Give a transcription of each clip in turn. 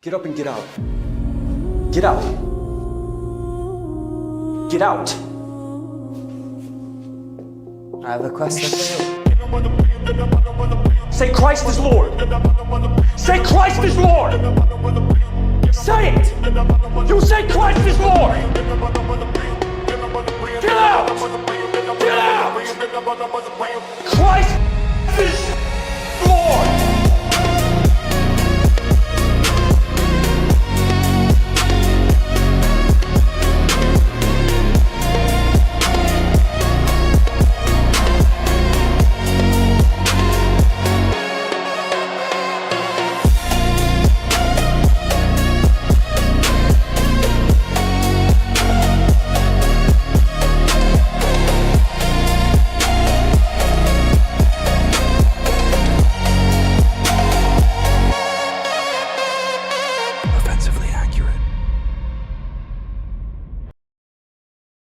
Get up and get out. Get out. Get out. I have a question for you. Say Christ is Lord. Say Christ is Lord. Say it. You say Christ is Lord. Get out. Get out. Christ is Lord.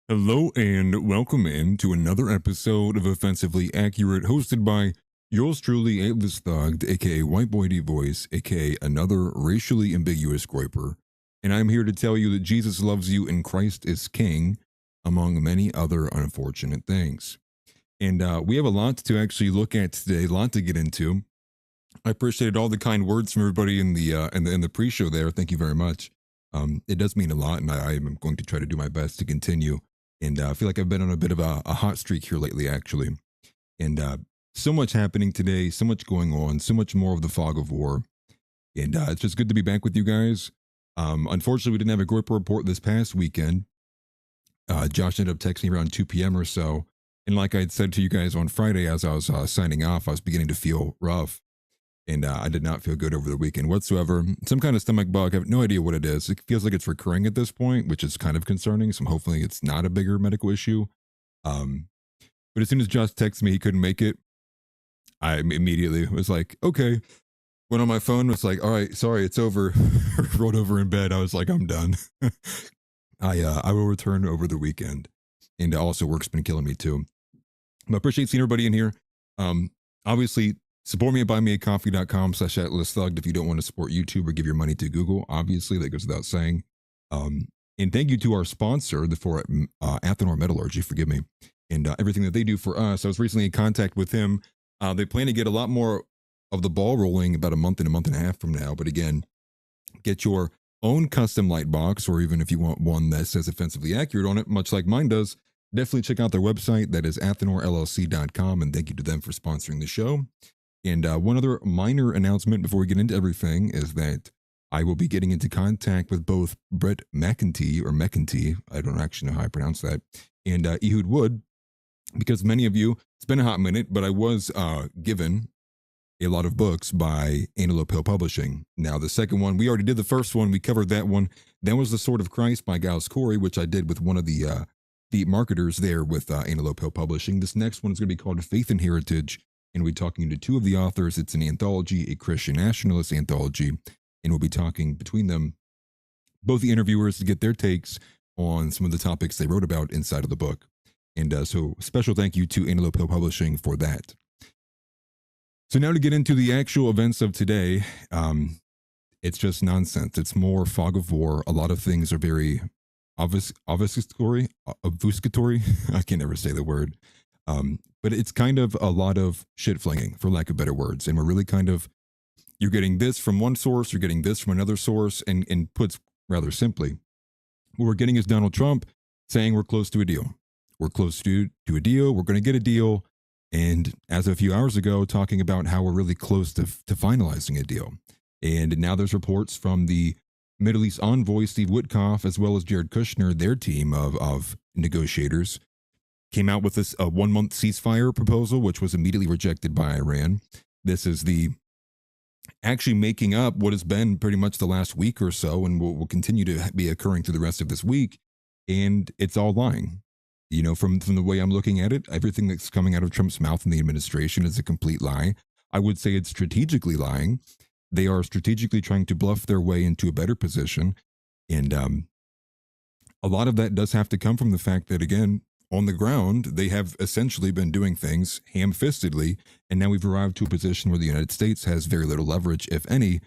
Hello and welcome in to another episode of Offensively Accurate, hosted by yours truly, Atlas Thugged, aka White Boy D Voice, aka another racially ambiguous groiper. And I'm here to tell you that Jesus loves you and Christ is King, among many other unfortunate things. And we have a lot to actually look at today, a lot to get into. I appreciated all the kind words from everybody in the pre-show there. Thank you very much. It does mean a lot, and I am going to try to do my best to continue. And I feel like I've been on a bit of a hot streak here lately, actually. And so much happening today, so much going on, so much more of the fog of war. And it's just good to be back with you guys. Unfortunately, we didn't have a Groiper report this past weekend. Josh ended up texting me around 2 p.m. or so. And like I had said to you guys on Friday as I was signing off, I was beginning to feel rough. And I did not feel good over the weekend whatsoever. Some kind of stomach bug. I have no idea what it is. It feels like it's recurring at this point, which is kind of concerning. So I'm hoping it's not a bigger medical issue. But as soon as Josh texted me he couldn't make it, I immediately was like, okay. Went on my phone, was like, all right, sorry, it's over. Rolled over in bed. I was like, I'm done. I will return over the weekend. And also work's been killing me too. I appreciate seeing everybody in here. Obviously, support me at buymeacoffee.com/AtlasThugged if you don't want to support YouTube or give your money to Google. Obviously, that goes without saying. And thank you to our sponsor, the VanDerNoord Metallurgy, forgive me, and everything that they do for us. I was recently in contact with him. They plan to get a lot more of the ball rolling about a month and a half from now. But again, get your own custom light box, or even if you want one that says Offensively Accurate on it, much like mine does, definitely check out their website. That is athenordllc.com. And thank you to them for sponsoring the show. And one other minor announcement before we get into everything is that I will be getting into contact with both Brett McEntee, I don't actually know how I pronounce that, and Ehud Wood, because many of you, it's been a hot minute, but I was given a lot of books by Antelope Hill Publishing. Now, the second one, we already did the first one, we covered that one. That was The Sword of Christ by Gauss Corey, which I did with one of the marketers there with Antelope Hill Publishing. This next one is going to be called Faith and Heritage. And we'll be talking to two of the authors. It's an anthology, a Christian nationalist anthology. And we'll be talking between them, both the interviewers, to get their takes on some of the topics they wrote about inside of the book. And so special thank you to Antelope Hill Publishing for that. So now to get into the actual events of today, it's just nonsense. It's more fog of war. A lot of things are very obfuscatory. I can never say the word. But it's kind of a lot of shit flinging, for lack of better words. And we're really kind of, you're getting this from one source, you're getting this from another source, and puts rather simply, what we're getting is Donald Trump saying we're close to a deal. We're close to a deal, we're going to get a deal. And as of a few hours ago, talking about how we're really close to finalizing a deal. And now there's reports from the Middle East envoy, Steve Witkoff, as well as Jared Kushner, their team of negotiators, came out with this 1-month ceasefire proposal, which was immediately rejected by Iran. This is the actually making up what has been pretty much the last week or so, and will continue to be occurring through the rest of this week. And it's all lying. You know, from the way I'm looking at it, everything that's coming out of Trump's mouth in the administration is a complete lie. I would say it's strategically lying. They are strategically trying to bluff their way into a better position. And a lot of that does have to come from the fact that, again, on the ground, they have essentially been doing things ham-fistedly, and now we've arrived to a position where the United States has very little leverage, if any,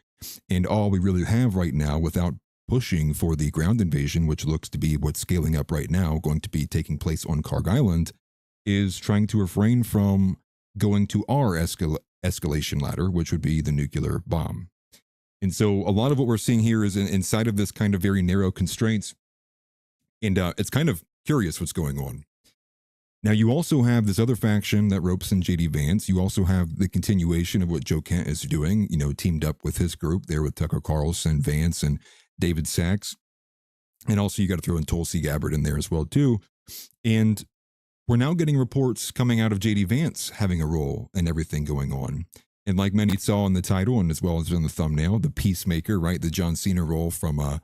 And all we really have right now, without pushing for the ground invasion, which looks to be what's scaling up right now, going to be taking place on Karg Island, is trying to refrain from going to our escalation ladder, which would be the nuclear bomb. And so a lot of what we're seeing here is inside of this kind of very narrow constraints. And it's kind of curious what's going on. Now, you also have this other faction that ropes in JD Vance. You also have the continuation of what Joe Kent is doing, teamed up with his group there with Tucker Carlson, Vance, and David Sachs. And also you got to throw in Tulsi Gabbard in there as well, too. And we're now getting reports coming out of JD Vance having a role in everything going on. And like many saw in the title and as well as in the thumbnail, the peacemaker, right? The John Cena role from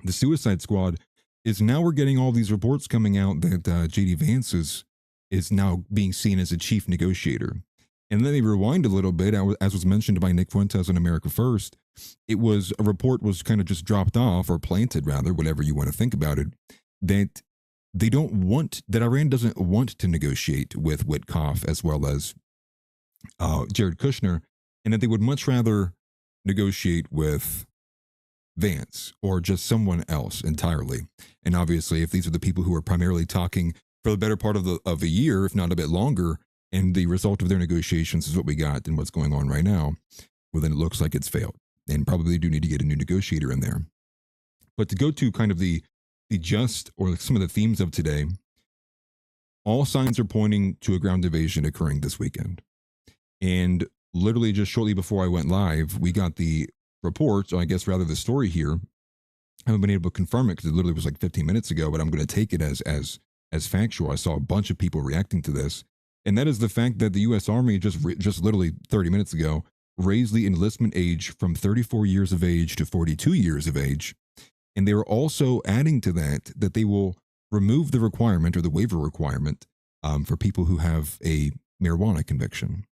the Suicide Squad is now we're getting all these reports coming out that JD Vance is now being seen as a chief negotiator. And then they rewind a little bit, as was mentioned by Nick Fuentes on America First. It was a report was kind of just dropped off or planted, rather, whatever you want to think about it, that Iran doesn't want to negotiate with Witkoff as well as Jared Kushner, and that they would much rather negotiate with Vance or just someone else entirely. And obviously, if these are the people who are primarily talking for the better part of a year, if not a bit longer, and the result of their negotiations is what we got and what's going on right now, well, then it looks like it's failed, and probably do need to get a new negotiator in there. But to go to kind of the just or some of the themes of today, all signs are pointing to a ground invasion occurring this weekend. And literally just shortly before I went live, we got the report, or I guess rather the story here. I haven't been able to confirm it because it literally was like 15 minutes ago, but I'm going to take it as factual. I saw a bunch of people reacting to this, and that is the fact that the U.S. Army just literally 30 minutes ago raised the enlistment age from 34 years of age to 42 years of age. And they were also adding to that they will remove the requirement or the waiver requirement for people who have a marijuana conviction.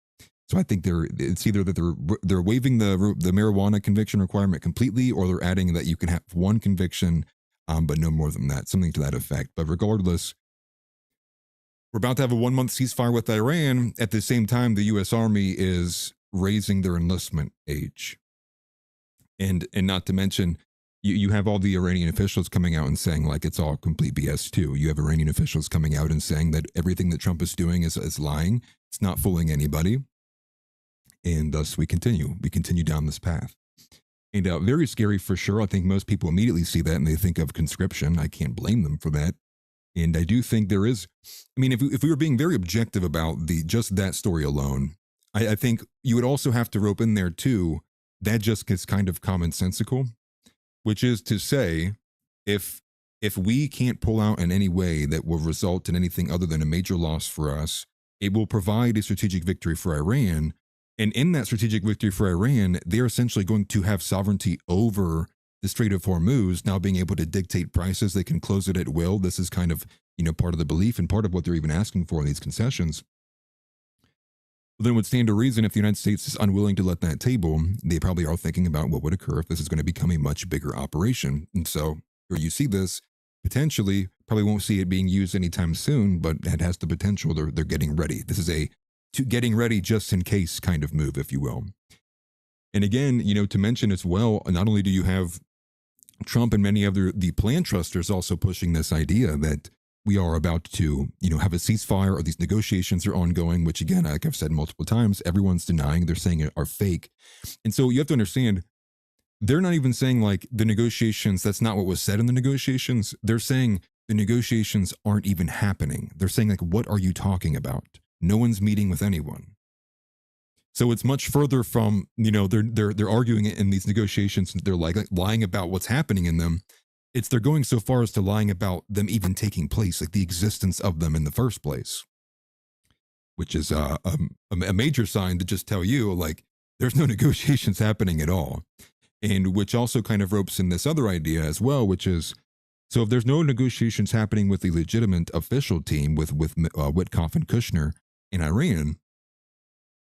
So I think it's either that they're waiving the marijuana conviction requirement completely, or they're adding that you can have one conviction, but no more than that, something to that effect. But regardless, we're about to have a 1-month ceasefire with Iran. At the same time, the U.S. Army is raising their enlistment age, and not to mention, you have all the Iranian officials coming out and saying like it's all complete BS too. You have Iranian officials coming out and saying that everything that Trump is doing is lying. It's not fooling anybody. And thus we continue down this path. And very scary for sure. I think most people immediately see that and they think of conscription. I can't blame them for that. And I do think there is, I mean, if we were being very objective about just that story alone, I think you would also have to rope in there too, that just gets kind of commonsensical, which is to say, if we can't pull out in any way that will result in anything other than a major loss for us, it will provide a strategic victory for Iran. And in that strategic victory for Iran, they're essentially going to have sovereignty over the Strait of Hormuz, now being able to dictate prices. They can close it at will. This is kind of, part of the belief and part of what they're even asking for in these concessions. Well, then it would stand to reason if the United States is unwilling to let that table, they probably are thinking about what would occur if this is going to become a much bigger operation. And so where you see this, potentially, probably won't see it being used anytime soon, but it has the potential. They're getting ready. This is a getting ready just in case kind of move, if you will. And again, to mention as well, not only do you have Trump and many other the plan trusters also pushing this idea that we are about to, have a ceasefire, or these negotiations are ongoing, which again, like I've said multiple times, everyone's denying, they're saying are fake. And so you have to understand, they're not even saying like the negotiations, that's not what was said in the negotiations. They're saying the negotiations aren't even happening. They're saying like, what are you talking about? No one's meeting with anyone. So it's much further from, they're arguing it in these negotiations. They're like lying about what's happening in them. They're going so far as to lying about them even taking place, like the existence of them in the first place, which is a major sign to just tell you like there's no negotiations happening at all. And which also kind of ropes in this other idea as well, which is, so if there's no negotiations happening with the legitimate official team with Witkoff and Kushner in Iran,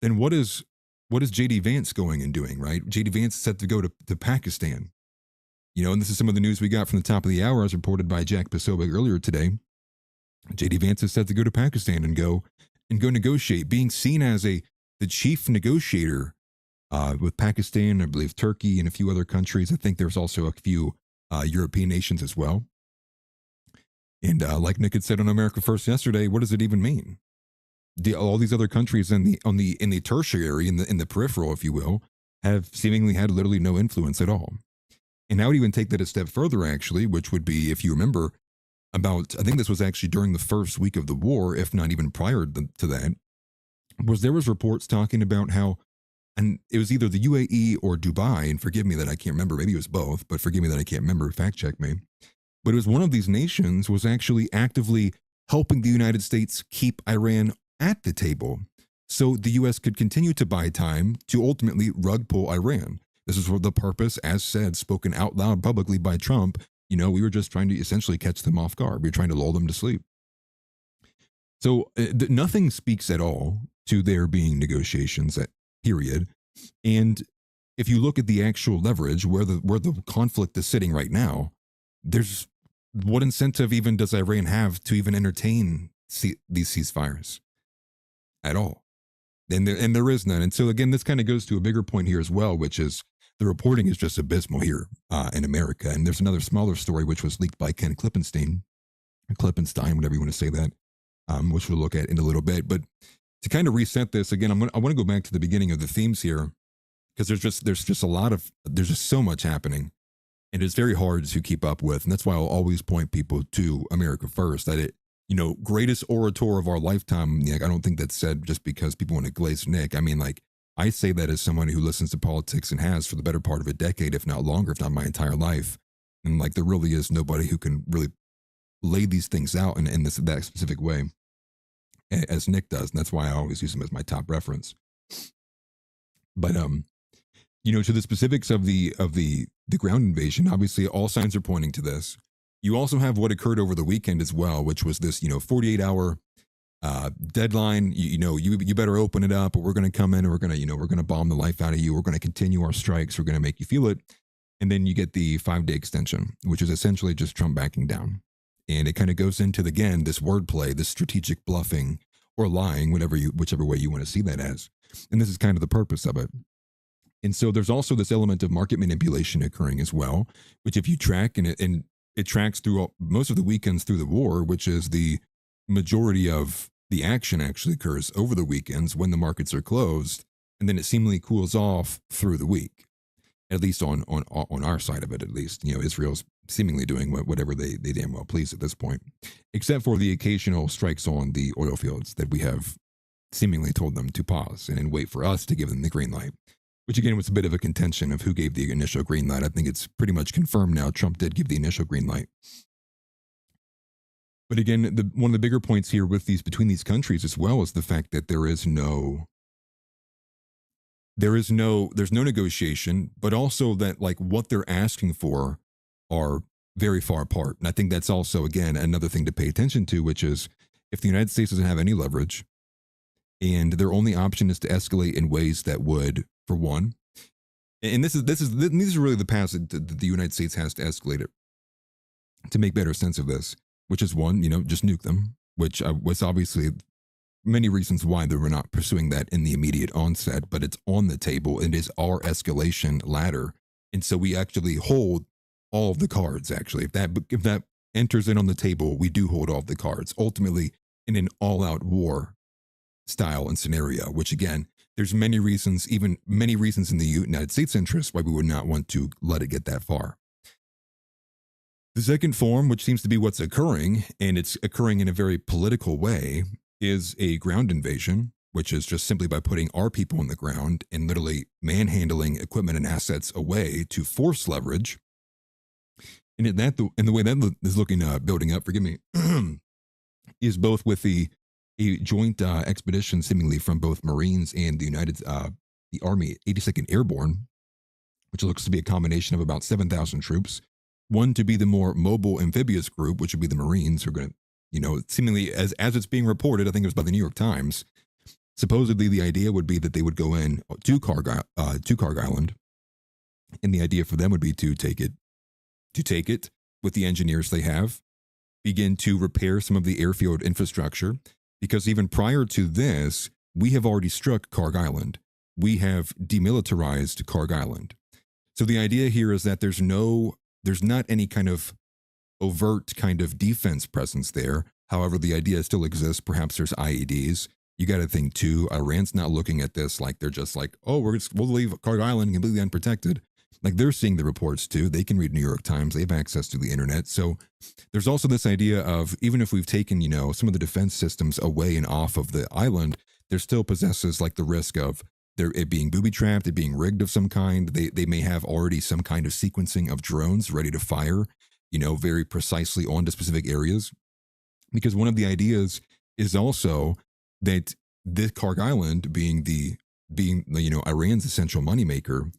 then what is JD Vance going and doing, right? JD Vance is set to go to Pakistan. And this is some of the news we got from the top of the hour as reported by Jack Posobiec earlier today. JD Vance is set to go to Pakistan and go negotiate, being seen as the chief negotiator with Pakistan, I believe Turkey, and a few other countries. I think there's also a few European nations as well. And like Nick had said on America First yesterday, what does it even mean? All these other countries in the tertiary, in the peripheral, if you will, have seemingly had literally no influence at all. And I would even take that a step further, actually, which would be, if you remember, I think this was actually during the first week of the war, if not even prior to that, there was reports talking about how, and it was either the UAE or Dubai, and forgive me that I can't remember, maybe it was both, but forgive me that I can't remember, fact check me. But it was one of these nations was actually actively helping the United States keep Iran at the table so the U.S. could continue to buy time to ultimately rug pull Iran. This is for the purpose, as said, spoken out loud publicly by Trump. We were just trying to essentially catch them off guard. We were trying to lull them to sleep. So nothing speaks at all to there being negotiations, period. And if you look at the actual leverage, where the conflict is sitting right now, there's what incentive even does Iran have to even entertain these ceasefires at all? And there is none. And so again, this kind of goes to a bigger point here as well, which is the reporting is just abysmal here in America. And there's another smaller story which was leaked by Ken Klippenstein, whatever you want to say that, which we'll look at in a little bit. But to kind of reset this again, I want to go back to the beginning of the themes here, because there's just so much happening, and it's very hard to keep up with. And that's why I'll always point people to America First, that it, greatest orator of our lifetime. I don't think that's said just because people want to glaze Nick. I mean, I say that as someone who listens to politics and has for the better part of a decade, if not longer, if not my entire life. And there really is nobody who can really lay these things out in that specific way as Nick does. And that's why I always use him as my top reference. But, to the specifics of the ground invasion, obviously all signs are pointing to this. You also have what occurred over the weekend as well, which was this, 48-hour deadline. You better open it up, or we're going to come in and we're going to bomb the life out of you. We're going to continue our strikes. We're going to make you feel it. And then you get the 5-day extension, which is essentially just Trump backing down. And it kind of goes into, again, this wordplay, this strategic bluffing or lying, whichever way you want to see that as. And this is kind of the purpose of it. And so there's also this element of market manipulation occurring as well, which if you track, and it tracks through most of the weekends through the war, which is the majority of the action actually occurs over the weekends when the markets are closed, and then it seemingly cools off through the week, at least on our side of it. At least, Israel's seemingly doing whatever they damn well please at this point, except for the occasional strikes on the oil fields that we have seemingly told them to pause and wait for us to give them the green light. Which again was a bit of a contention of who gave the initial green light. I think it's pretty much confirmed now. Trump did give the initial green light. But again, one of the bigger points here between these countries as well is the fact that there's no negotiation, but also that what they're asking for are very far apart. And I think that's also, again, another thing to pay attention to, which is if the United States doesn't have any leverage and their only option is to escalate in ways that would, for one, and these are really the paths that the United States has to escalate it to make better sense of this, which is one, just nuke them, which was obviously many reasons why they were not pursuing that in the immediate onset, but it's on the table. It is our escalation ladder. And so we actually hold all of the cards, actually. If that enters in on the table, we do hold all of the cards, ultimately in an all-out war style and scenario, which again, there's many reasons in the United States interest why we would not want to let it get that far. The second form, which seems to be what's occurring, and it's occurring in a very political way, is a ground invasion, which is just simply by putting our people on the ground and literally manhandling equipment and assets away to force leverage. And the way that is looking building up, forgive me, is both with a joint expedition seemingly from both Marines and the Army 82nd Airborne, which looks to be a combination of about 7,000 troops. One to be the more mobile amphibious group, which would be the Marines, who are going to, seemingly as it's being reported, I think it was by the New York Times, supposedly the idea would be that they would go in to Karg Island, and the idea for them would be to take it with the engineers they have, begin to repair some of the airfield infrastructure, because even prior to this, we have already struck Karg Island. we have demilitarized Karg Island. So the idea here is that there's not any kind of overt kind of defense presence there. However, the idea still exists. Perhaps there's IEDs. You got to think too, Iran's not looking at this like they're just like, oh, we'll leave Karg Island completely unprotected. Like, they're seeing the reports too. They can read New York Times. They have access to the internet. So there's also this idea of, even if we've taken, some of the defense systems away and off of the island, there still possesses like the risk of it being booby trapped, it being rigged of some kind. They may have already some kind of sequencing of drones ready to fire, very precisely onto specific areas. Because one of the ideas is also that this Karg Island being Iran's essential moneymaker,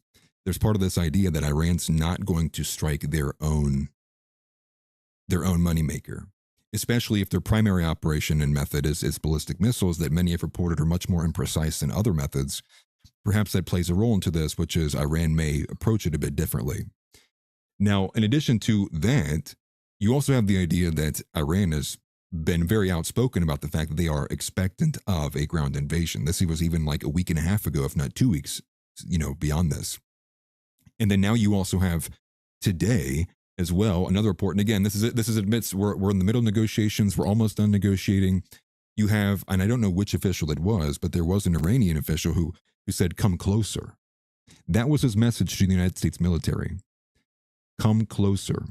there's part of this idea that Iran's not going to strike their own moneymaker, especially if their primary operation and method is ballistic missiles that many have reported are much more imprecise than other methods. Perhaps that plays a role into this, which is Iran may approach it a bit differently. Now, in addition to that, you also have the idea that Iran has been very outspoken about the fact that they are expectant of a ground invasion. This was even like a week and a half ago, if not 2 weeks, beyond this. And then now you also have today as well another report. And again, this is admits we're in the middle of negotiations. We're almost done negotiating. You have, and I don't know which official it was, but there was an Iranian official who said, "Come closer." That was his message to the United States military. Come closer.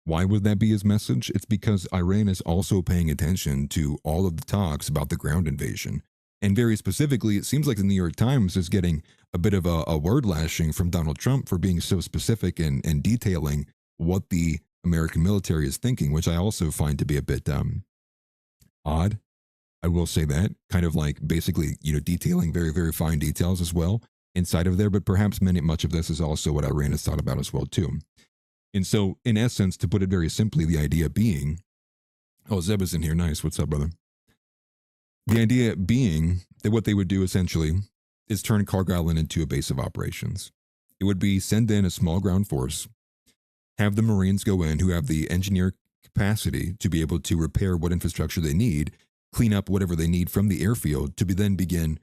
Why would that be his message? It's because Iran is also paying attention to all of the talks about the ground invasion. And very specifically, it seems like the New York Times is getting a bit of a word lashing from Donald Trump for being so specific and detailing what the American military is thinking, which I also find to be a bit odd. I will say that, kind of like basically, detailing very, very fine details as well inside of there. But perhaps much of this is also what Iran has thought about as well too. And so, in essence, to put it very simply, the idea being, oh, Zeb is in here. Nice. What's up, brother? The idea being that what they would do essentially is turn Karg Island into a base of operations. It would be send in a small ground force, have the Marines go in who have the engineer capacity to be able to repair what infrastructure they need, clean up whatever they need from the airfield to then begin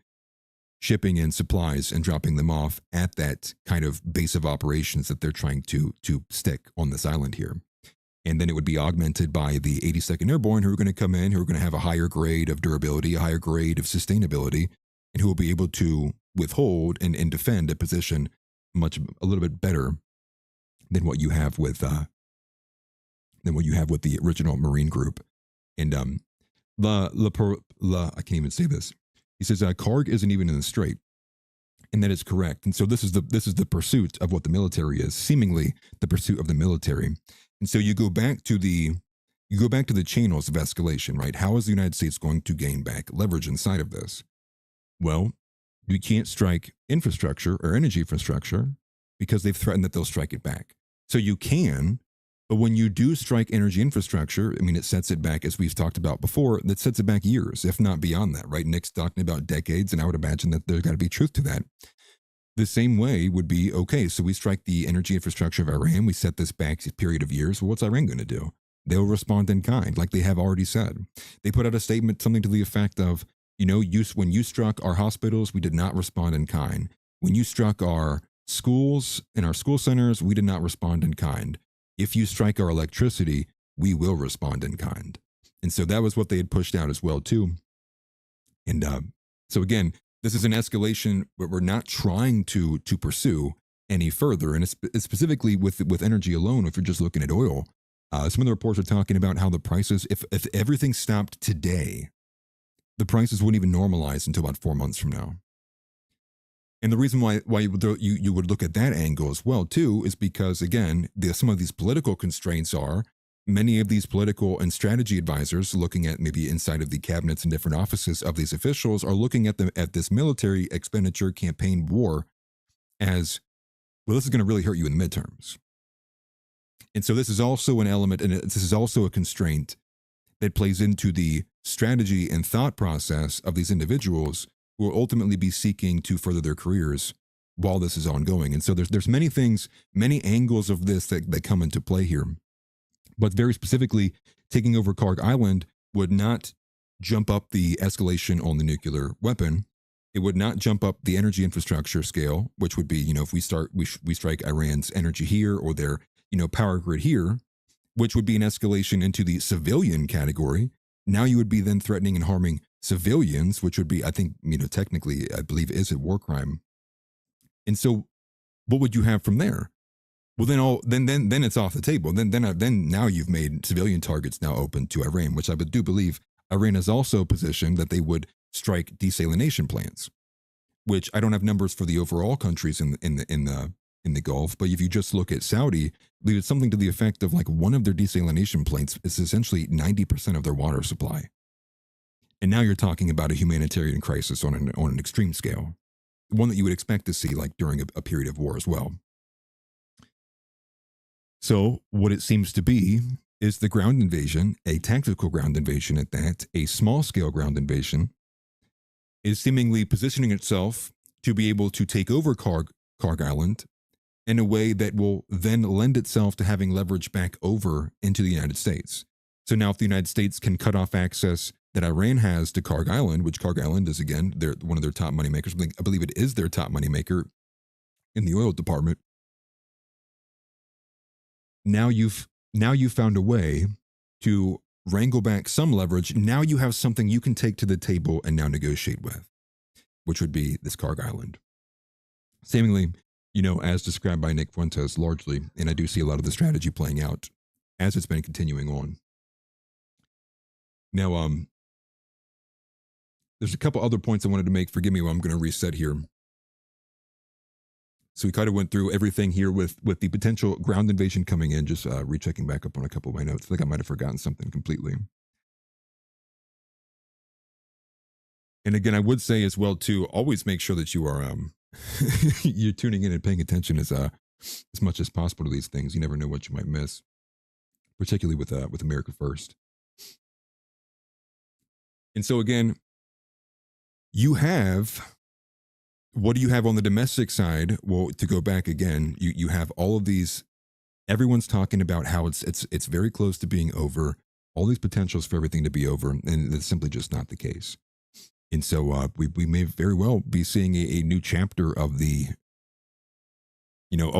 shipping in supplies and dropping them off at that kind of base of operations that they're trying to stick on this island here. And then it would be augmented by the 82nd Airborne, who are going to come in, who are going to have a higher grade of durability, a higher grade of sustainability, and who will be able to withhold and defend a position a little bit better than what you have with the original Marine group. And I can't even say this. He says Karg isn't even in the strait, and that is correct. And so this is the pursuit of what the military is, seemingly the pursuit of the military. And so you go back to the channels of escalation, right? How is the United States going to gain back leverage inside of this? Well, you can't strike infrastructure or energy infrastructure because they've threatened that they'll strike it back. So you can, but when you do strike energy infrastructure, I mean, it sets it back, as we've talked about before, that sets it back years, if not beyond that, right? Nick's talking about decades, and I would imagine that there's got to be truth to that. The same way would be, okay, so we strike the energy infrastructure of Iran, we set this back a period of years. Well, what's Iran going to do? They'll respond in kind, like they have already said. They put out a statement, something to the effect of, when you struck our hospitals, we did not respond in kind. When you struck our schools and our school centers, we did not respond in kind. If you strike our electricity, we will respond in kind. And so that was what they had pushed out as well, too. And so again, this is an escalation where we're not trying to pursue any further. And it's specifically with energy alone, if you're just looking at oil, some of the reports are talking about how the prices, if everything stopped today, the prices wouldn't even normalize until about 4 months from now. And the reason why you would look at that angle as well, too, is because, again, some of these political constraints are many of these political and strategy advisors looking at maybe inside of the cabinets and different offices of these officials are looking at this military expenditure campaign war as, well, this is going to really hurt you in the midterms. And so this is also an element, and this is also a constraint that plays into the strategy and thought process of these individuals who will ultimately be seeking to further their careers while this is ongoing. And so there's many things, many angles of this that come into play here. But very specifically, taking over Karg Island would not jump up the escalation on the nuclear weapon. It would not jump up the energy infrastructure scale, which would be, if we strike Iran's energy here or their, power grid here, which would be an escalation into the civilian category. Now you would be then threatening and harming civilians, which would be, I think, technically, I believe, is a war crime. And so, what would you have from there? Well, then it's off the table. Then now you've made civilian targets now open to Iran, which I do believe Iran is also positioned that they would strike desalination plants, which I don't have numbers for the overall countries in the Gulf, but if you just look at Saudi, I believe it's something to the effect of like one of their desalination plants is essentially 90% of their water supply. And now you're talking about a humanitarian crisis on an extreme scale, one that you would expect to see like during a period of war as well. So what it seems to be is the ground invasion, a tactical ground invasion at that, a small-scale ground invasion, is seemingly positioning itself to be able to take over Karg Island in a way that will then lend itself to having leverage back over into the United States. So now if the United States can cut off access that Iran has to Karg Island, which Karg Island is, again, one of their top moneymakers, I believe it is their top moneymaker in the oil department. Now you've found a way to wrangle back some leverage. Now you have something you can take to the table and now negotiate with, which would be this Karg Island. Seemingly, as described by Nick Fuentes largely, and I do see a lot of the strategy playing out as it's been continuing on. Now, there's a couple other points I wanted to make. Forgive me while I'm going to reset here. So we kind of went through everything here with the potential ground invasion coming in, just rechecking back up on a couple of my notes. I think I might have forgotten something completely. And again, I would say as well, too, always make sure that you are you're tuning in and paying attention as much as possible to these things. You never know what you might miss, particularly with America First. And so again, what do you have on the domestic side? Well, to go back again, you have all of these. Everyone's talking about how it's very close to being over. All these potentials for everything to be over, and it's simply just not the case. And so we may very well be seeing a new chapter of the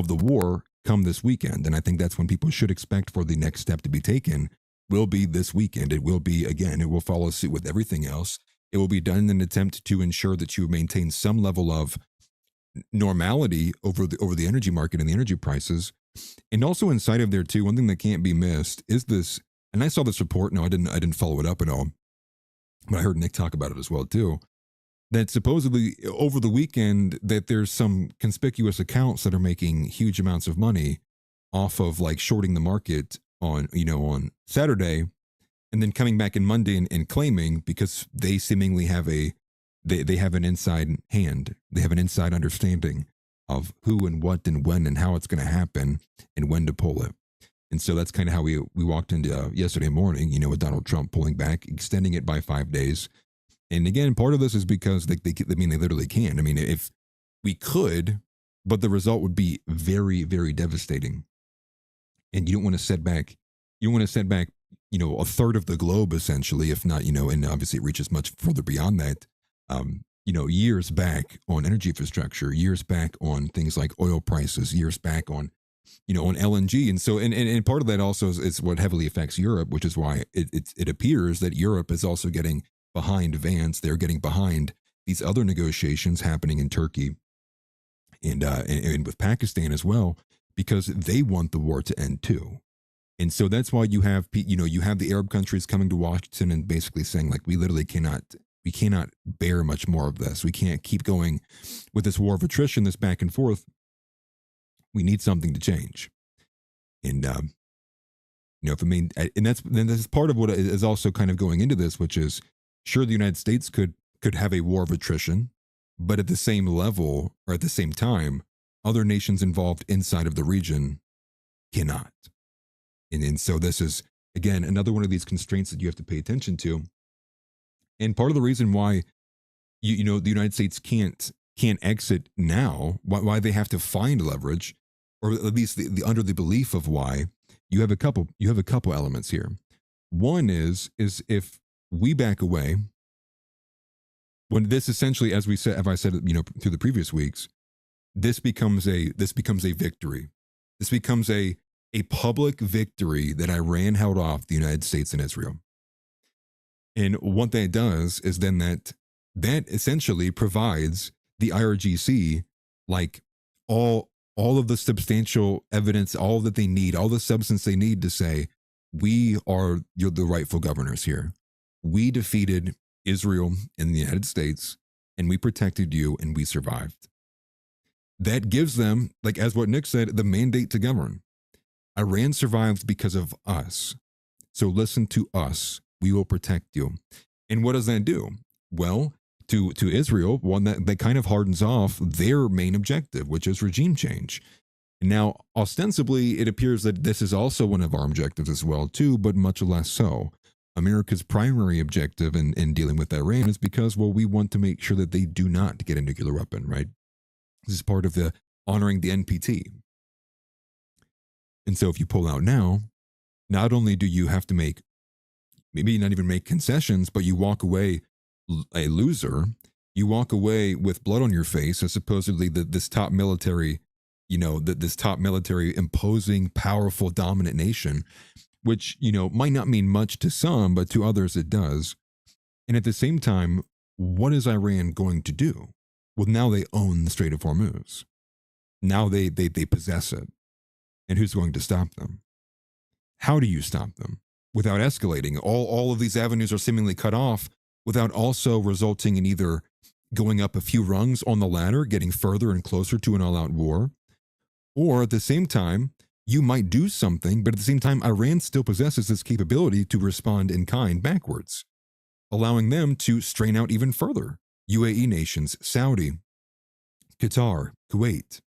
war come this weekend. And I think that's when people should expect for the next step to be taken. Will be this weekend. It will be, again, it will follow suit with everything else. It will be done in an attempt to ensure that you maintain some level of normality over the energy market and the energy prices. And also inside of there too, one thing that can't be missed is this, and I saw this report, no, I didn't follow it up at all, but I heard Nick talk about it as well too, that supposedly over the weekend that there's some conspicuous accounts that are making huge amounts of money off of like shorting the market on Saturday, and then coming back in Monday and claiming, because they seemingly have they have an inside hand, they have an inside understanding of who and what and when and how it's going to happen and when to pull it. And so that's kind of how we walked into yesterday morning, with Donald Trump pulling back, extending it by 5 days. And again, part of this is because they literally can. I mean, if we could, but the result would be very, very devastating. And you don't want to set back. A third of the globe, essentially, if not, and obviously it reaches much further beyond that, years back on energy infrastructure, years back on things like oil prices, years back on LNG. And so, and part of that also is what heavily affects Europe, which is why it appears that Europe is also getting behind Vance. They're getting behind these other negotiations happening in Turkey and with Pakistan as well, because they want the war to end too. And so that's why you have the Arab countries coming to Washington and basically saying, like, we cannot bear much more of this. We can't keep going with this war of attrition, this back and forth. We need something to change. And, and that's part of what is also kind of going into this, which is, sure, the United States could have a war of attrition, but at the same level or at the same time, other nations involved inside of the region cannot. And so this is, again, another one of these constraints that you have to pay attention to. And part of the reason why, the United States can't exit now, why they have to find leverage, or at least the under the belief of why, you have a couple elements here. One is if we back away, when this essentially, as I said, through the previous weeks, this becomes a victory. This becomes a public victory that Iran held off the United States and Israel. And what that does is then that essentially provides the IRGC like all of the substantial evidence, all that they need, all the substance they need to say, we are the rightful governors here. We defeated Israel in the United States, and we protected you, and we survived. That gives them, like as what Nick said, the mandate to govern. Iran survived because of us. So listen to us. We will protect you. And what does that do? Well, to Israel, one that kind of hardens off their main objective, which is regime change. Now, ostensibly, it appears that this is also one of our objectives as well, too, but much less so. America's primary objective in dealing with Iran is because, well, we want to make sure that they do not get a nuclear weapon, right? This is part of the honoring the NPT. And so if you pull out now, not only do you have to maybe not even make concessions, but you walk away a loser. You walk away with blood on your face as supposedly this top military, this top military imposing, powerful, dominant nation, which, might not mean much to some, but to others it does. And at the same time, what is Iran going to do? Well, now they own the Strait of Hormuz. Now they possess it. And who's going to stop them? How do you stop them? Without escalating. All of these avenues are seemingly cut off without also resulting in either going up a few rungs on the ladder, getting further and closer to an all-out war, or at the same time, you might do something, but at the same time, Iran still possesses this capability to respond in kind backwards, allowing them to strain out even further. UAE nations, Saudi, Qatar, Kuwait,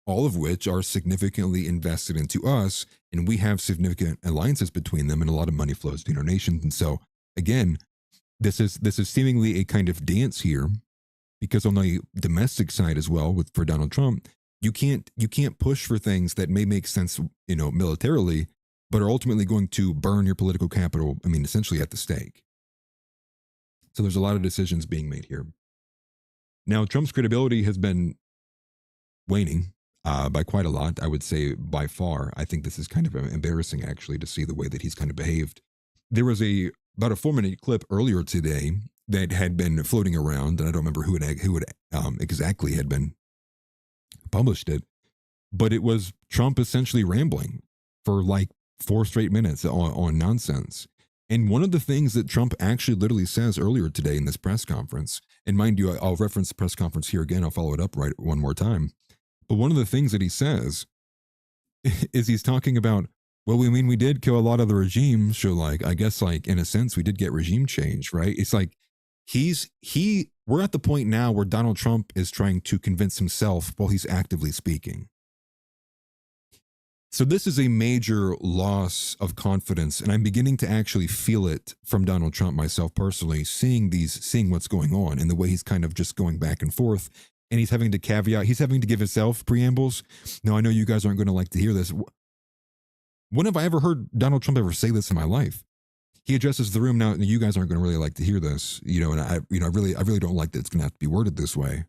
all of which are significantly invested into us, and we have significant alliances between them, and a lot of money flows between our nations. And so, again, this is seemingly a kind of dance here, because on the domestic side as well, for Donald Trump, you can't push for things that may make sense, militarily, but are ultimately going to burn your political capital. I mean, essentially at the stake. So there's a lot of decisions being made here. Now, Trump's credibility has been waning by quite a lot. I would say by far. I think this is kind of embarrassing, actually, to see the way that he's kind of behaved. There was about a 4-minute clip earlier today that had been floating around, and I don't remember who exactly had been published it, but it was Trump essentially rambling for like 4 straight minutes on nonsense. And one of the things that Trump actually literally says earlier today in this press conference, and mind you, I'll reference the press conference here again, I'll follow it up right one more time, but one of the things that he says is he's talking about, well, we did kill a lot of the regime, so like, I guess like in a sense we did get regime change, right? It's like we're at the point now where Donald Trump is trying to convince himself while he's actively speaking. So this is a major loss of confidence, and I'm beginning to actually feel it from Donald Trump myself personally, seeing what's going on and the way he's kind of just going back and forth, and he's having to give himself preambles. Now, I know you guys aren't going to like to hear this. When have I ever heard Donald Trump ever say this in my life? He addresses the room now, and you guys aren't going to really like to hear this, and I really don't like that it's going to have to be worded this way.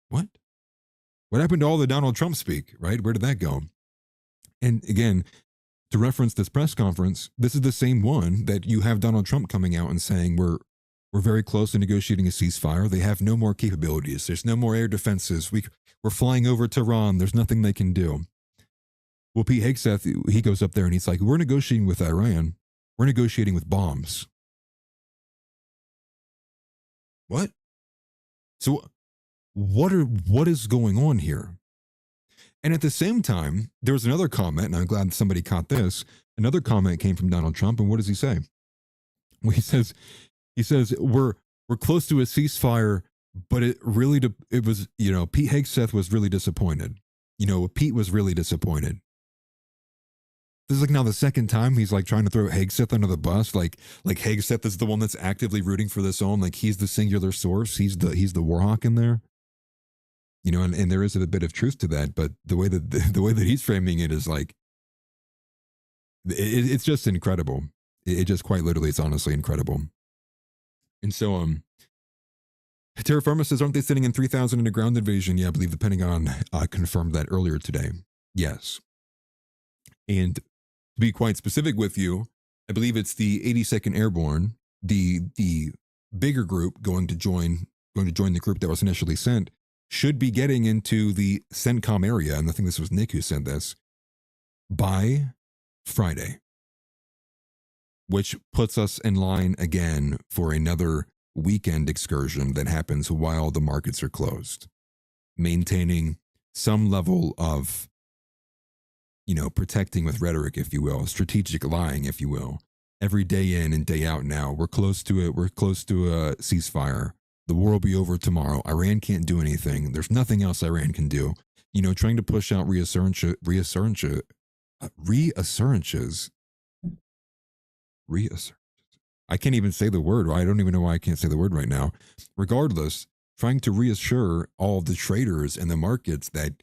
What happened to all the Donald Trump speak, right? Where did that go? And again, to reference this press conference, this is the same one that you have Donald Trump coming out and saying we're very close to negotiating a ceasefire. They have no more capabilities. There's no more air defenses. We're flying over Tehran. There's nothing they can do. Well, Pete Hegseth, he goes up there and he's like, we're negotiating with Iran. We're negotiating with bombs. What? So what is going on here? And at the same time, there was another comment, and I'm glad somebody caught this. Another comment came from Donald Trump, and what does he say? Well, he says we're close to a ceasefire, but it was Pete Hegseth was really disappointed. Pete was really disappointed. This is like now the second time he's like trying to throw Hegseth under the bus. Like Hegseth is the one that's actively rooting for this on. Like he's the singular source. He's the war hawk in there. And there is a bit of truth to that. But the way that he's framing it is like, it's just incredible. It just quite literally, it's honestly incredible. And so, Terra Firma says, aren't they sitting in 3,000 in a ground invasion? Yeah, I believe the Pentagon confirmed that earlier today. Yes. And to be quite specific with you, I believe it's the 82nd Airborne, the bigger group going to join the group that was initially sent, should be getting into the CENTCOM area, and I think this was Nick who said this, by Friday, which puts us in line again for another weekend excursion that happens while the markets are closed, maintaining some level of, protecting with rhetoric, if you will, strategic lying, if you will. Every day in and day out now, we're close to it. We're close to a ceasefire. The war will be over tomorrow. Iran can't do anything. There's nothing else Iran can do. Trying to push out reassurances. I can't even say the word. I don't even know why I can't say the word right now. Regardless, trying to reassure all of the traders and the markets that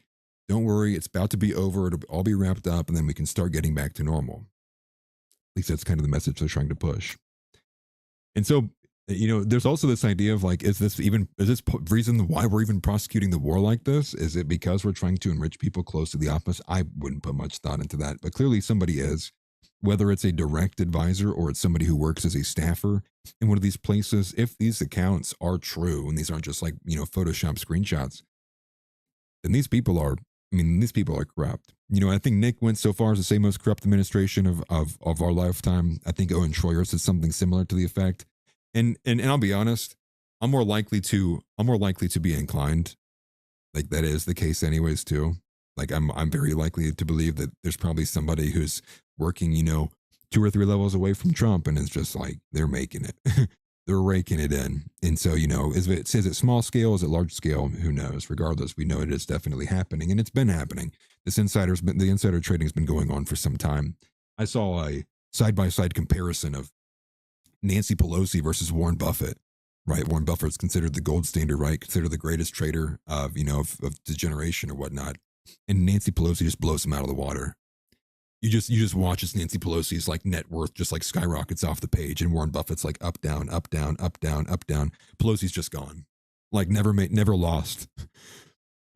don't worry, it's about to be over. It'll all be wrapped up, and then we can start getting back to normal. At least that's kind of the message they're trying to push. And so, there's also this idea of is this reason why we're even prosecuting the war like this? Is it because we're trying to enrich people close to the office? I wouldn't put much thought into that, but clearly somebody is, whether it's a direct advisor or it's somebody who works as a staffer in one of these places. If these accounts are true and these aren't just Photoshop screenshots, then these people are corrupt. I think Nick went so far as to say most corrupt administration of our lifetime. I think Owen Schroyer said something similar to the effect. And I'll be honest, I'm more likely to be inclined, that is the case anyways too. I'm very likely to believe that there's probably somebody who's working, 2 or 3 levels away from Trump, and it's just they're making it. They're raking it in. And so, is it small scale? Is it large scale? Who knows? Regardless, we know it is definitely happening, and it's been happening. The insider trading has been going on for some time. I saw a side-by-side comparison of Nancy Pelosi versus Warren Buffett, right? Warren Buffett is considered the gold standard, right? Considered the greatest trader of the generation or whatnot. And Nancy Pelosi just blows him out of the water. You just watch as Nancy Pelosi's net worth just skyrockets off the page, and Warren Buffett's up, down, up, down, up, down, up, down. Pelosi's just gone, never lost.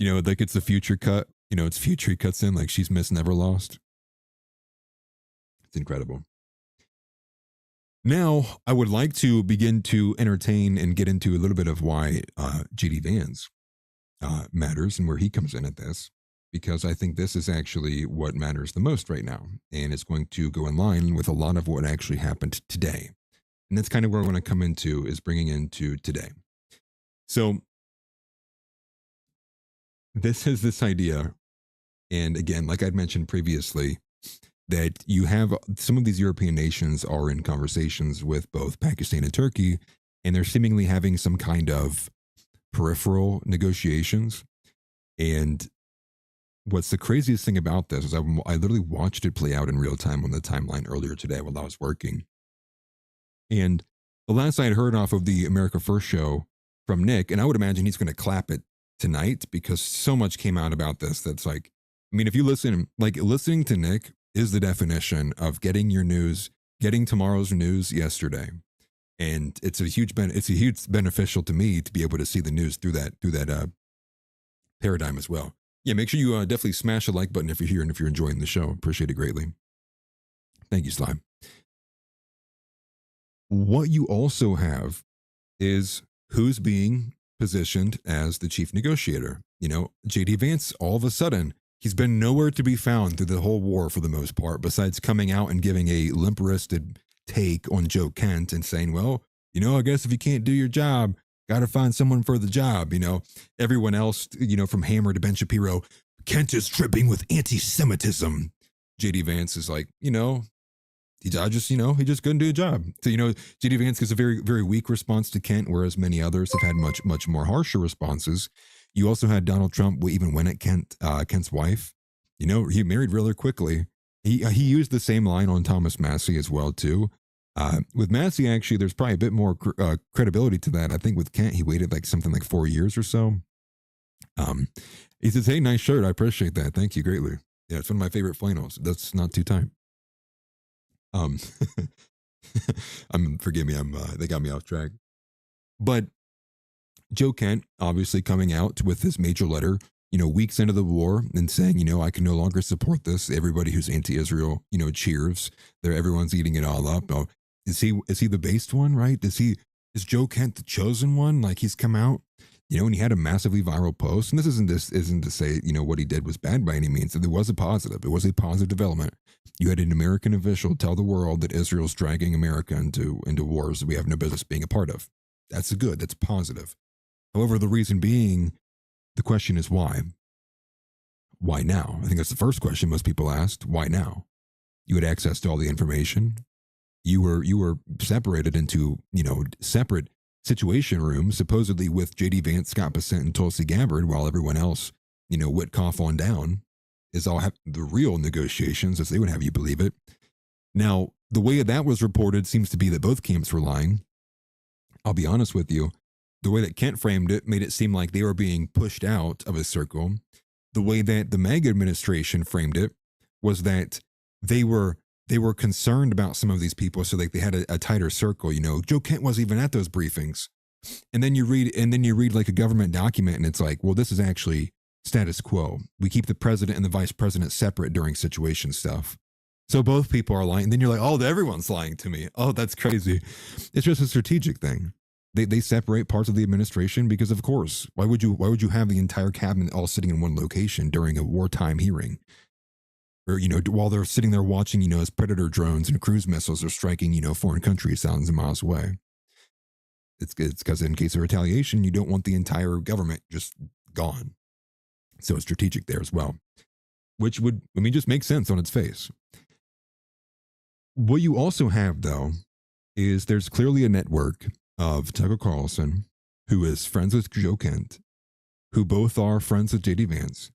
It's the future cut. It's future he cuts in she's missed, never lost. It's incredible. Now, I would like to begin to entertain and get into a little bit of why JD Vance matters and where he comes in at this, because I think this is actually what matters the most right now, and it's going to go in line with a lot of what actually happened today. And that's kind of where I want to come into, is bringing into today. So this is this idea, and again, like I'd mentioned previously, that you have some of these European nations are in conversations with both Pakistan and Turkey, and they're seemingly having some kind of peripheral negotiations. And what's the craziest thing about this is I literally watched it play out in real time on the timeline earlier today while I was working. And the last I had heard off of the America First show from Nick, and I would imagine he's going to clap it tonight because so much came out about this that's if you listen, listening to Nick is the definition of getting your news, getting tomorrow's news yesterday. And it's a huge beneficial to me to be able to see the news through that paradigm as well. Yeah, make sure you definitely smash a like button if you're here and if you're enjoying the show. Appreciate it greatly. Thank you, Slime. What you also have is who's being positioned as the chief negotiator. JD Vance, all of a sudden, he's been nowhere to be found through the whole war for the most part, besides coming out and giving a limp-wristed take on Joe Kent and saying, well, I guess if you can't do your job, got to find someone for the job. Everyone else, from Hammer to Ben Shapiro, Kent is dripping with anti-Semitism. JD Vance is he just couldn't do a job. So, JD Vance gives a very, very weak response to Kent, whereas many others have had much, much more harsher responses. You also had Donald Trump even went at Kent's wife. He married really quickly. He used the same line on Thomas Massey as well, too. With Massey, actually, there's probably a bit more credibility to that. I think with Kent, he waited something like 4 years or so. He says, hey, nice shirt. I appreciate that. Thank you greatly. Yeah, it's one of my favorite flannels. That's not too tight. Forgive me. They got me off track. But Joe Kent obviously coming out with this major letter, weeks into the war and saying, I can no longer support this. Everybody who's anti-Israel, cheers. Everyone's eating it all up. Oh, is he the based one, right? Is Joe Kent the chosen one? Like, he's come out, and he had a massively viral post. And this isn't to say, what he did was bad by any means. It was a positive. It was a positive development. You had an American official tell the world that Israel's dragging America into wars that we have no business being a part of. That's good. That's positive. However, the reason being, the question is why? Why now? I think that's the first question most people asked. Why now? You had access to all the information. You were separated into, separate situation rooms, supposedly with JD Vance, Scott Bessent, and Tulsi Gabbard, while everyone else, Witkoff on down, is all the real negotiations, as they would have you believe it. Now, the way that was reported seems to be that both camps were lying. I'll be honest with you. The way that Kent framed it made it seem like they were being pushed out of a circle. The way that the MAGA administration framed it was that they were concerned about some of these people, so like they had a tighter circle. Joe Kent wasn't even at those briefings. And then you read like a government document, and it's like, well, this is actually status quo. We keep the president and the vice president separate during situation stuff. So both people are lying. And then you're like, oh, everyone's lying to me. Oh, that's crazy. It's just a strategic thing. They separate parts of the administration because, of course, why would you have the entire cabinet all sitting in one location during a wartime hearing? Or, while they're sitting there watching, as Predator drones and cruise missiles are striking, foreign countries thousands of miles away. It's because in case of retaliation, you don't want the entire government just gone. So it's strategic there as well, which would, just make sense on its face. What you also have, though, is there's clearly a network of Tucker Carlson, who is friends with Joe Kent, who both are friends with JD Vance,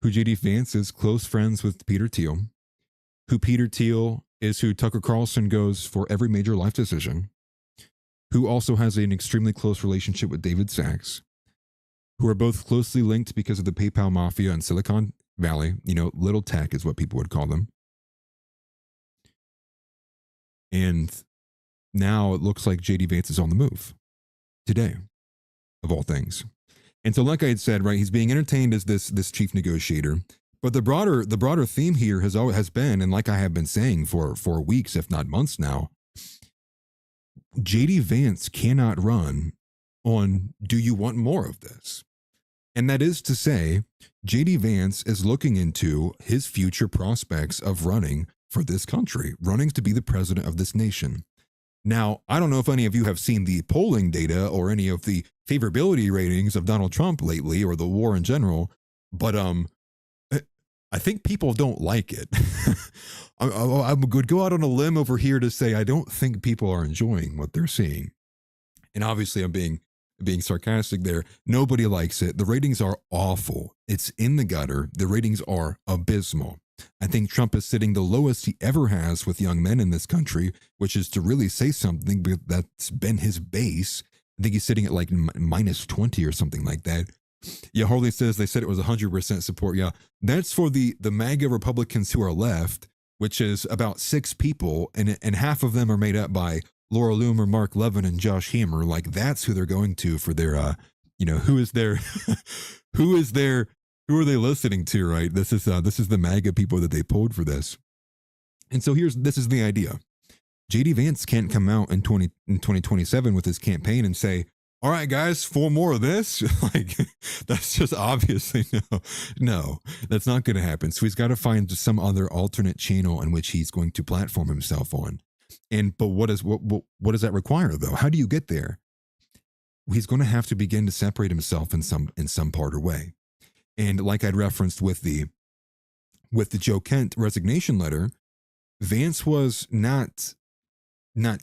who JD Vance is close friends with Peter Thiel, who Peter Thiel is who Tucker Carlson goes for every major life decision, who also has an extremely close relationship with David Sachs, who are both closely linked because of the PayPal mafia in Silicon Valley. Little tech is what people would call them. And now it looks like JD Vance is on the move today, of all things. And so, like I had said, right, he's being entertained as this chief negotiator. But the broader theme here has been, and like I have been saying for weeks, if not months now, JD Vance cannot run on, do you want more of this? And that is to say, JD Vance is looking into his future prospects of running for this country, running to be the president of this nation. Now, I don't know if any of you have seen the polling data or any of the favorability ratings of Donald Trump lately or the war in general, but I think people don't like it. I would go out on a limb over here to say I don't think people are enjoying what they're seeing. And obviously I'm being sarcastic there. Nobody likes it. The ratings are awful. It's in the gutter. The ratings are abysmal. I think Trump is sitting the lowest he ever has with young men in this country, which is to really say something that's been his base. I think he's sitting at like minus 20 or something like that. Yeah, Harley says they said it was 100% support. Yeah, that's for the MAGA Republicans who are left, which is about 6 people, and half of them are made up by Laura Loomer, Mark Levin, and Josh Hammer. Like, that's who they're going to for their, who is their, who are they listening to, right? This is the MAGA people that they pulled for this. And so this is the idea. JD Vance can't come out in 2027 with his campaign and say, all right, guys, 4 more of this. Like, that's just obviously no, that's not going to happen. So he's got to find some other alternate channel in which he's going to platform himself on. But what does that require, though? How do you get there? He's going to have to begin to separate himself in some part or way. And like I'd referenced with the Joe Kent resignation letter, Vance was not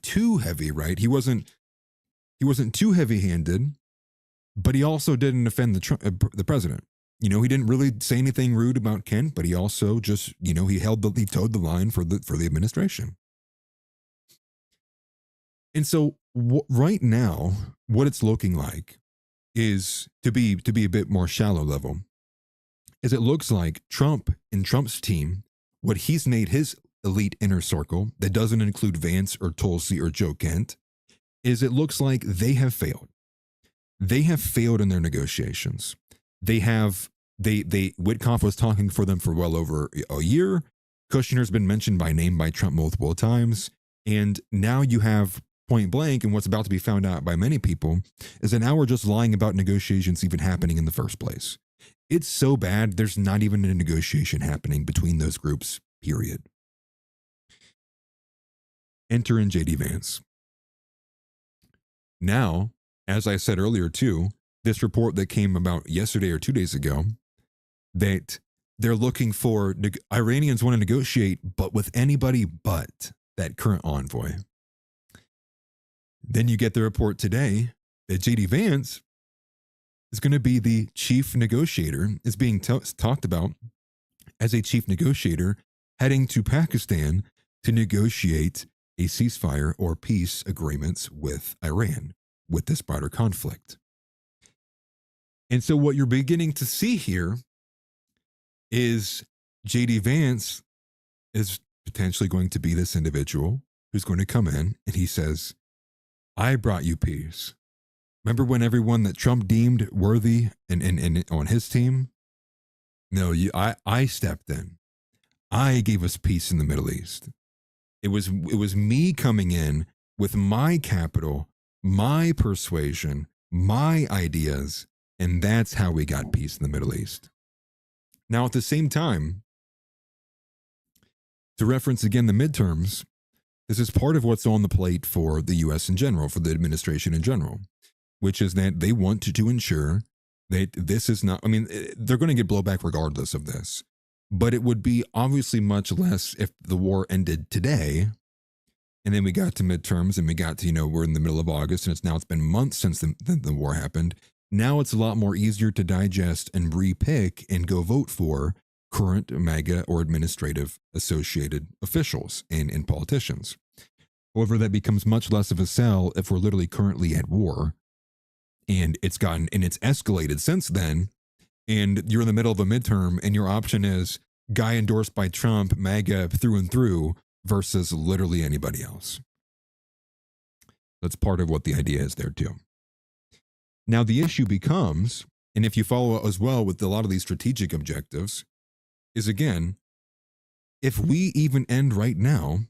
too heavy, right? He wasn't too heavy-handed, but he also didn't offend the president. He didn't really say anything rude about Kent, but he also just, he towed the line for the administration. And so right now, what it's looking like is to be a bit more shallow level. Is it looks like Trump and Trump's team, what he's made his elite inner circle that doesn't include Vance or Tulsi or Joe Kent, is it looks like they have failed. They have failed in their negotiations. Witkoff was talking for them for well over a year. Kushner's been mentioned by name by Trump multiple times. And now you have point blank, and what's about to be found out by many people is that now we're just lying about negotiations even happening in the first place. It's so bad, there's not even a negotiation happening between those groups, period. Enter in JD Vance. Now, as I said earlier too, this report that came about yesterday or 2 days ago, that they're looking for, Iranians want to negotiate, but with anybody but that current envoy. Then you get the report today that JD Vance is going to be the chief negotiator, is being talked about as a chief negotiator heading to Pakistan to negotiate a ceasefire or peace agreements with Iran, with this broader conflict. And so what you're beginning to see here is JD Vance is potentially going to be this individual who's going to come in and he says, I brought you peace. Remember when everyone that Trump deemed worthy and on his team? No, I stepped in. I gave us peace in the Middle East. It was me coming in with my capital, my persuasion, my ideas, and that's how we got peace in the Middle East. Now, at the same time, to reference again the midterms, this is part of what's on the plate for the U.S. in general, for the administration in general, which is that they want to ensure that this is not, I mean, they're going to get blowback regardless of this, but it would be obviously much less if the war ended today, and then we got to midterms and we got to, we're in the middle of August, and it's been months since the war happened. Now it's a lot more easier to digest and repick and go vote for current MAGA or administrative associated officials and politicians. However, that becomes much less of a sell if we're literally currently at war and it's escalated since then, and you're in the middle of a midterm and your option is guy endorsed by Trump, MAGA through and through versus literally anybody else. That's part of what the idea is there too. Now the issue becomes, and if you follow as well with a lot of these strategic objectives, is again, if we even end right now,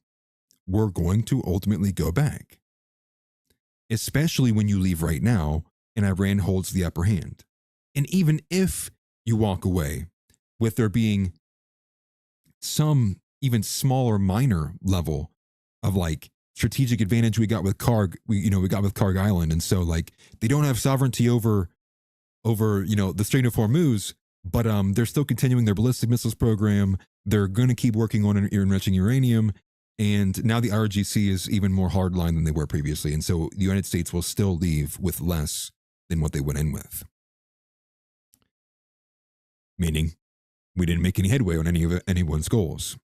we're going to ultimately go back. Especially when you leave right now and Iran holds the upper hand. And even if you walk away with there being some even smaller minor level of strategic advantage we got with we got with Karg Island, and so they don't have sovereignty over the Strait of Hormuz, but they're still continuing their ballistic missiles program. They're going to keep working on enriching uranium, and now the RGC is even more hardline than they were previously, and so the United States will still leave with less than what they went in with, meaning we didn't make any headway on anyone's goals.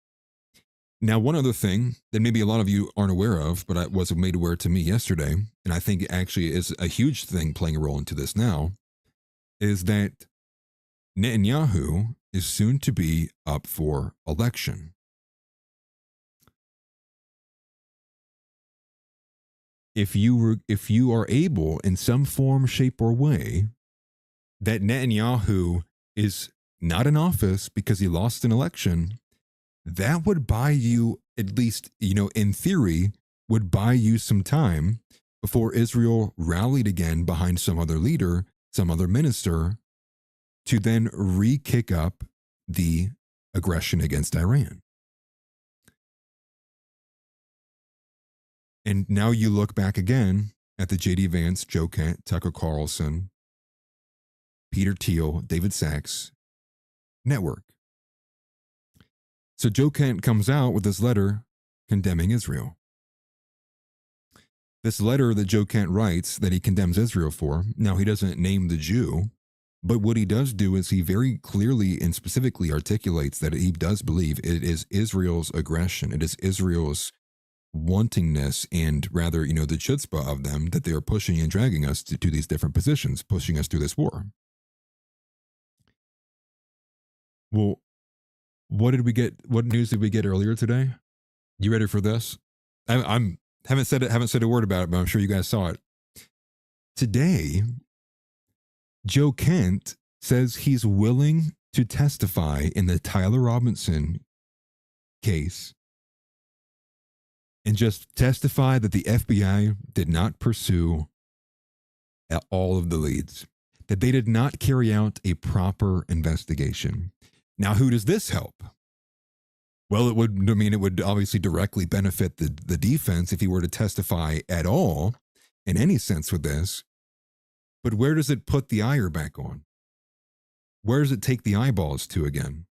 Now, one other thing that maybe a lot of you aren't aware of, but I was made aware to me yesterday, and I think it actually is a huge thing playing a role into this now, is that Netanyahu is soon to be up for election. If you are able in some form, shape, or way, that Netanyahu is not in office because he lost an election, that would buy you, at least, in theory, would buy you some time before Israel rallied again behind some other leader, some other minister, to then re-kick up the aggression against Iran. And now you look back again at the JD Vance, Joe Kent, Tucker Carlson, Peter Thiel, David Sachs network. So Joe Kent comes out with this letter condemning Israel. This letter that Joe Kent writes that he condemns Israel for, now he doesn't name the Jew, but what he does do is he very clearly and specifically articulates that he does believe it is Israel's aggression, it is Israel's wantingness, and rather, the chutzpah of them, that they are pushing and dragging us to these different positions, pushing us through this war. Well, what news did we get earlier today? You ready for this? I'm Haven't said a word about it, but I'm sure you guys saw it. Today, Joe Kent says he's willing to testify in the Tyler Robinson case and just testify that the FBI did not pursue all of the leads, that they did not carry out a proper investigation. Now, who does this help? Well, it would obviously directly benefit the defense if he were to testify at all in any sense with this. But where does it put the ire back on? Where does it take the eyeballs to again?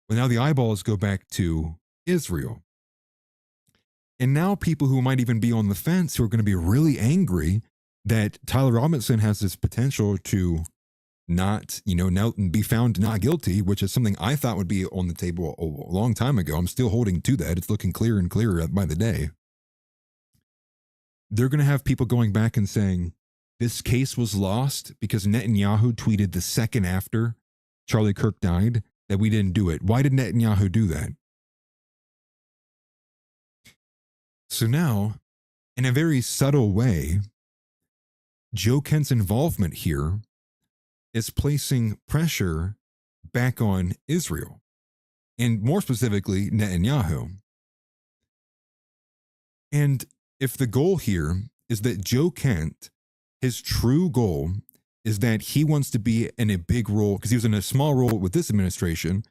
Well, now the eyeballs go back to Israel. And now people who might even be on the fence, who are going to be really angry that Tyler Robinson has this potential to not, now be found not guilty, which is something I thought would be on the table a long time ago. I'm still holding to that. It's looking clearer and clearer by the day. They're going to have people going back and saying, this case was lost because Netanyahu tweeted the second after Charlie Kirk died that we didn't do it. Why did Netanyahu do that? So now, in a very subtle way, Joe Kent's involvement here is placing pressure back on Israel, and more specifically, Netanyahu. And if the goal here is that Joe Kent, his true goal is that he wants to be in a big role, because he was in a small role with this administration,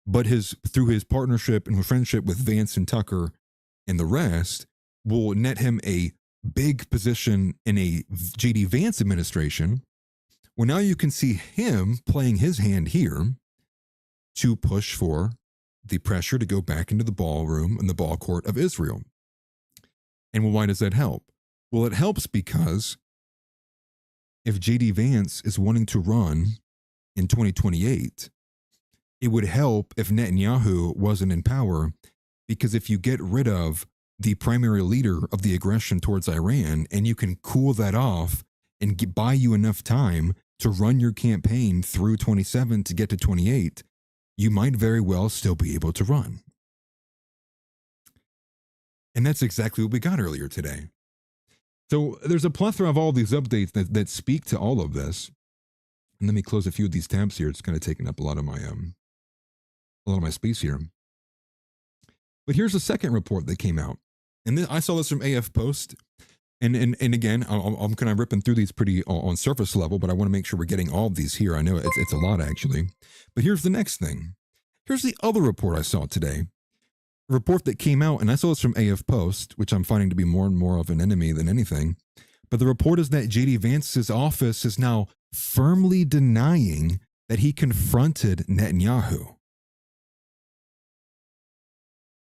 but through his partnership and friendship with Vance and Tucker and the rest, will net him a big position in a JD Vance administration. Well, now you can see him playing his hand here to push for the pressure to go back into the ballroom and the ball court of Israel. And well, why does that help? Well, it helps because if JD Vance is wanting to run in 2028, it would help if Netanyahu wasn't in power, because if you get rid of the primary leader of the aggression towards Iran and you can cool that off and buy you enough time to run your campaign through 27 to get to 28, you might very well still be able to run. And that's exactly what we got earlier today. So there's a plethora of all these updates that speak to all of this. And let me close a few of these tabs here. It's kind of taking up a lot of my space here. But here's the second report that came out. And I saw this from AF Post. And again, I'm kind of ripping through these pretty on surface level, but I want to make sure we're getting all of these here. I know it's a lot, actually. But here's the next thing. Here's the other report I saw today. A report that came out, and I saw this from AF Post, which I'm finding to be more and more of an enemy than anything. But the report is that JD Vance's office is now firmly denying that he confronted Netanyahu.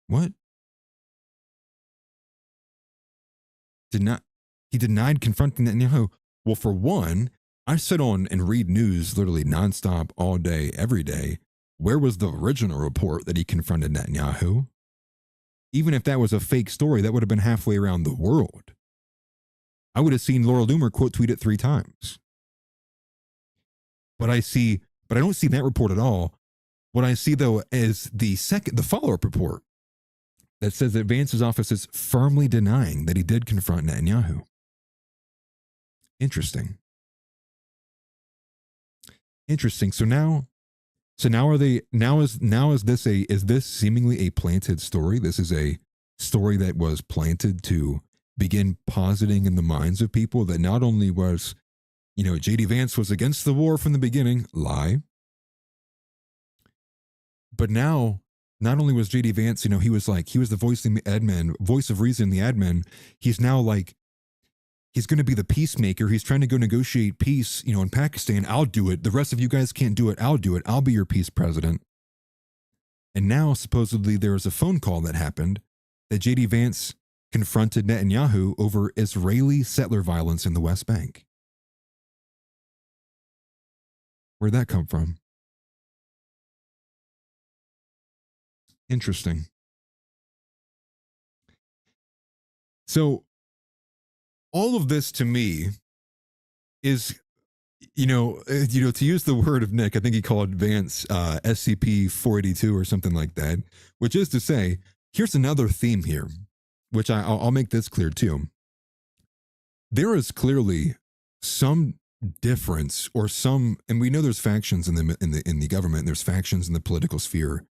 What? He denied confronting Netanyahu. Well, for one, I sit on and read news literally nonstop all day, every day. Where was the original report that he confronted Netanyahu? Even if that was a fake story, that would have been halfway around the world. I would have seen Laura Loomer quote tweet it 3 times. But I don't see that report at all. What I see though is the follow-up report that says that Vance's office is firmly denying that he did confront Netanyahu. Interesting. So now is this seemingly a planted story? This is a story that was planted to begin positing in the minds of people that not only was, JD Vance was against the war from the beginning, lie. But now, not only was JD Vance, he was the voice of reason, the admin. He's now he's going to be the peacemaker. He's trying to go negotiate peace, in Pakistan. I'll do it. The rest of you guys can't do it. I'll do it. I'll be your peace president. And now, supposedly, there was a phone call that happened that JD Vance confronted Netanyahu over Israeli settler violence in the West Bank. Where'd that come from? Interesting. So all of this to me is, to use the word of Nick, I think he called Vance SCP-482 or something like that, which is to say, here's another theme here. which I'll make this clear too. There is clearly some difference or some, and we know there's factions in the government, there's factions in the political sphere,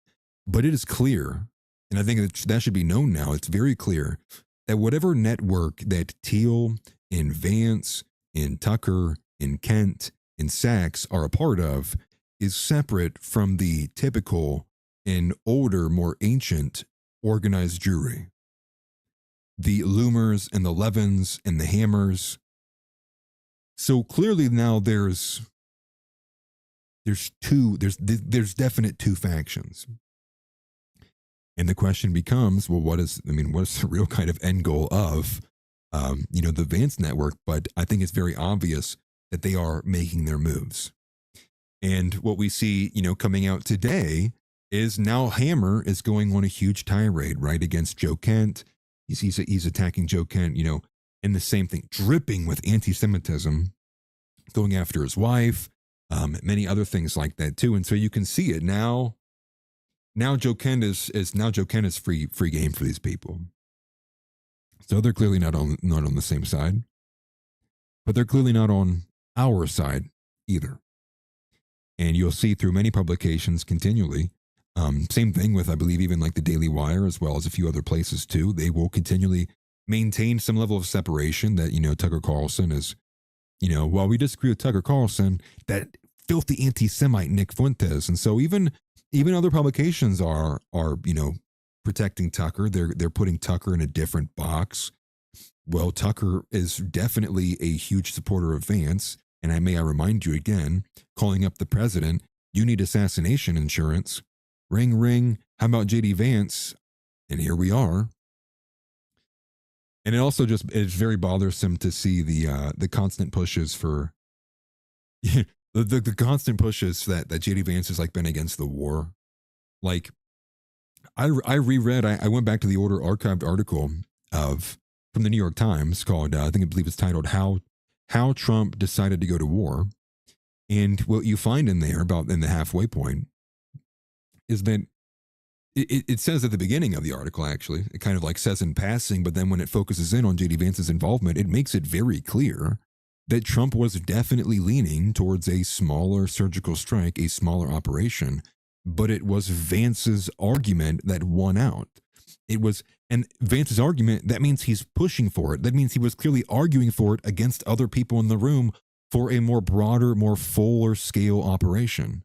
but it is clear, and I think that should be known now. It's very clear that whatever network that Thiel and Vance and Tucker and Kent and Sachs are a part of is separate from the typical and older, more ancient organized Jewry. The Loomers and the Levins and the Hammers. So clearly now there's definite two factions. And the question becomes, well, what's the real kind of end goal of, the Vance network? But I think it's very obvious that they are making their moves. And what we see, coming out today is now Hammer is going on a huge tirade, right, against Joe Kent. He's attacking Joe Kent, and the same thing, dripping with anti-Semitism, going after his wife, many other things like that too. And so you can see it now. Now Joe Kent is free game for these people. So they're clearly not on the same side, but they're clearly not on our side either. And you'll see through many publications continually. Same thing with, I believe, even like the Daily Wire, as well as a few other places too. They will continually maintain some level of separation that, Tucker Carlson is, while we disagree with Tucker Carlson, that filthy anti-Semite Nick Fuentes. And so even other publications are protecting Tucker. They're putting Tucker in a different box. Well, Tucker is definitely a huge supporter of Vance. And I remind you again, calling up the president, you need assassination insurance. Ring, ring. How about JD Vance? And here we are. And it also it's very bothersome to see the constant pushes for the constant pushes that JD Vance has been against the war. Like I reread, I went back to the archived article from the New York Times called I believe it's titled How Trump Decided to Go to War. And what you find in there about in the halfway point is that it says at the beginning of the article, actually, it kind of says in passing, but then when it focuses in on JD Vance's involvement, it makes it very clear that Trump was definitely leaning towards a smaller surgical strike, a smaller operation, but it was Vance's argument that won out. And Vance's argument, that means he's pushing for it. That means he was clearly arguing for it against other people in the room for a more broader, more fuller scale operation.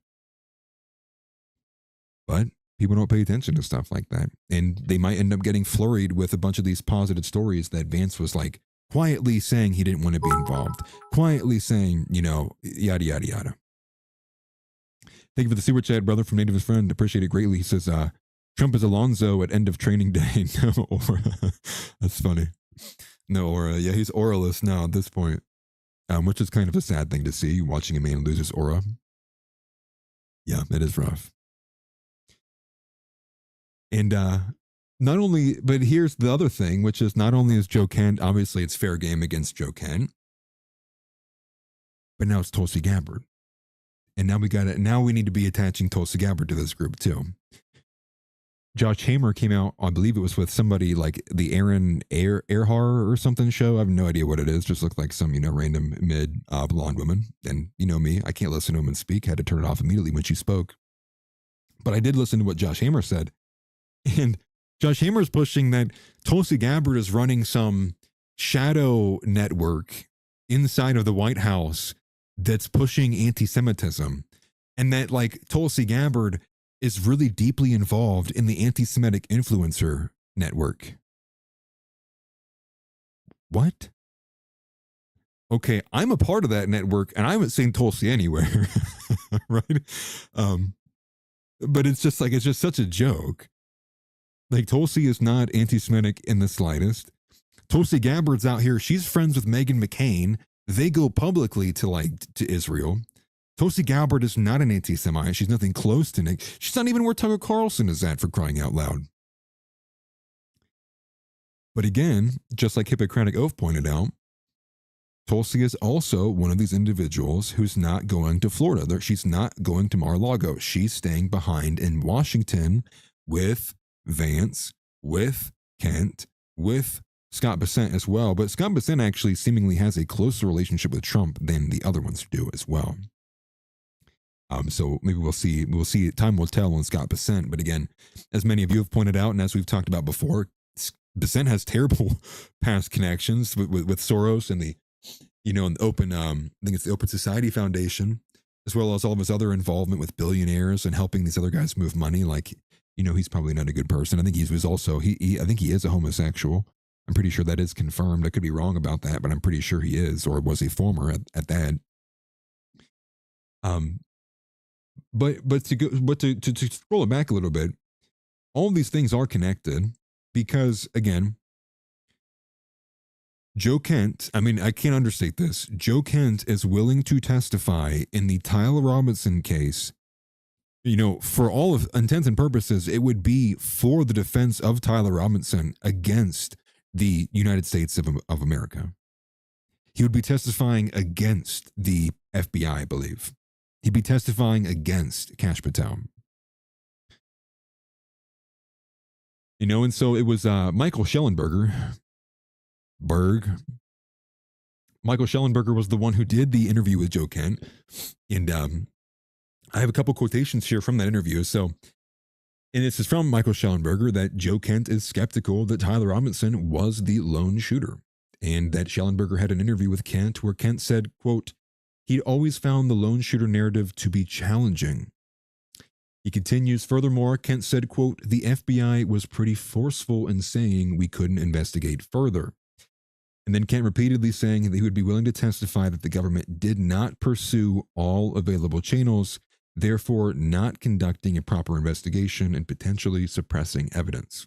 But people don't pay attention to stuff like that. And they might end up getting flurried with a bunch of these positive stories that Vance was quietly saying he didn't want to be involved. Quietly saying, yada, yada, yada. Thank you for the super chat, brother, from Native Friend. Appreciate it greatly. He says, Trump is Alonzo at end of training day. No aura. That's funny. No aura. Yeah, he's auraless now at this point, which is kind of a sad thing to see, watching a man lose his aura. Yeah, it is rough. And not only, but here's the other thing, which is not only is Joe Kent, obviously it's fair game against Joe Kent, but now it's Tulsi Gabbard. And now we need to be attaching Tulsi Gabbard to this group too. Josh Hamer came out, I believe it was with somebody like the Aaron Earhart or something show. I have no idea what it is. Just looked like some, random mid blonde woman. And me, I can't listen to women speak. Had to turn it off immediately when she spoke. But I did listen to what Josh Hamer said. And Josh Hamer is pushing that Tulsi Gabbard is running some shadow network inside of the White House that's pushing anti-Semitism. And that Tulsi Gabbard is really deeply involved in the anti-Semitic influencer network. What? Okay, I'm a part of that network and I haven't seen Tulsi anywhere. Right? But it's just such a joke. Tulsi is not anti-Semitic in the slightest. Tulsi Gabbard's out here. She's friends with Meghan McCain. They go publicly to Israel. Tulsi Gabbard is not an anti-Semite. She's nothing close to Nick. She's not even where Tucker Carlson is at, for crying out loud. But again, just like Hippocratic Oath pointed out, Tulsi is also one of these individuals who's not going to Florida. She's not going to Mar-a-Lago. She's staying behind in Washington with Vance, with Kent, with Scott Bessent as well. But Scott Bessent actually seemingly has a closer relationship with Trump than the other ones do as well. So maybe we'll see. We'll see. Time will tell on Scott Bessent. But again, as many of you have pointed out, and as we've talked about before, Bessent has terrible past connections with Soros and the, and the open. I think it's the Open Society Foundation, as well as all of his other involvement with billionaires and helping these other guys move money. Like, he's probably not a good person. I think he was also I think he is a homosexual. I'm pretty sure that is confirmed. I could be wrong about that, but I'm pretty sure he is, or was a former at that. But to scroll it back a little bit, all of these things are connected because, again, Joe Kent, I mean, I can't understate this. Joe Kent is willing to testify in the Tyler Robinson case. For all of intents and purposes, it would be for the defense of Tyler Robinson against the United States of America. He would be testifying against the FBI, I believe. He'd be testifying against Kash Patel. And so it was Michael Schellenberger. Michael Schellenberger was the one who did the interview with Joe Kent. And I have a couple quotations here from that interview. And this is from Michael Schellenberger, that Joe Kent is skeptical that Tyler Robinson was the lone shooter. And that Schellenberger had an interview with Kent where Kent said, quote, he'd always found the lone shooter narrative to be challenging. He continues, furthermore, Kent said, quote, the FBI was pretty forceful in saying we couldn't investigate further. And then Kent repeatedly saying that he would be willing to testify that the government did not pursue all available channels, therefore not conducting a proper investigation and potentially suppressing evidence.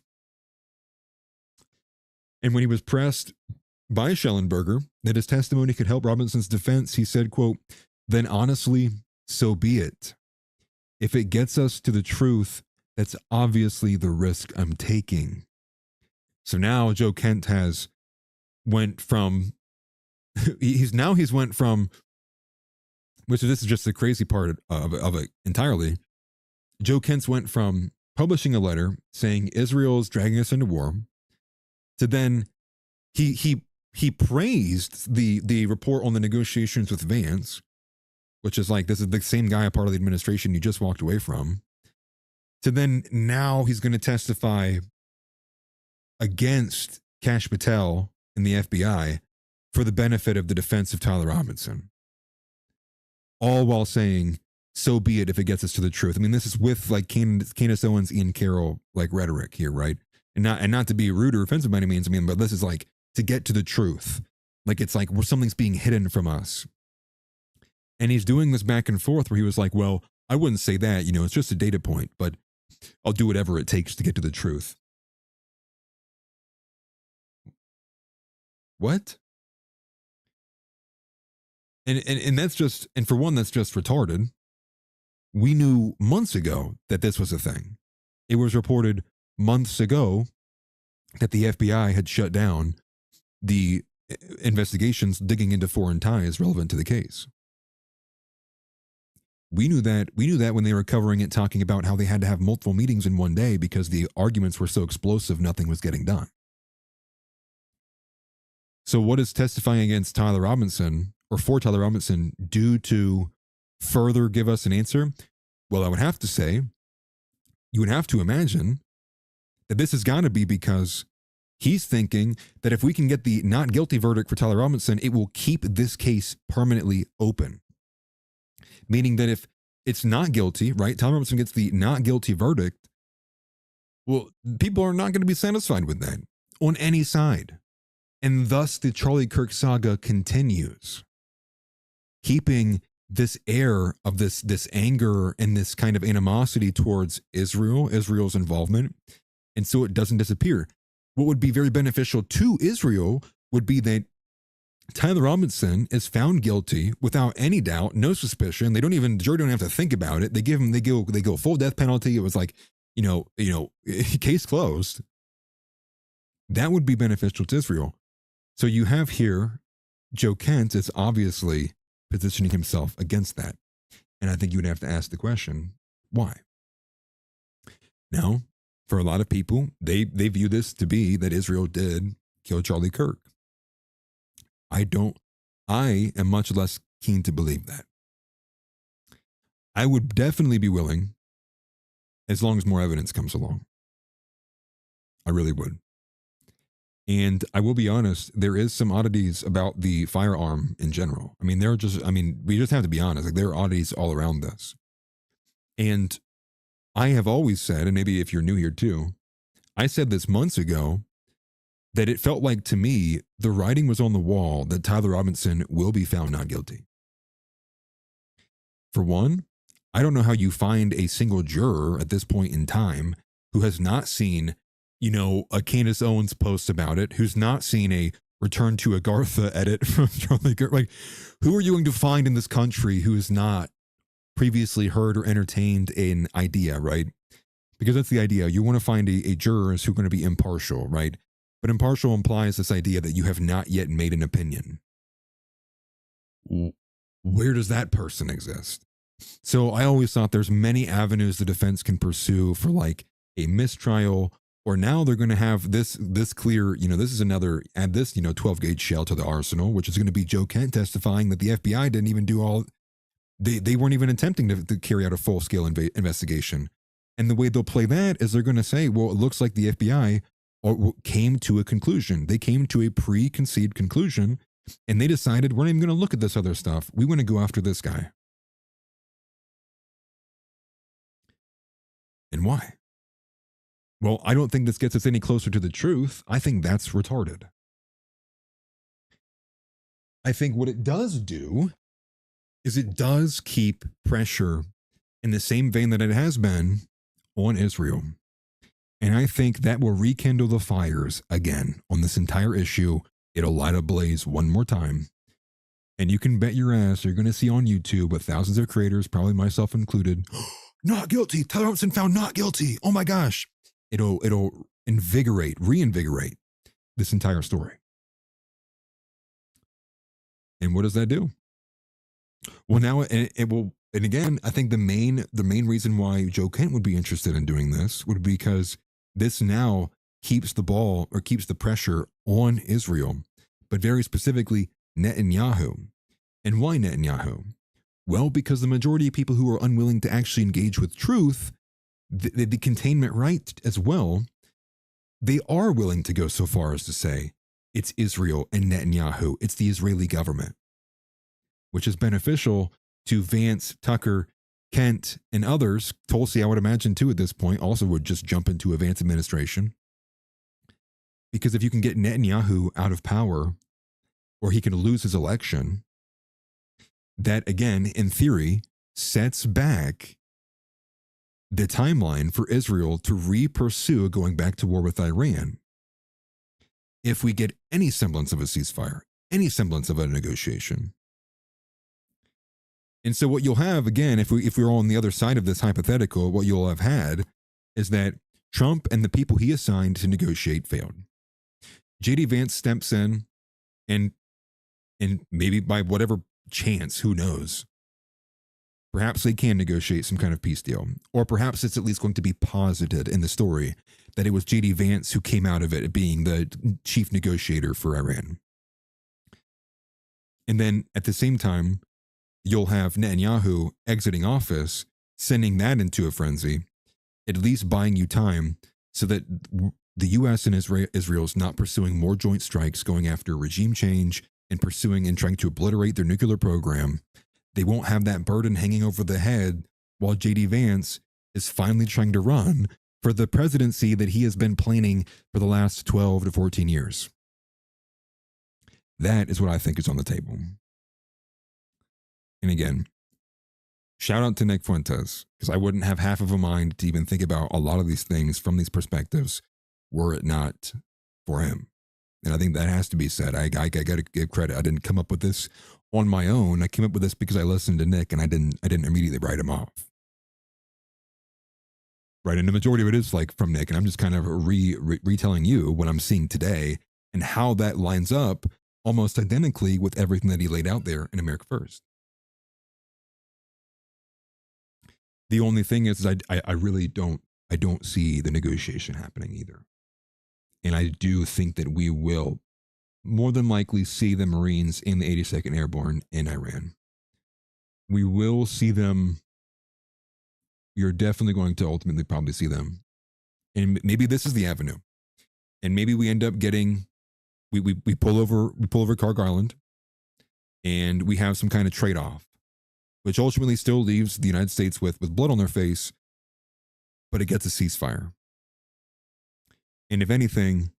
And when he was pressed by Schellenberger that his testimony could help Robinson's defense, he said, quote, then honestly, so be it. If it gets us to the truth, that's obviously the risk I'm taking. So now Joe Kent has went from, he's went from, which this is just the crazy part of it entirely. Joe Kent went from publishing a letter saying Israel's dragging us into war to then he praised the report on the negotiations with Vance, which is like, this is the same guy, a part of the administration you just walked away from, to then now he's going to testify against Kash Patel and the FBI for the benefit of the defense of Tyler Robinson. All while saying, so be it if it gets us to the truth. I mean, this is with like Candace Owens, Ian Carroll, like rhetoric here, right? And not to be rude or offensive by any means, but this is like to get to the truth. Like, it's like where something's being hidden from us. And he's doing this back and forth where he was like, well, I wouldn't say that, it's just a data point, but I'll do whatever it takes to get to the truth. What? And that's just, and for one, that's just retarded. We knew months ago that this was a thing. It was reported months ago that the FBI had shut down the investigations digging into foreign ties relevant to the case. We knew that when they were covering it, talking about how they had to have multiple meetings in one day because the arguments were so explosive, nothing was getting done. So what is testifying against Tyler Robinson or for Tyler Robinson do to further give us an answer? Well, I would have to say, you would have to imagine that this has got to be because he's thinking that if we can get the not guilty verdict for Tyler Robinson, it will keep this case permanently open. Meaning that if it's not guilty, right, Tyler Robinson gets the not guilty verdict, well, people are not going to be satisfied with that on any side. And thus the Charlie Kirk saga continues, keeping this air of this anger and this kind of animosity towards Israel's involvement. And so it doesn't disappear. What would be very beneficial to Israel would be that Tyler Robinson is found guilty without any doubt, no suspicion. The jury don't have to think about it. They go full death penalty. It was like, case closed. That would be beneficial to Israel. So you have here, Joe Kent is obviously positioning himself against that. And I think you would have to ask the question, why? Now, for a lot of people, they view this to be that Israel did kill Charlie Kirk. I am much less keen to believe that. I would definitely be willing, as long as more evidence comes along. I really would. And I will be honest, there is some oddities about the firearm in general. I mean, we just have to be honest, like there are oddities all around this. And I have always said, and maybe if you're new here too, I said this months ago, that it felt like to me, the writing was on the wall that Tyler Robinson will be found not guilty. For one, I don't know how you find a single juror at this point in time who has not seen, a Candace Owens post about it, who's not seen a Return to Agartha edit from Charlie Kirk. Like, who are you going to find in this country who has not previously heard or entertained an idea, right? Because that's the idea. You want to find a jurors who are going to be impartial, right? But impartial implies this idea that you have not yet made an opinion. Where does that person exist? So I always thought there's many avenues the defense can pursue for like a mistrial, or now they're going to have this clear, this is another, add this, 12 gauge shell to the arsenal, which is going to be Joe Kent testifying that the FBI didn't even do all, they weren't even attempting to carry out a full scale investigation. And the way they'll play that is they're going to say, well, it looks like the FBI came to a conclusion. They came to a preconceived conclusion and they decided we're not even going to look at this other stuff. We want to go after this guy. And why? Well, I don't think this gets us any closer to the truth. I think that's retarded. I think what it does do is it does keep pressure in the same vein that it has been on Israel. And I think that will rekindle the fires again on this entire issue. It'll light a blaze one more time. And you can bet your ass you're going to see on YouTube with thousands of creators, probably myself included, not guilty. Tyler Robinson found not guilty. Oh my gosh. It'll reinvigorate this entire story. And what does that do? Well, now it will, and again, I think the main reason why Joe Kent would be interested in doing this would be because this now keeps the ball or keeps the pressure on Israel, but very specifically Netanyahu. And why Netanyahu? Well, because the majority of people who are unwilling to actually engage with truth, the containment right as well, they are willing to go so far as to say it's Israel and Netanyahu, it's the Israeli government, which is beneficial to Vance, Tucker, Kent, and others. Tulsi, I would imagine too at this point, also would just jump into a Vance administration. Because if you can get Netanyahu out of power, or he can lose his election, that again, in theory, sets back the timeline for Israel to re-pursue going back to war with Iran. If we get any semblance of a ceasefire, any semblance of a negotiation. And so what you'll have, again, if we're on the other side of this hypothetical, what you'll have had is that Trump and the people he assigned to negotiate failed. JD Vance steps in and maybe by whatever chance, who knows, perhaps they can negotiate some kind of peace deal. Or perhaps it's at least going to be posited in the story that it was JD Vance who came out of it being the chief negotiator for Iran. And then at the same time, you'll have Netanyahu exiting office, sending that into a frenzy, at least buying you time so that the U.S. and Israel's not pursuing more joint strikes, going after regime change and pursuing and trying to obliterate their nuclear program. They won't have that burden hanging over the head while JD Vance is finally trying to run for the presidency that he has been planning for the last 12 to 14 years. That is what I think is on the table. And again, shout out to Nick Fuentes, because I wouldn't have half of a mind to even think about a lot of these things from these perspectives were it not for him. And I think that has to be said. I got to give credit. I didn't come up with this on my own. I came up with this because I listened to Nick and I didn't immediately write him off. Right. And the majority of it is like from Nick. And I'm just kind of retelling you what I'm seeing today and how that lines up almost identically with everything that he laid out there in America First. The only thing is I really don't I don't see the negotiation happening either. And I do think that we will more than likely see the Marines in the 82nd Airborne in Iran. We will see them. You're definitely going to ultimately probably see them. And maybe this is the avenue. And maybe we end up getting, we pull over Carg Island, and we have some kind of trade-off, which ultimately still leaves the United States with blood on their face, but it gets a ceasefire. And if anything,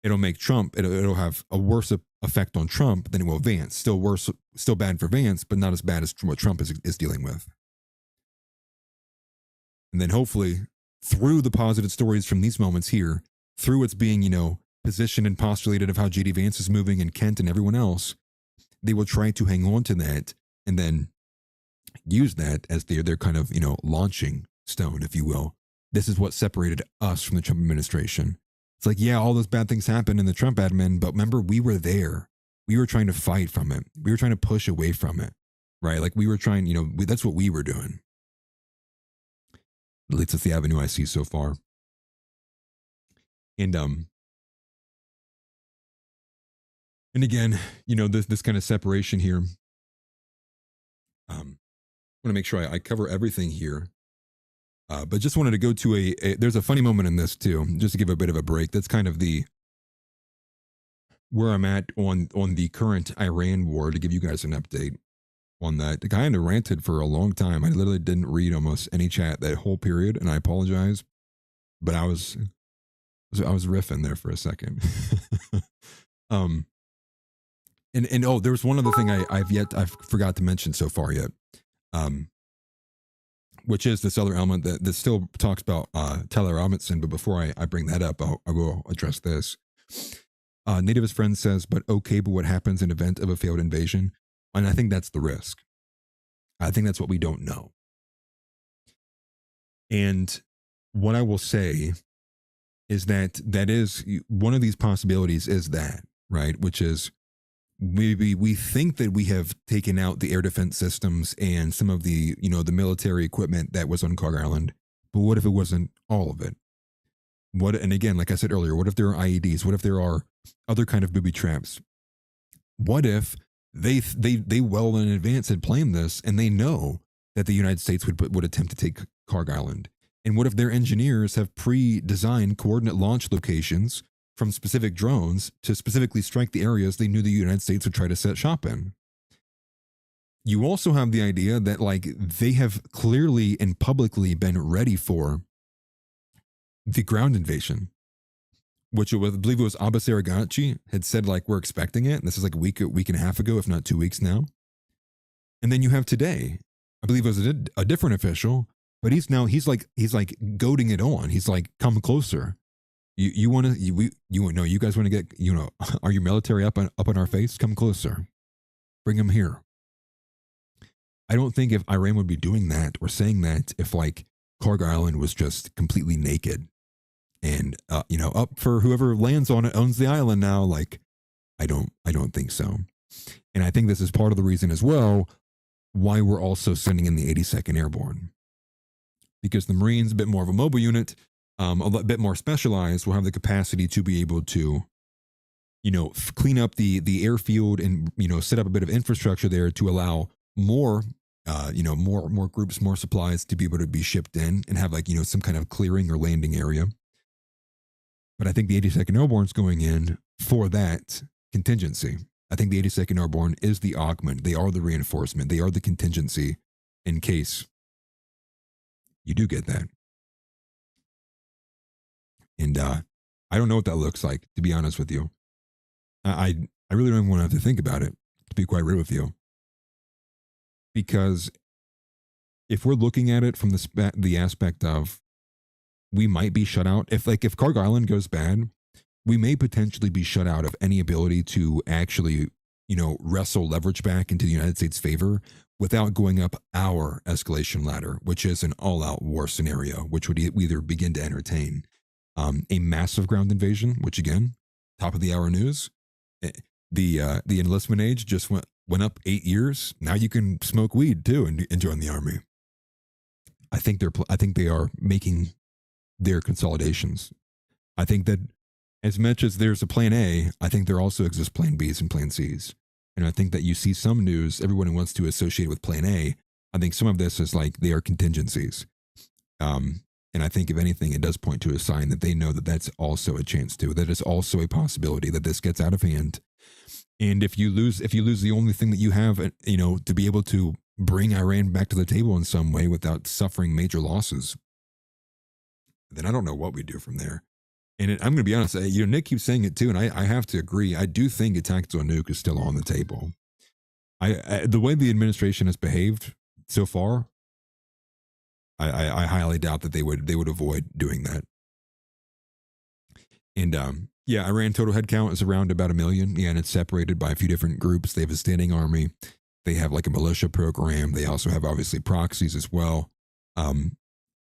it'll make Trump, it'll have a worse effect on Trump than it will Vance. Still worse, still bad for Vance, but not as bad as what Trump is dealing with. And then hopefully, through the positive stories from these moments here, through what's being, positioned and postulated of how JD Vance is moving and Kent and everyone else, they will try to hang on to that and then use that as their kind of, launching stone, if you will. This is what separated us from the Trump administration. It's like, yeah, all those bad things happened in the Trump admin, but remember, we were there. We were trying to fight from it. We were trying to push away from it, right? Like we were trying, that's what we were doing. At least that's the avenue I see so far. And again, this kind of separation here. I want to make sure I cover everything here. But just wanted to go to there's a funny moment in this too, just to give a bit of a break. That's kind of where I'm at on the current Iran war, to give you guys an update on that. The guy kind of ranted for a long time. I literally didn't read almost any chat that whole period, and I apologize, but I was riffing there for a second. And oh, there was one other thing I forgot to mention so far yet. Which is this other element that still talks about Tyler Robinson. But before I bring that up, I will address this. Nativist friend says, but what happens in event of a failed invasion? And I think that's the risk. I think that's what we don't know. And what I will say is that is one of these possibilities is that, right? Which is, we think that we have taken out the air defense systems and some of the, the military equipment that was on Carg Island. But what if it wasn't all of it? And again, like I said earlier, what if there are IEDs? What if there are other kind of booby traps? What if they well in advance had planned this, and they know that the United States would attempt to take Carg Island? And what if their engineers have pre-designed coordinate launch locations from specific drones to specifically strike the areas they knew the United States would try to set shop in? You also have the idea that they have clearly and publicly been ready for the ground invasion, which I believe it was Abbas Aragachi had said, we're expecting it. And this is a week and a half ago, if not 2 weeks now. And then you have today, I believe it was a different official, but he's goading it on. He's like, come closer. You guys want to get, are your military up on our face? Come closer. Bring them here. I don't think if Iran would be doing that or saying that if Carg Island was just completely naked and, up for whoever lands on it owns the island now. I don't think so. And I think this is part of the reason as well why we're also sending in the 82nd Airborne, because the Marines, a bit more of a mobile unit, a bit more specialized, will have the capacity to be able to, clean up the airfield and, set up a bit of infrastructure there to allow more, more groups, more supplies to be able to be shipped in and have some kind of clearing or landing area. But I think the 82nd Airborne is going in for that contingency. I think the 82nd Airborne is the augment. They are the reinforcement. They are the contingency in case you do get that. And I don't know what that looks like, to be honest with you. I really don't even want to have to think about it, to be quite real with you. Because if we're looking at it from the aspect of we might be shut out, if Carg Island goes bad, we may potentially be shut out of any ability to actually, wrestle leverage back into the United States' favor without going up our escalation ladder, which is an all-out war scenario, which would either begin to entertain a massive ground invasion, which again, top of the hour news, the enlistment age just went up 8 years. Now you can smoke weed too and join the army. I think they are making their consolidations. I think that as much as there's a plan A, I think there also exists plan Bs and plan Cs. And I think that you see some news, everyone wants to associate with plan A. I think some of this is like they are contingencies. And I think if anything, it does point to a sign that they know that that's also a chance too, that is also a possibility that this gets out of hand. And if you lose the only thing that you have, to be able to bring Iran back to the table in some way without suffering major losses, then I don't know what we do from there. And I'm going to be honest, Nick keeps saying it too, and I have to agree. I do think a tactical nuke is still on the table. The way the administration has behaved so far, I highly doubt that they would avoid doing that. And Iran total headcount is around about 1 million. Yeah, and it's separated by a few different groups. They have a standing army. They have like a militia program. They also have obviously proxies as well.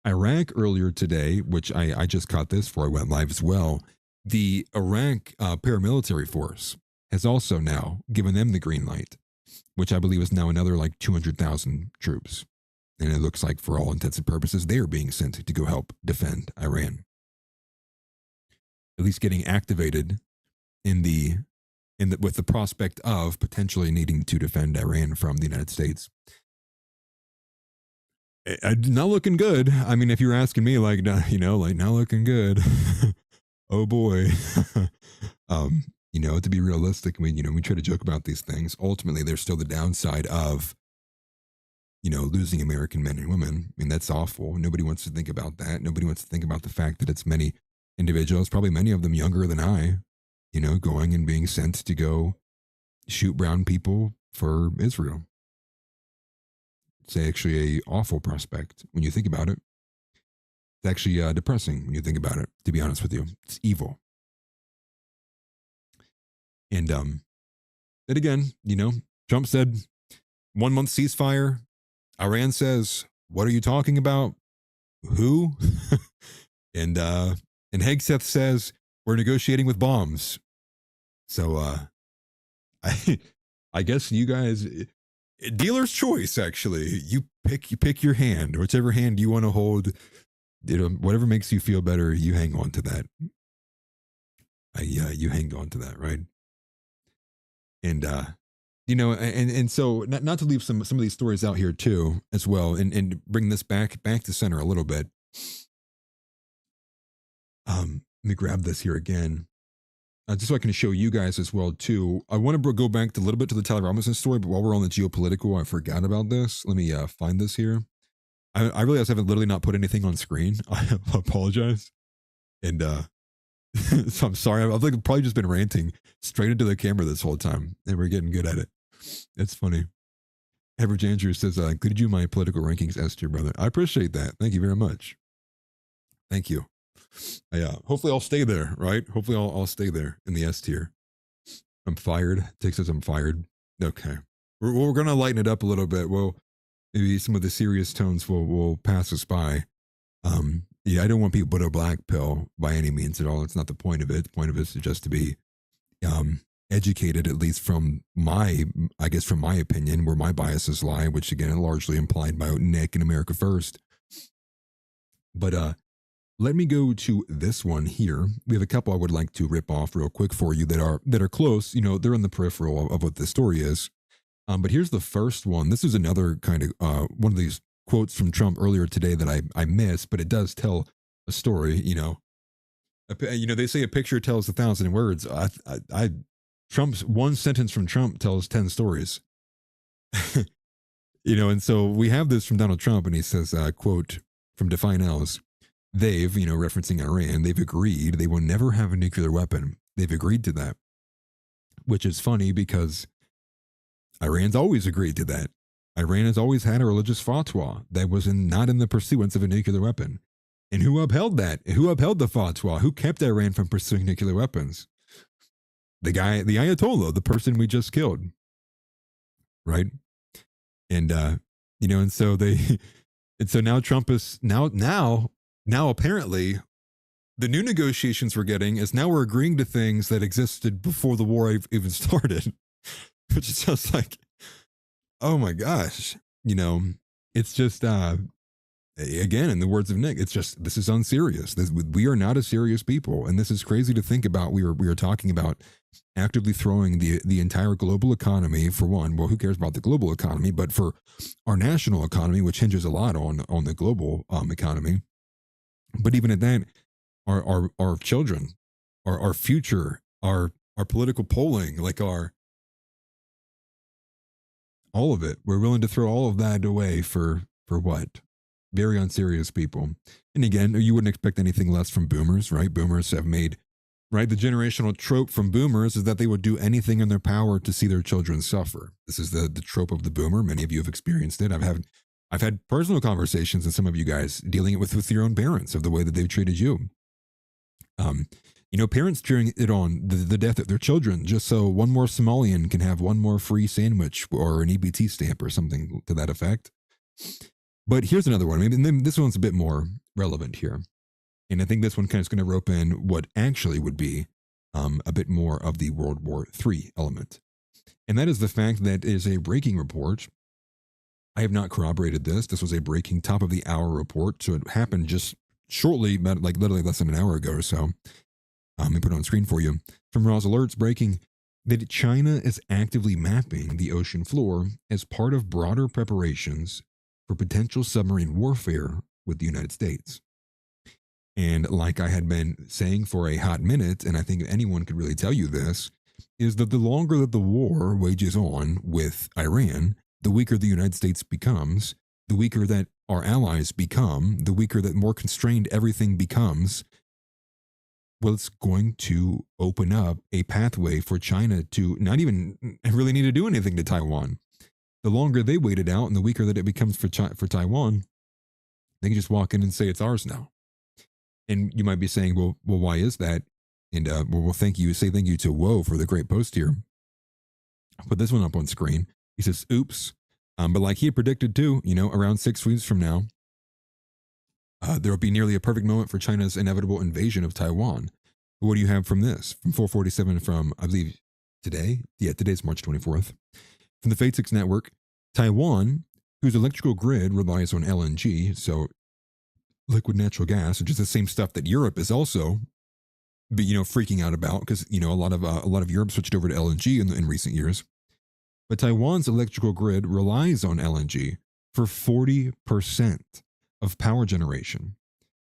Iraq earlier today, which I just caught this before I went live as well. The Iraq paramilitary force has also now given them the green light, which I believe is now another like 200,000 troops. And it looks like for all intents and purposes, they are being sent to go help defend Iran. At least getting activated with the prospect of potentially needing to defend Iran from the United States. Not looking good. I mean, if you're asking me, like not looking good. Oh boy. To be realistic, we try to joke about these things. Ultimately, there's still the downside of losing American men and women. I mean, that's awful. Nobody wants to think about that. Nobody wants to think about the fact that it's many individuals, probably many of them younger than I, going and being sent to go shoot brown people for Israel. It's actually a awful prospect when you think about it. It's actually depressing when you think about it, to be honest with you. It's evil. And then again, Trump said 1 month ceasefire. Iran says, what are you talking about? Who? and Hegseth says, we're negotiating with bombs. So I guess you guys, dealer's choice, actually. You pick your hand, whichever hand you want to hold. Whatever makes you feel better, you hang on to that. You hang on to that, right? And and so not to leave some of these stories out here too as well, and bring this back to center a little bit. Let me grab this here again, just so I can show you guys as well too. I want to go back a little bit to the Tyler Robinson story, but while we're on the geopolitical, I forgot about this. Let me find this here. I realize I haven't literally not put anything on screen. I apologize, and so I'm sorry. I've probably just been ranting straight into the camera this whole time, and we're getting good at it. It's funny. Average Andrew says, I included you in my political rankings S tier, brother. I appreciate that. Thank you very much. Thank you. Hopefully I'll stay there, right? Hopefully I'll stay there in the S tier. I'm fired. Take says I'm fired. Okay. We're going to lighten it up a little bit. Well, maybe some of the serious tones will pass us by. I don't want people to put a black pill by any means at all. It's not the point of it. The point of it is just to be educated, at least from my opinion, where my biases lie, which again are largely implied by Nick and America First. But let me go to this one here. We have a couple I would like to rip off real quick for you that are close. They're in the peripheral of what the story is. But here's the first one. This is another kind of one of these quotes from Trump earlier today that I missed, but it does tell a story. They say a picture tells 1,000 words. Trump's one sentence from Trump tells 10 stories. And so we have this from Donald Trump, and he says, quote from Define L's, they've, referencing Iran, they've agreed they will never have a nuclear weapon. They've agreed to that, which is funny because Iran's always agreed to that. Iran has always had a religious fatwa that was not in the pursuance of a nuclear weapon. And who upheld that? Who upheld the fatwa? Who kept Iran from pursuing nuclear weapons? The Ayatollah, the person we just killed. Right? And, and so now Trump is now apparently the new negotiations we're getting is now we're agreeing to things that existed before the war even started, which is just like, oh my gosh, it's just, again, in the words of Nick, it's just, this is unserious. We are not a serious people. And this is crazy to think about. We are talking about actively throwing the entire global economy, for one. Well, who cares about the global economy? But for our national economy, which hinges a lot on the global economy. But even at that, our children, our future, our political polling, like all of it, we're willing to throw all of that away for what? Very unserious people. And again, you wouldn't expect anything less from boomers, right? Boomers have made, right? The generational trope from boomers is that they would do anything in their power to see their children suffer. This is the trope of the boomer. Many of you have experienced it. I've had personal conversations, and some of you guys dealing it with your own parents, of the way that they've treated you. Parents cheering it on the death of their children just so one more Somalian can have one more free sandwich or an EBT stamp or something to that effect. But here's another one. Maybe this one's a bit more relevant here. And I think this one kind of is going to rope in what actually would be a bit more of the World War III element. And that is the fact that it is a breaking report. I have not corroborated this. This was a breaking top of the hour report. So it happened just shortly, like literally less than an hour ago or so. Let me put it on screen for you. From Raws Alerts, breaking that China is actively mapping the ocean floor as part of broader preparations for potential submarine warfare with the United States. And like I had been saying for a hot minute, and I think anyone could really tell you this, is that the longer that the war wages on with Iran, the weaker the United States becomes, the weaker that our allies become, the weaker that more constrained everything becomes. Well, it's going to open up a pathway for China to not even really need to do anything to Taiwan. The longer they wait it out and the weaker that it becomes for Taiwan, they can just walk in and say it's ours now. And you might be saying, well, why is that? And thank you. Say thank you to Woe for the great post here. I'll put this one up on screen. He says, oops. But like he had predicted too, around 6 weeks from now, there will be nearly a perfect moment for China's inevitable invasion of Taiwan. What do you have from this? From 447 from, I believe, today? Yeah, today's March 24th. From the Fate 6 network, Taiwan, whose electrical grid relies on LNG, so liquid natural gas, which is the same stuff that Europe is also, freaking out about, because a lot of Europe switched over to LNG in recent years. But Taiwan's electrical grid relies on LNG for 40% of power generation,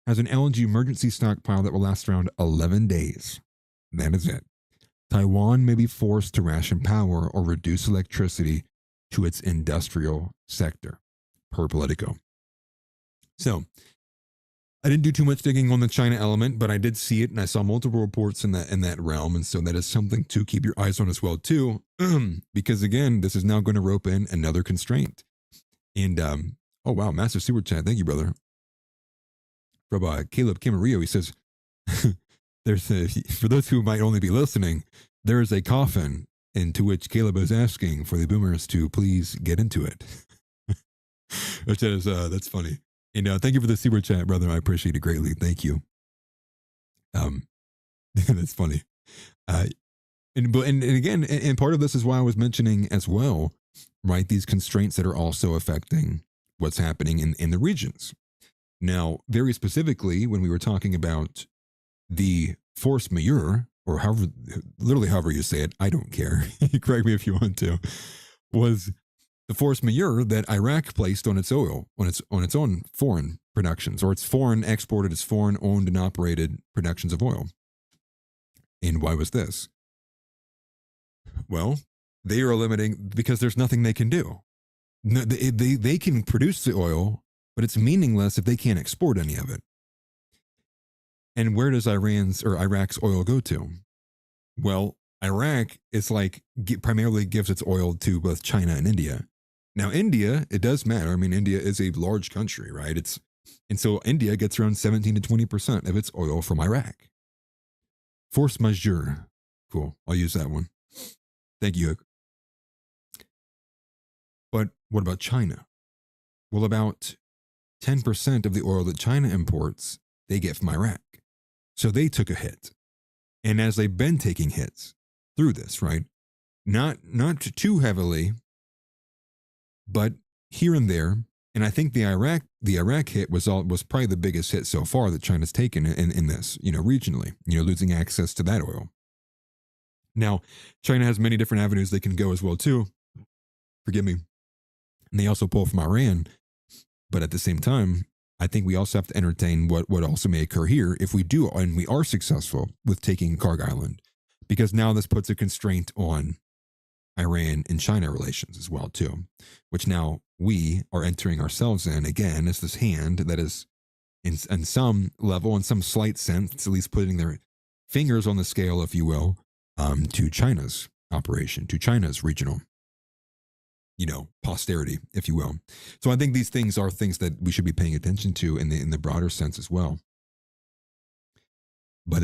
has an LNG emergency stockpile that will last around 11 days. That is it. Taiwan may be forced to ration power or reduce electricity to its industrial sector, per Politico. So, I didn't do too much digging on the China element, but I did see it, and I saw multiple reports in that realm, and so that is something to keep your eyes on as well too, because again, this is now going to rope in another constraint. And oh wow, massive super chat, thank you, brother. From Caleb Camarillo, he says, for those who might only be listening, there is a coffin into which Caleb is asking for the boomers to please get into it. Which is that's funny. And thank you for the super chat, brother. I appreciate it greatly. Thank you. That's funny. And again, and part of this is why I was mentioning as well, right? These constraints that are also affecting what's happening in the regions. Now, very specifically, when we were talking about the force majeure, or however you say it, I don't care. Correct me if you want to, was the force majeure that Iraq placed on its oil, on its own foreign productions, or its foreign exported, its foreign owned and operated productions of oil. And why was this? Well, they are limiting because there's nothing they can do. No, they can produce the oil, but it's meaningless if they can't export any of it. And where does Iraq's oil go to? Well, Iraq is primarily gives its oil to both China and India. Now, India, it does matter. I mean, India is a large country, right? And so India gets around 17 to 20% of its oil from Iraq. Force majeure. Cool. I'll use that one. Thank you. But what about China? Well, about 10% of the oil that China imports, they get from Iraq. So they took a hit. And as they've been taking hits through this, right? Not too heavily, but here and there, And I think the Iraq hit was probably the biggest hit so far that China's taken in this, regionally, losing access to that oil. Now, China has many different avenues they can go as well too. Forgive me. And they also pull from Iran. But at the same time, I think we also have to entertain what also may occur here if we do and we are successful with taking Karg Island, because now this puts a constraint on Iran and China relations as well too, which now we are entering ourselves in again as this hand that is in some level, in some slight sense, at least putting their fingers on the scale, if you will, to China's operation, to China's regional, posterity, if you will. So I think these things are things that we should be paying attention to in the broader sense as well. But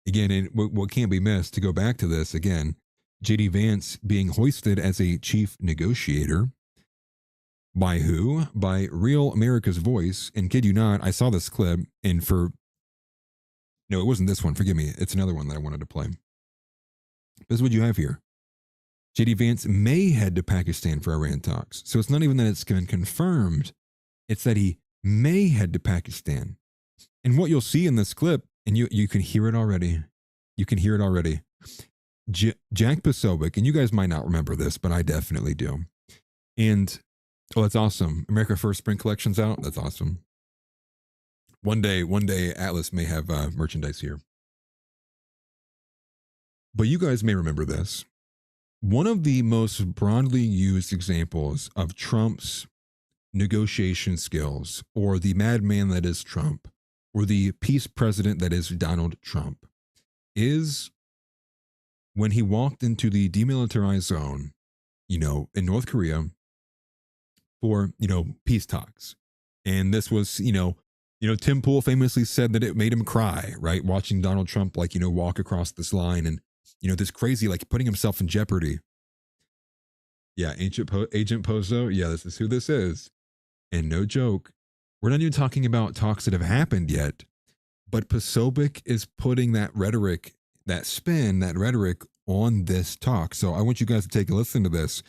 again, what can't be missed, to go back to this again, JD Vance being hoisted as a chief negotiator by who? By Real America's Voice. And kid you not, I saw this clip, and no, it wasn't this one. Forgive me. It's another one that I wanted to play. This is what you have here. JD Vance may head to Pakistan for Iran talks. So it's not even that it's been confirmed. It's that he may head to Pakistan. And what you'll see in this clip, and you can hear it already. You can hear it already. Jack Posobiec, and you guys might not remember this, but I definitely do. And, that's awesome. America First Spring Collection's out. That's awesome. One day Atlas may have merchandise here. But you guys may remember this. One of the most broadly used examples of Trump's negotiation skills, or the madman that is Trump, or the peace president that is Donald Trump, is when he walked into the demilitarized zone, in North Korea for, peace talks. And this was, Tim Pool famously said that it made him cry, right? Watching Donald Trump, walk across this line and, this crazy, putting himself in jeopardy. Yeah, Agent Pozo. Yeah, this is who this is. And no joke, we're not even talking about talks that have happened yet, but Posobiec is putting that rhetoric, that spin, that rhetoric on this talk. So I want you guys to take a listen to this.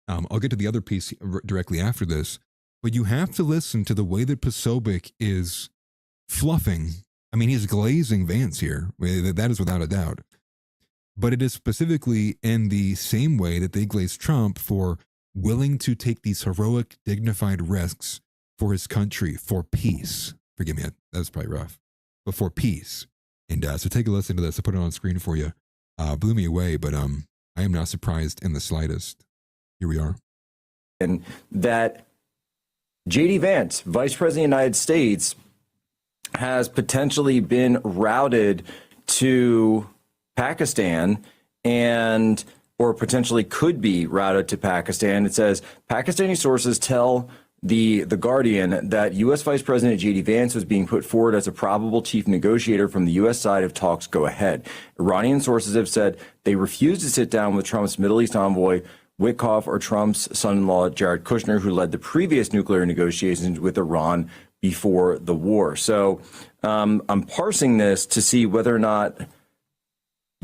I'll get to the other piece directly after this, but you have to listen to the way that Posobiec is fluffing. I mean, he's glazing Vance here. That is without a doubt. But it is specifically in the same way that they glazed Trump for willing to take these heroic, dignified risks for his country, for peace. Forgive me, that was probably rough, but for peace. And so take a listen to this. I put it on screen for you. Blew me away, but I am not surprised in the slightest. Here we are. And that JD Vance, Vice President of the United States, has potentially been routed to Pakistan or potentially could be routed to Pakistan. It says Pakistani sources tell the Guardian that U.S. Vice President JD Vance was being put forward as a probable chief negotiator from the U.S. side if talks go ahead. Iranian sources have said they refused to sit down with Trump's Middle East envoy Witkoff or Trump's son-in-law Jared Kushner, who led the previous nuclear negotiations with Iran before the war. So I'm parsing this to see whether or not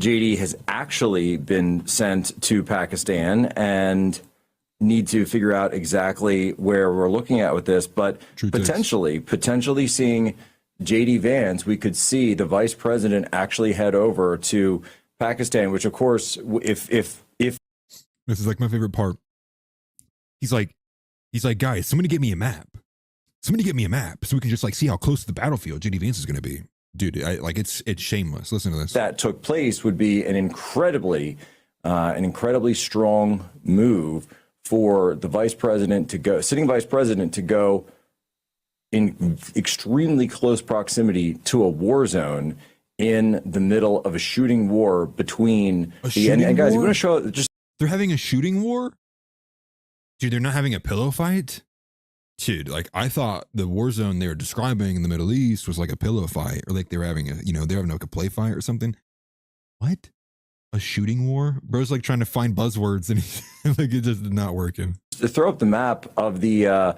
JD has actually been sent to Pakistan, and need to figure out exactly where we're looking at with this. But potentially seeing JD Vance, we could see the vice president actually head over to Pakistan, which of course, if this is my favorite part. He's like, guys, somebody get me a map. Somebody get me a map so we can just see how close to the battlefield JD Vance is going to be. Dude, it's shameless. Listen to this. That took place would be an incredibly strong move for the vice president to go, sitting vice president to go in extremely close proximity to a war zone in the middle of a shooting war between and guys, you want to show just they're having a shooting war? Dude, they're not having a pillow fight? Dude, I thought the war zone they were describing in the Middle East was like a pillow fight, or they were having they're having a play fight or something. What? A shooting war? Bro's trying to find buzzwords and it just is not working. To throw up the map of the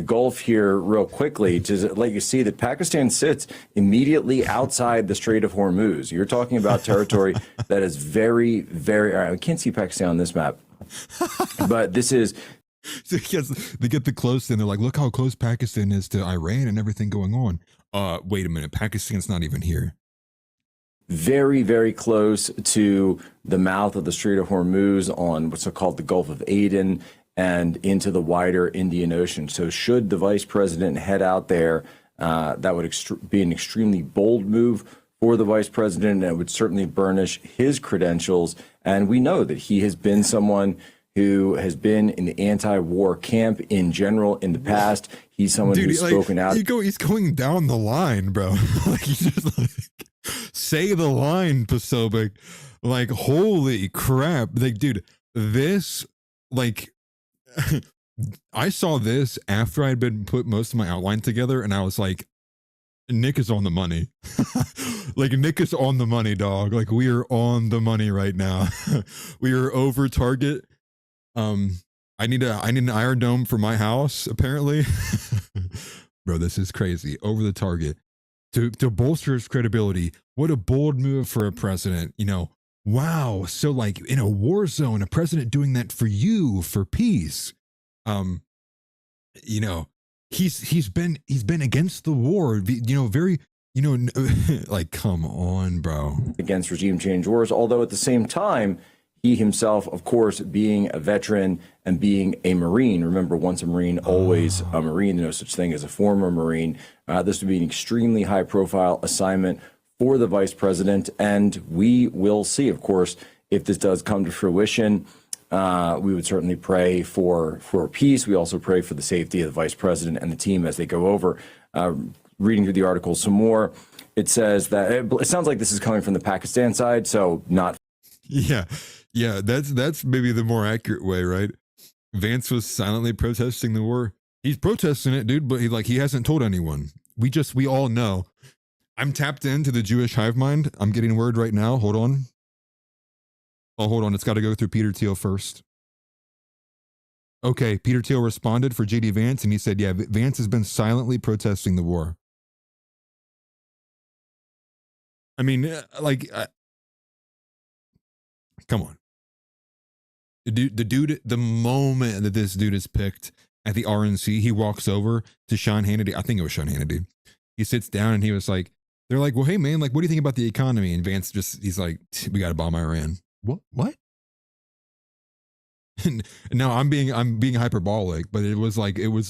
Gulf here real quickly to let you see that Pakistan sits immediately outside the Strait of Hormuz. You're talking about territory that is very, very, all right, we can't see Pakistan on this map, but this is So they get the close, and they're like, look how close Pakistan is to Iran and everything going on. Wait a minute, Pakistan's not even here. Very, very close to the mouth of the Strait of Hormuz on what's called the Gulf of Aden and into the wider Indian Ocean. So should the vice president head out there, that would be an extremely bold move for the vice president, and it would certainly burnish his credentials. And we know that he has been someone who has been in the anti-war camp in general in the past. He's someone who's spoken out. He's going down the line, bro. Like, he's just like, say the line, Posobiec. Like, holy crap. Like, dude, this, like, I saw this after I'd been put most of my outline together, and I was like, Nick is on the money. Like, Nick is on the money, dog. Like, we are on the money right now. We are over target. I need an Iron Dome for my house, apparently. Bro, this is crazy. Over the target. To bolster his credibility. What a bold move for a president. You know, wow. So, like, in a war zone, a president doing that for you, for peace. You know, he's been against the war, you know, very, you know, like, come on, bro. Against regime change wars, although at the same time, he himself, of course, being a veteran and being a Marine. Remember, once a Marine, always a Marine. No such thing as a former Marine. This would be an extremely high-profile assignment for the vice president, and we will see, of course, if this does come to fruition. We would certainly pray for peace. We also pray for the safety of the vice president and the team as they go over. Reading through the article some more, it says that it sounds like this is coming from the Pakistan side, so not. Yeah, that's maybe the more accurate way, right? Vance was silently protesting the war. He's protesting it, dude, but he hasn't told anyone. We all know. I'm tapped into the Jewish hive mind. I'm getting word right now. Hold on. Oh, hold on. It's got to go through Peter Thiel first. Okay, Peter Thiel responded for JD Vance, and he said, yeah, Vance has been silently protesting the war. I mean, like, come on. The moment that this dude is picked at the RNC, he walks over to Sean Hannity. I think it was Sean Hannity. He sits down and he was like, they're like, well, hey, man, like, what do you think about the economy? And Vance he's like, we got to bomb Iran. What? No, I'm being hyperbolic, but it was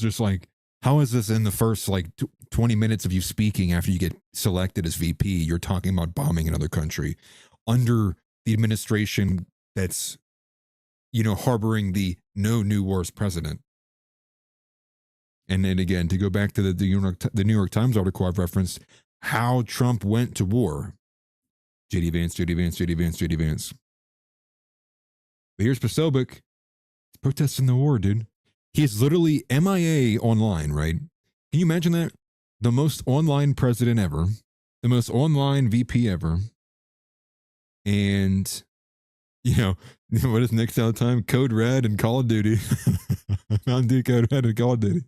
just like, how is this in the first like 20 minutes of you speaking after you get selected as VP? You're talking about bombing another country under the administration that's, you know, harboring the no new wars president. And then again, to go back to the New York Times article I've referenced, how Trump went to war. JD Vance. But here's Posobiec protesting the war, dude. He's literally MIA online, right? Can you imagine that? The most online president ever, the most online VP ever. And, you know what is next all the time? Code Red and Call of Duty. Mountain Dew, Code Red and Call of Duty.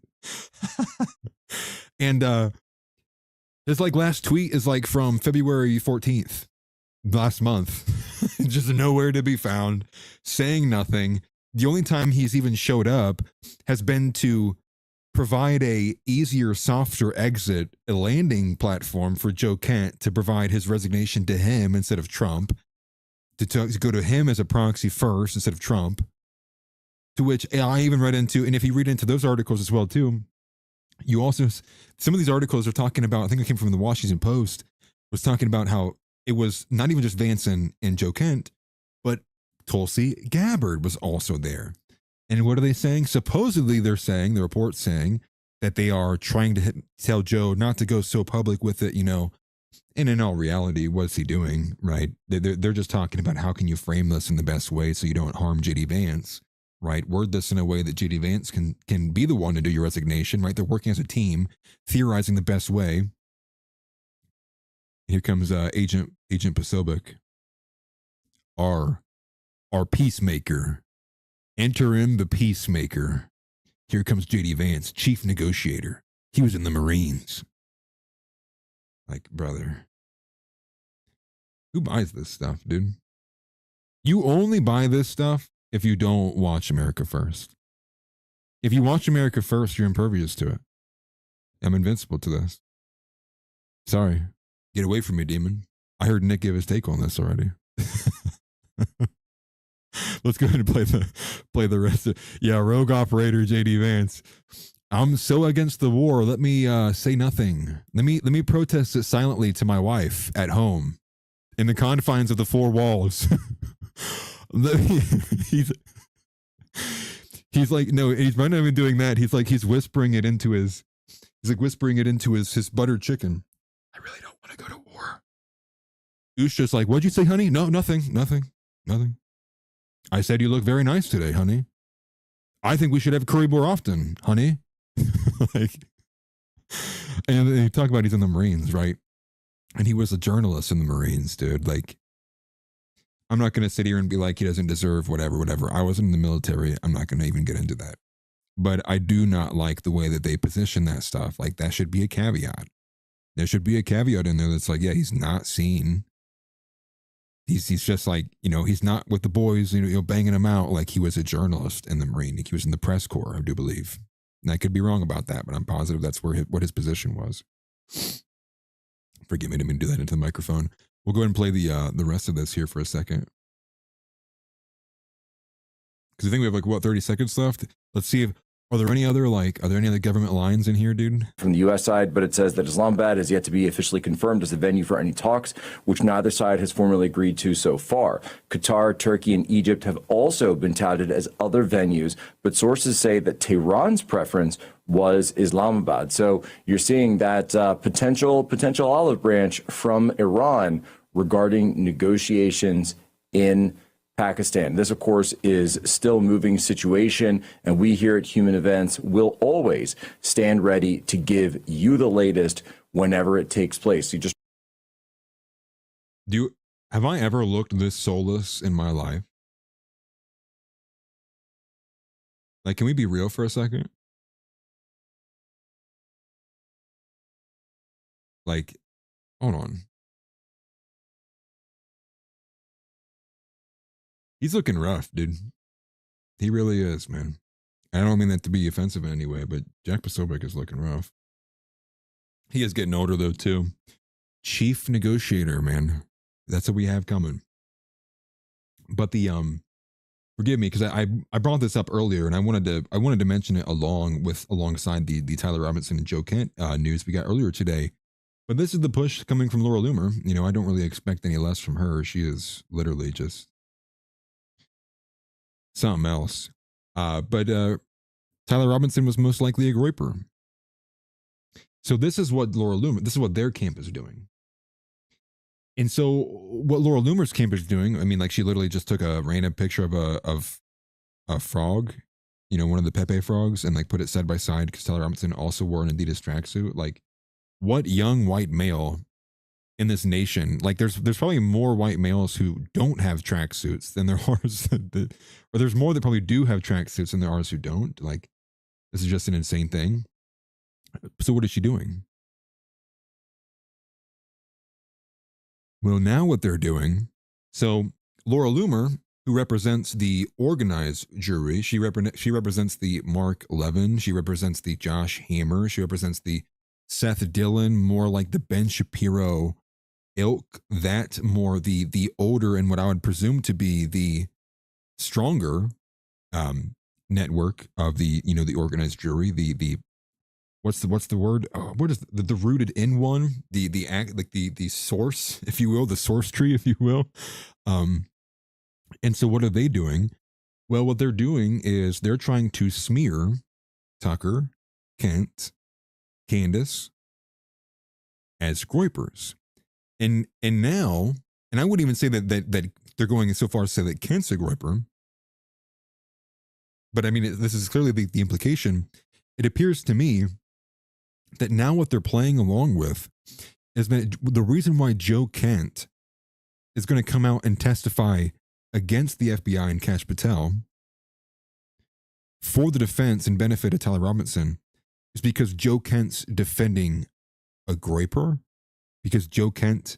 And his like last tweet is like from February 14th, last month. Just nowhere to be found, saying nothing. The only time he's even showed up has been to provide a easier, softer exit, a landing platform for Joe Kent to provide his resignation to him instead of Trump, to go to him as a proxy first instead of Trump. To which I even read into, and if you read into those articles as well too, you also, some of these articles are talking about, I think it came from the Washington Post, was talking about how it was not even just Vance and Joe Kent, but Tulsi Gabbard was also there. And what are they saying? Supposedly they're saying, the report's saying, that they are trying to tell Joe not to go so public with it, you know. And in all reality, what's he doing, right? They're just talking about how can you frame this in the best way so you don't harm JD Vance, right? Word this in a way that JD Vance can be the one to do your resignation, right? They're working as a team, theorizing the best way. Here comes Agent Posobiec, our peacemaker. Enter in the peacemaker. Here comes JD Vance, chief negotiator. He was in the Marines. Like, brother, who buys this stuff, dude? You only buy this stuff if you don't watch America First. If you watch America First, you're impervious to it. I'm invincible to this. Sorry. Get away from me, demon. I heard Nick give his take on this already. Let's go ahead and play the rest of Rogue Operator JD Vance. I'm so against the war. Let me say nothing. Let me protest it silently to my wife at home in the confines of the four walls. He's like, no, he's not even doing that. He's whispering it into his buttered chicken. I really don't want to go to war. Goose just like, what'd you say, honey? No, nothing. I said you look very nice today, honey. I think we should have curry more often, honey. Like, and they talk about he's in the Marines, right? And he was a journalist in the Marines, dude. Like, I'm not going to sit here and be like, he doesn't deserve whatever. I wasn't in the military. I'm not going to even get into that. But I do not like the way that they position that stuff. Like, that should be a caveat. There should be a caveat in there that's like, yeah, he's not seen. He's just like, he's not with the boys, banging them out like he was a journalist in the Marine. He was in the press corps, I do believe. And I could be wrong about that, but I'm positive that's what his position was. Forgive me, I didn't mean to do that into the microphone. We'll go ahead and play the rest of this here for a second. Because I think we have 30 seconds left. Let's see if, are there any other government lines in here, dude? From the U.S. side, but it says that Islamabad is yet to be officially confirmed as the venue for any talks, which neither side has formally agreed to so far. Qatar, Turkey, and Egypt have also been touted as other venues, but sources say that Tehran's preference was Islamabad. So you're seeing that potential olive branch from Iran regarding negotiations in Pakistan. This, of course, is still a moving situation, and we here at Human Events will always stand ready to give you the latest whenever it takes place. Have I ever looked this soulless in my life? Like, can we be real for a second? Like, hold on. He's looking rough, dude. He really is, man. I don't mean that to be offensive in any way, but Jack Posobiec is looking rough. He is getting older, though, too. Chief negotiator, man. That's what we have coming. But forgive me, because I brought this up earlier, and I wanted to mention it alongside the Tyler Robinson and Joe Kent news we got earlier today. But this is the push coming from Laura Loomer. I don't really expect any less from her. She is literally just something else. But Tyler Robinson was most likely a groiper. So this is what this is what their camp is doing. And so what Laura Loomer's camp is doing, I mean, like, she literally just took a random picture of a frog, one of the Pepe frogs, and like put it side by side because Tyler Robinson also wore an Adidas tracksuit. Like, what young white male in this nation, like, there's probably more white males who don't have tracksuits than there are or there's more that probably do have tracksuits than there are who don't. Like, this is just an insane thing. So what is she doing? Well, now what they're doing, so Laura Loomer, who represents the organized jury, she represents the Mark Levin, she represents the Josh Hammer, she represents the Seth Dillon, more like the Ben Shapiro ilk, that more the older and what I would presume to be the stronger network of the the organized jury, the what's the word? What is the rooted in one? The act, like the source, if you will, the source tree, if you will. And so what are they doing? Well, what they're doing is they're trying to smear Tucker, Kent, Candace as groypers. And now, and I wouldn't even say that they're going so far as to say that Kent's a groyper. But I mean, this is clearly the implication. It appears to me that now what they're playing along with is that the reason why Joe Kent is going to come out and testify against the FBI and Kash Patel for the defense and benefit of Tyler Robinson is because Joe Kent's defending a groyper, because Joe Kent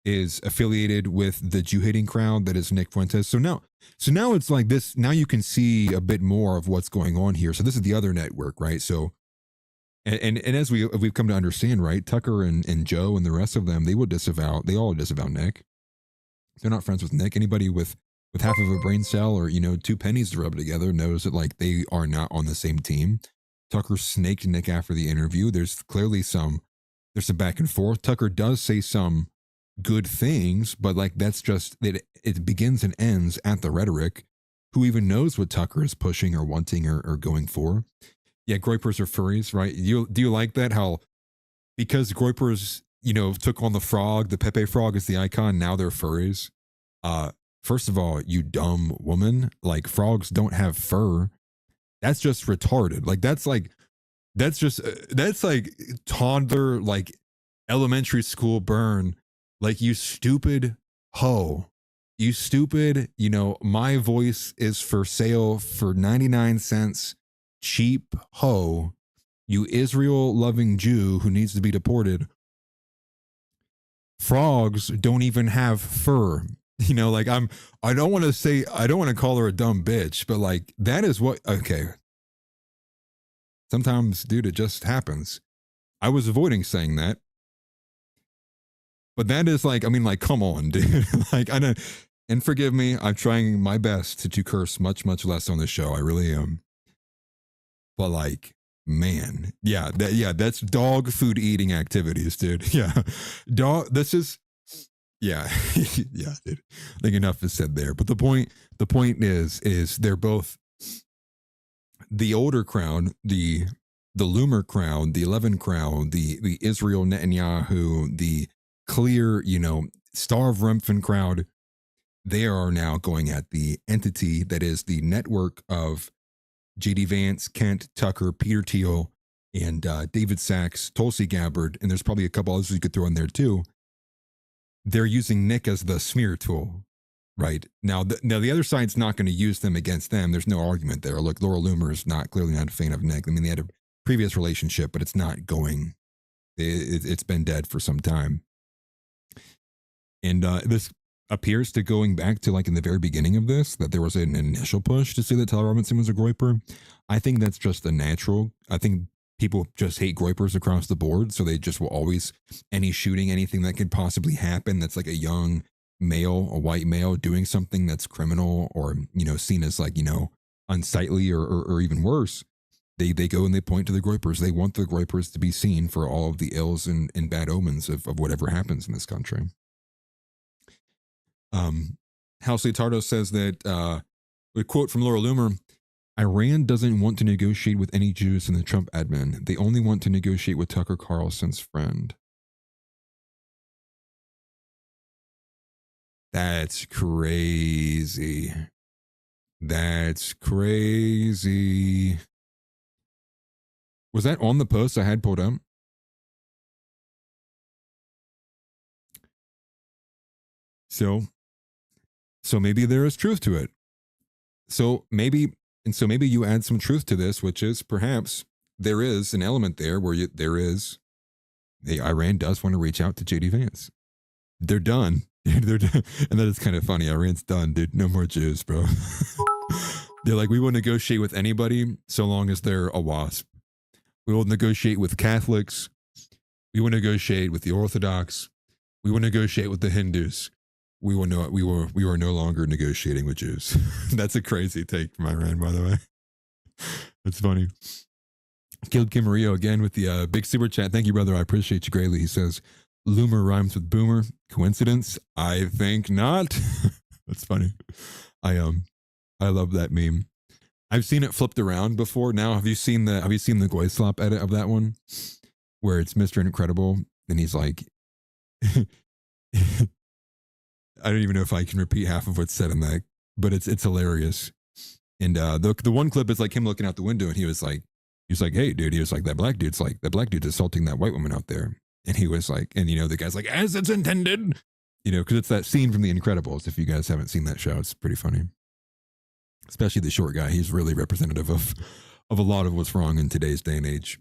is affiliated with the Jew hating crowd that is Nick Fuentes. So now it's like this. Now you can see a bit more of what's going on here. So this is the other network, right? So, and as we've come to understand, right, Tucker and Joe and the rest of them, they all disavow Nick. They're not friends with Nick. Anybody with half of a brain cell or, you know, two pennies to rub together knows that, like, they are not on the same team. Tucker snaked Nick after the interview. There's clearly some back and forth. Tucker does say some good things, but like that's just it begins and ends at the rhetoric. Who even knows what Tucker is pushing or wanting or going for? Yeah, Groypers are furries, right? Do you like that? How because Groypers, you know, took on the frog, the Pepe frog is the icon, now they're furries. First of all, you dumb woman, like frogs don't have fur. That's just retarded. Like that's like toddler, like elementary school burn. Like, you stupid hoe. You stupid, you know, my voice is for sale for 99 cents. Cheap hoe. You Israel loving Jew who needs to be deported. Frogs don't even have fur. You know, like I don't want to call her a dumb bitch, but like that is what, okay. Sometimes, dude, it just happens. I was avoiding saying that. But that is like, I mean, like, come on, dude. Like, I don't, and forgive me, I'm trying my best to curse much, much less on the show. I really am. But like, man, that's dog food eating activities, dude. Yeah. This is, yeah, yeah, dude. I think enough is said there. But the point is they're both the older crowd, the Loomer crowd, the Levin crowd, the Israel Netanyahu, the clear, you know, Star of Remphan crowd. They are now going at the entity that is the network of JD Vance, Kent, Tucker, Peter Thiel, and David Sachs, Tulsi Gabbard, and there's probably a couple others you could throw in there too. They're using Nick as the smear tool, right? Now the other side's not going to use them against them. There's no argument there. Look, Laura Loomer is clearly not a fan of Nick. I mean, they had a previous relationship, but it's not going. It's been dead for some time. And this appears to going back to like in the very beginning of this, that there was an initial push to say that Tyler Robinson was a Groyper. I think that's just a natural. I think people just hate Groypers across the board. So they just will always, any shooting, anything that could possibly happen that's like a young male, a white male doing something that's criminal or, you know, seen as like, you know, unsightly or even worse. They go and they point to the Groypers. They want the Groypers to be seen for all of the ills and bad omens of whatever happens in this country. House Leotardo says that, a quote from Laura Loomer, Iran doesn't want to negotiate with any Jews in the Trump admin. They only want to negotiate with Tucker Carlson's friend. That's crazy. That's crazy. Was that on the post I had pulled up? So maybe there is truth to it. So maybe you add some truth to this, which is perhaps there is an element there where Iran does want to reach out to JD Vance. They're done. They're done. And that is kind of funny. Iran's done, dude. No more Jews, bro. They're like, we will negotiate with anybody so long as they're a WASP. We will negotiate with Catholics. We will negotiate with the Orthodox. We will negotiate with the Hindus. We are no longer negotiating with Jews. That's a crazy take from Iran, by the way. That's funny. Killed Kim Mario again with the big super chat. Thank you, brother. I appreciate you greatly. He says, Loomer rhymes with boomer. Coincidence? I think not. That's funny. I love that meme. I've seen it flipped around before. Now, have you seen the Goyslop edit of that one? Where it's Mr. Incredible and he's like, I don't even know if I can repeat half of what's said in that, but it's hilarious. And the one clip is like him looking out the window and he was like, hey dude, he was like, that black dude's assaulting that white woman out there. And he was like, and you know, the guy's like, as it's intended, you know, because it's that scene from The Incredibles. If you guys haven't seen that show, it's pretty funny. Especially the short guy. He's really representative of a lot of what's wrong in today's day and age.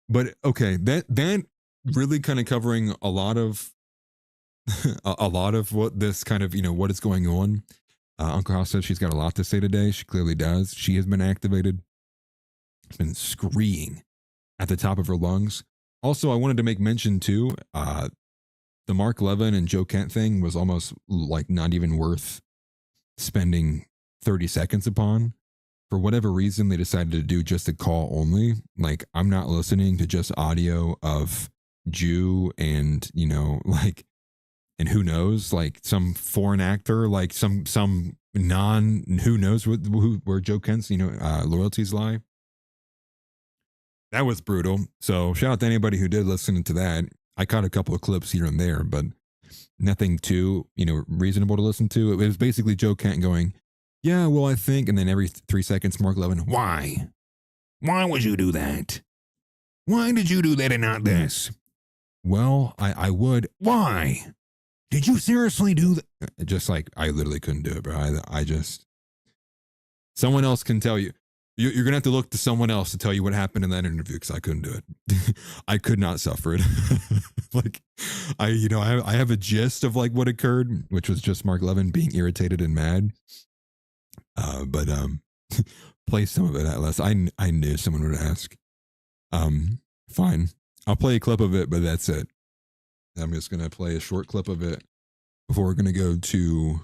But okay, that really kind of covering a lot of a lot of what this kind of, what is going on. Uncle House says she's got a lot to say today. She clearly does. She has been activated, been screaming at the top of her lungs. Also, I wanted to make mention too, the Mark Levin and Joe Kent thing was almost like not even worth spending 30 seconds upon. For whatever reason, they decided to do just a call only. Like, I'm not listening to just audio of Jew and, and who knows, like some foreign actor, like some who knows where Joe Kent's, loyalties lie. That was brutal. So shout out to anybody who did listen to that. I caught a couple of clips here and there, but nothing too, reasonable to listen to. It was basically Joe Kent going, yeah, well, I think, and then every 3 seconds, Mark Levin, why? Why would you do that? Why did you do that and not this? Well, I would. Why? Did you seriously do that? Just like, I literally couldn't do it, bro. I just, someone else can tell you. You're going to have to look to someone else to tell you what happened in that interview because I couldn't do it. I could not suffer it. Like, I have a gist of like what occurred, which was just Mark Levin being irritated and mad. But play some of it, Atlas. I knew someone would ask. Fine. I'll play a clip of it, but that's it. I'm just going to play a short clip of it before we're going to go to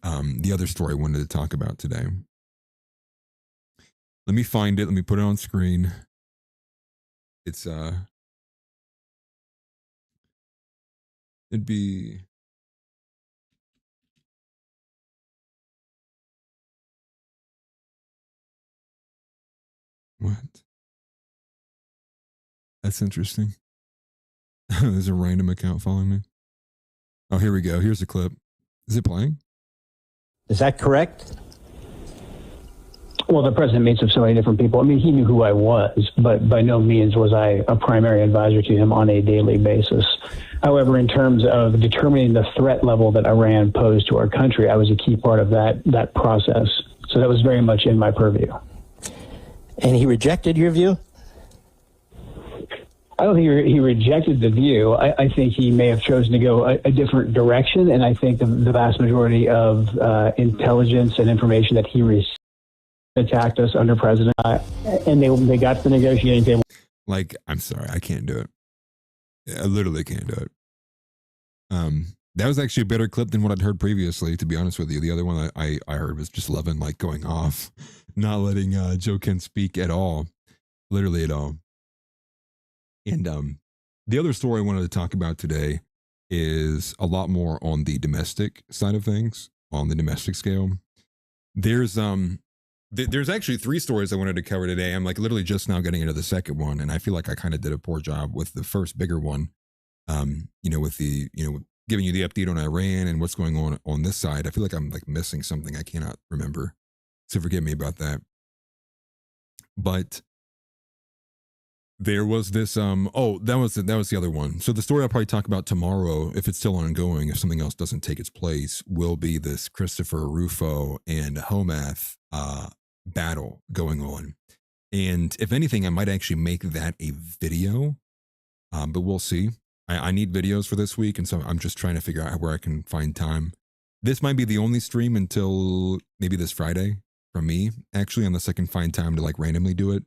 the other story I wanted to talk about today. Let me find it. Let me put it on screen. It's it'd be what? That's interesting. There's a random account following me. Oh, here we go. Here's a clip. Is it playing? Is that correct? Well, the president meets with so many different people. I mean, he knew who I was, but by no means was I a primary advisor to him on a daily basis. However, in terms of determining the threat level that Iran posed to our country, I was a key part of that process. So that was very much in my purview. And he rejected your view? I don't think he rejected the view. I think he may have chosen to go a different direction, and I think the vast majority of intelligence and information that he received attacked us under President, and they got to the negotiating table. Like, I'm sorry, I can't do it. I literally can't do it. That was actually a better clip than what I'd heard previously, to be honest with you. The other one I heard was just Levin like going off, not letting Joe Kent speak at all, literally at all. And the other story I wanted to talk about today is a lot more on the domestic side of things, on the domestic scale. There's actually 3 stories I wanted to cover today. I'm like literally just now getting into the second one, and I feel like I kind of did a poor job with the first bigger one. With the giving you the update on Iran and what's going on this side. I feel like I'm like missing something I cannot remember, so forgive me about that. But there was this that was the other one. So the story I'll probably talk about tomorrow, if it's still ongoing, if something else doesn't take its place, will be this Christopher Rufo and Homath battle going on. And if anything, I might actually make that a video, but we'll see. I need videos for this week, and so I'm just trying to figure out where I can find time. This might be the only stream until maybe this Friday from me, actually, unless I can find time to like randomly do it.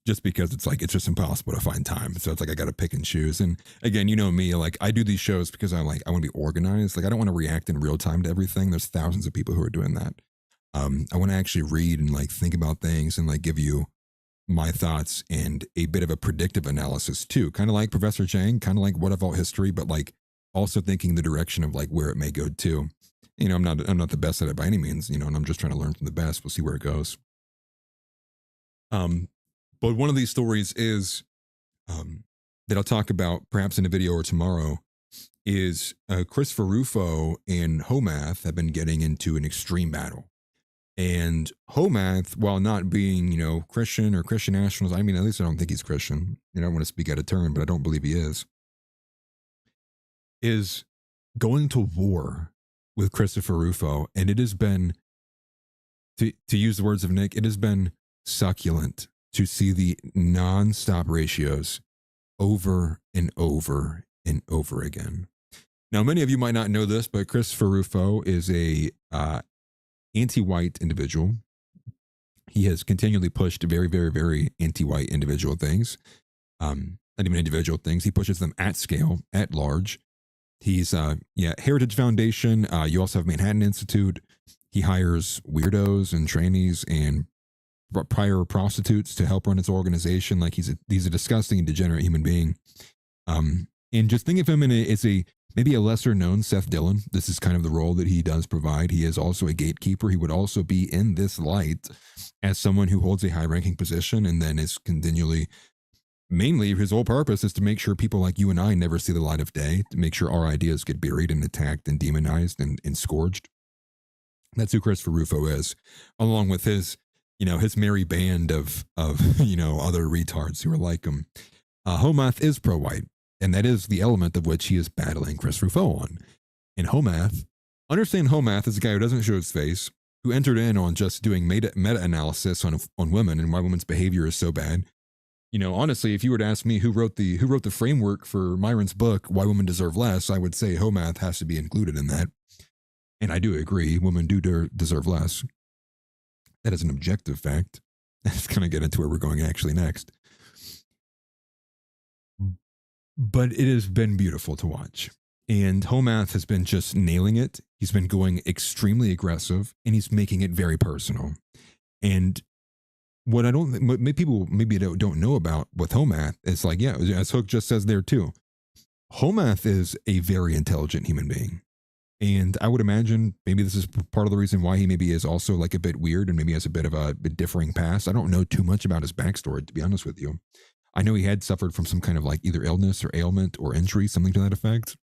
Just because it's just impossible to find time. So it's like I got to pick and choose. And again, you know me, like I do these shows because I want to be organized. Like I don't want to react in real time to everything. There's thousands of people who are doing that. I want to actually read and like think about things and like give you my thoughts and a bit of a predictive analysis too. Kind of like Professor Chang, kind of like What of All History, but like also thinking the direction of like where it may go to. I'm not the best at it by any means, and I'm just trying to learn from the best. We'll see where it goes. But one of these stories is that I'll talk about perhaps in a video or tomorrow is Christopher Rufo and Homath have been getting into an extreme battle. And Homath, while not being, Christian or Christian nationals, I mean, at least I don't think he's Christian. I don't want to speak out of turn, but I don't believe he is going to war with Christopher Rufo. And it has been, to use the words of Nick, it has been succulent to see the non-stop ratios over and over and over again. Now, many of you might not know this, but Christopher Rufo is a anti-white individual. He has continually pushed very, very, very anti-white individual things. Not even individual things. He pushes them at scale, at large. He's, Heritage Foundation. You also have Manhattan Institute. He hires weirdos and trainees and prior prostitutes to help run his organization. Like he's a disgusting and degenerate human being. And just think of him as maybe a lesser known Seth Dillon. This is kind of the role that he does provide. He is also a gatekeeper. He would also be in this light as someone who holds a high ranking position and then is continually, mainly his whole purpose is to make sure people like you and I never see the light of day, to make sure our ideas get buried and attacked and demonized and scourged. That's who Christopher Rufo is, along with his merry band of other retards who are like him. Homath is pro-white, and that is the element of which he is battling Chris Rufo on. And understand Homath is a guy who doesn't show his face, who entered in on just doing meta-analysis on women and why women's behavior is so bad. Honestly, if you were to ask me who wrote the framework for Myron's book, Why Women Deserve Less, I would say Homath has to be included in that. And I do agree, women do deserve less. That is an objective fact. That's going to get into where we're going actually next. But it has been beautiful to watch. And Homath has been just nailing it. He's been going extremely aggressive, and he's making it very personal. And what people maybe don't know about with Homath is like, yeah, as Hook just says there too, Homath is a very intelligent human being. And I would imagine maybe this is part of the reason why he maybe is also like a bit weird and maybe has a bit of a differing past. I don't know too much about his backstory, to be honest with you. I know he had suffered from some kind of like either illness or ailment or injury, something to that effect.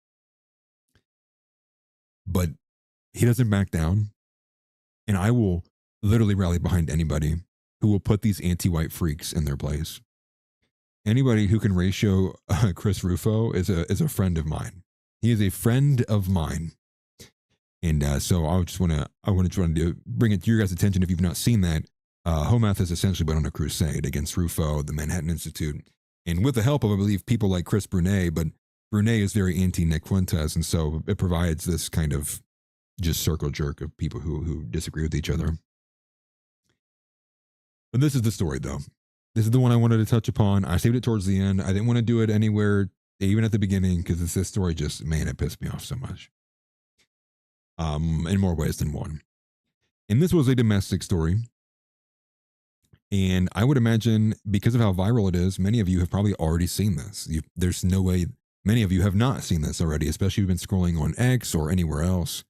But he doesn't back down. And I will literally rally behind anybody who will put these anti-white freaks in their place. Anybody who can ratio Chris Rufo is a friend of mine. He is a friend of mine. And so I want to bring it to your guys' attention if you've not seen that. Homath has essentially been on a crusade against Rufo, the Manhattan Institute, and with the help of, I believe, people like Chris Brunet, but Brunet is very anti-Nick Fuentes, and so it provides this kind of just circle jerk of people who disagree with each other. But this is the story, though. This is the one I wanted to touch upon. I saved it towards the end. I didn't want to do it anywhere, even at the beginning, because this story just, man, it pissed me off so much. In more ways than one. And this was a domestic story. And I would imagine, because of how viral it is, many of you have probably already seen this. There's no way many of you have not seen this already, especially if you've been scrolling on X or anywhere else.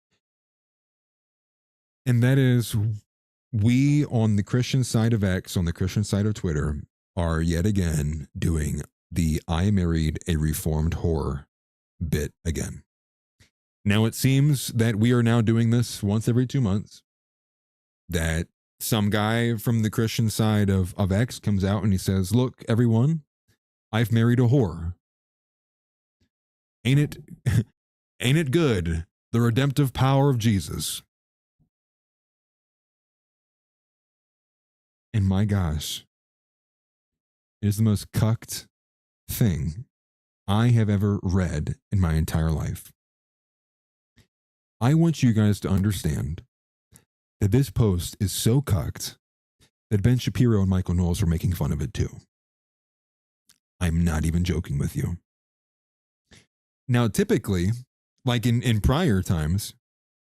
And that is, we on the Christian side of X, on the Christian side of Twitter, are yet again doing the I married a reformed whore bit again. Now, it seems that we are now doing this once every 2 months, that some guy from the Christian side of X comes out and he says, look, everyone, I've married a whore. Ain't it good? The redemptive power of Jesus. And my gosh, it is the most cucked thing I have ever read in my entire life. I want you guys to understand that this post is so cucked that Ben Shapiro and Michael Knowles are making fun of it too. I'm not even joking with you. Now, typically, like in prior times,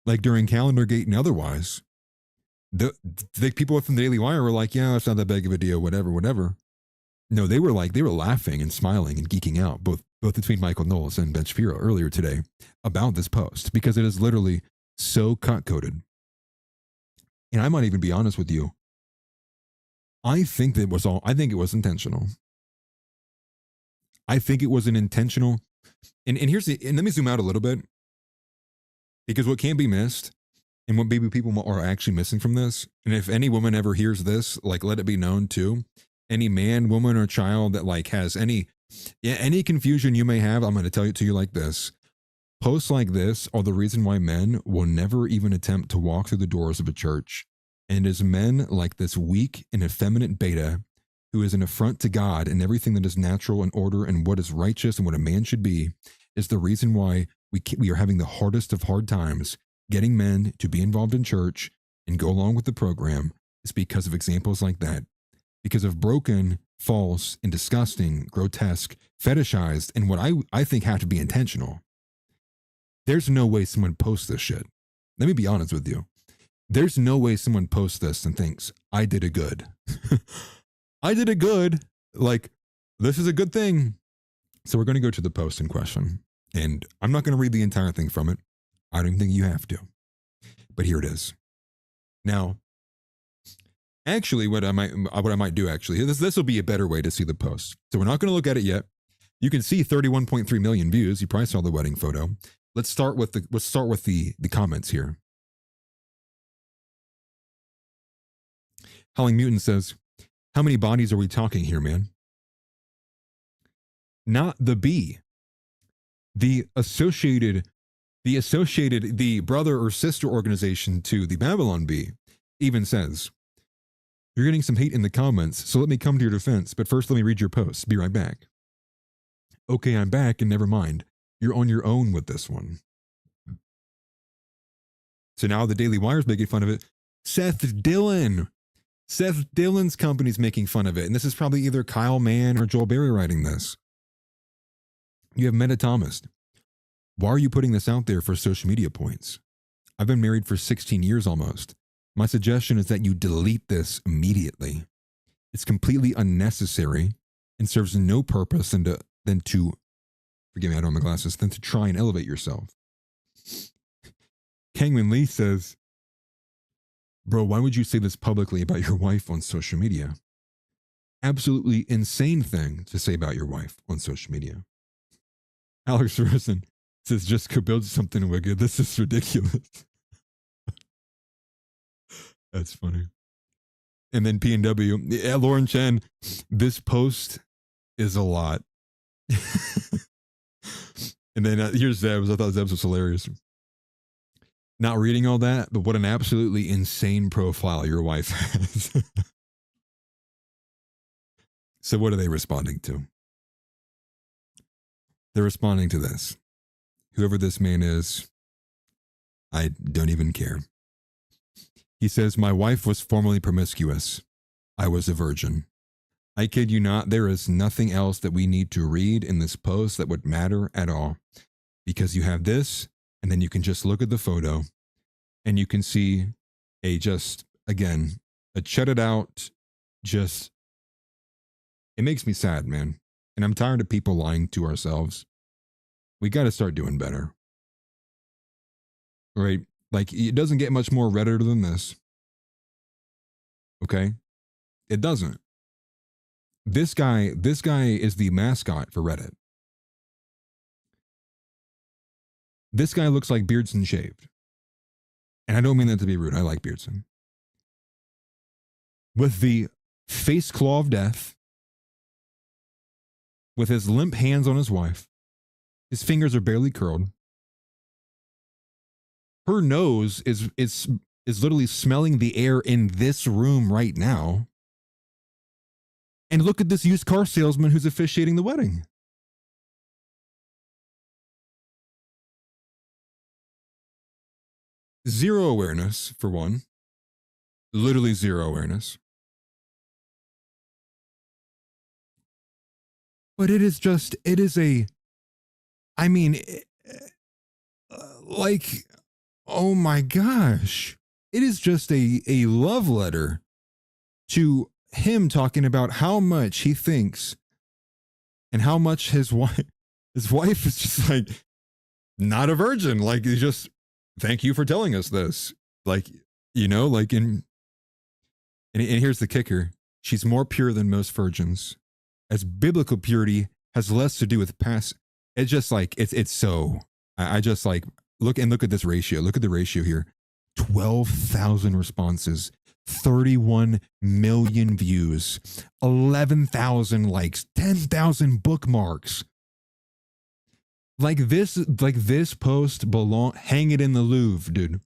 like during Calendar Gate and otherwise, the people from the Daily Wire were like, yeah, it's not that big of a deal, whatever. No, they were laughing and smiling and geeking out, both between Michael Knowles and Ben Shapiro earlier today about this post, because it is literally so cut-coded. And I might even be honest with you. I think it was intentional. I think it was an intentional. And let me zoom out a little bit, because what can't be missed and what maybe people are actually missing from this, and if any woman ever hears this, like, let it be known too, any man, woman, or child that like has any confusion you may have, I'm going to tell it to you like this. Posts like this are the reason why men will never even attempt to walk through the doors of a church. And it is men like this weak and effeminate beta who is an affront to God and everything that is natural and order and what is righteous and what a man should be, is the reason why we are having the hardest of hard times getting men to be involved in church and go along with the program. Is because of examples like that. Because of broken, false, and disgusting, grotesque, fetishized, and what I think have to be intentional. There's no way someone posts this shit. Let me be honest with you. There's no way someone posts this and thinks, I did a good. I did a good. Like, this is a good thing. So we're going to go to the post in question. And I'm not going to read the entire thing from it. I don't even think you have to. But here it is. Now, actually, what I might do actually, this will be a better way to see the post. So we're not going to look at it yet. You can see 31.3 million views. You probably saw the wedding photo. Let's start with the comments here. Howling Mutant says, how many bodies are we talking here, man? Not the B. The brother or sister organization to the Babylon Bee even says, you're getting some hate in the comments, so let me come to your defense, but first let me read your post. Be right back. Okay, I'm back, and never mind. You're on your own with this one. So now the Daily Wire's making fun of it. Seth Dillon's company's making fun of it, and this is probably either Kyle Mann or Joel Berry writing this. You have Meta Thomas. Why are you putting this out there for social media points? I've been married for 16 years almost. My suggestion is that you delete this immediately. It's completely unnecessary and serves no purpose than to forgive me, I don't have my glasses, than to try and elevate yourself. Kangman Lee says, bro, why would you say this publicly about your wife on social media? Absolutely insane thing to say about your wife on social media. Alex Rosen says, just go build something wicked. This is ridiculous. That's funny. And then P&W, yeah, Lauren Chen, this post is a lot. And then here's Zeb's. I thought Zeb's was hilarious. Not reading all that, but what an absolutely insane profile your wife has. So what are they responding to? They're responding to this. Whoever this man is, I don't even care. He says, my wife was formerly promiscuous. I was a virgin. I kid you not, there is nothing else that we need to read in this post that would matter at all. Because you have this, and then you can just look at the photo, and you can see a chutted out, it makes me sad, man. And I'm tired of people lying to ourselves. We got to start doing better. Right? Like, it doesn't get much more Redditor than this. Okay? It doesn't. This guy is the mascot for Reddit. This guy looks like Beardson shaved. And I don't mean that to be rude. I like Beardson. With the face claw of death, with his limp hands on his wife, his fingers are barely curled. Her nose is literally smelling the air in this room right now. And look at this used car salesman who's officiating the wedding. Zero awareness, for one. Literally zero awareness. But oh my gosh. It is just a love letter to him talking about how much he thinks and how much his wife is just like not a virgin. Like, he's just, thank you for telling us this. Like, you know, like and here's the kicker. She's more pure than most virgins, as biblical purity has less to do with past. It's just like, it's so, I just like, look at this ratio. Look at the ratio here. 12,000 responses, 31 million views, 11,000 likes, 10,000 bookmarks. Like this post hang it in the Louvre, dude.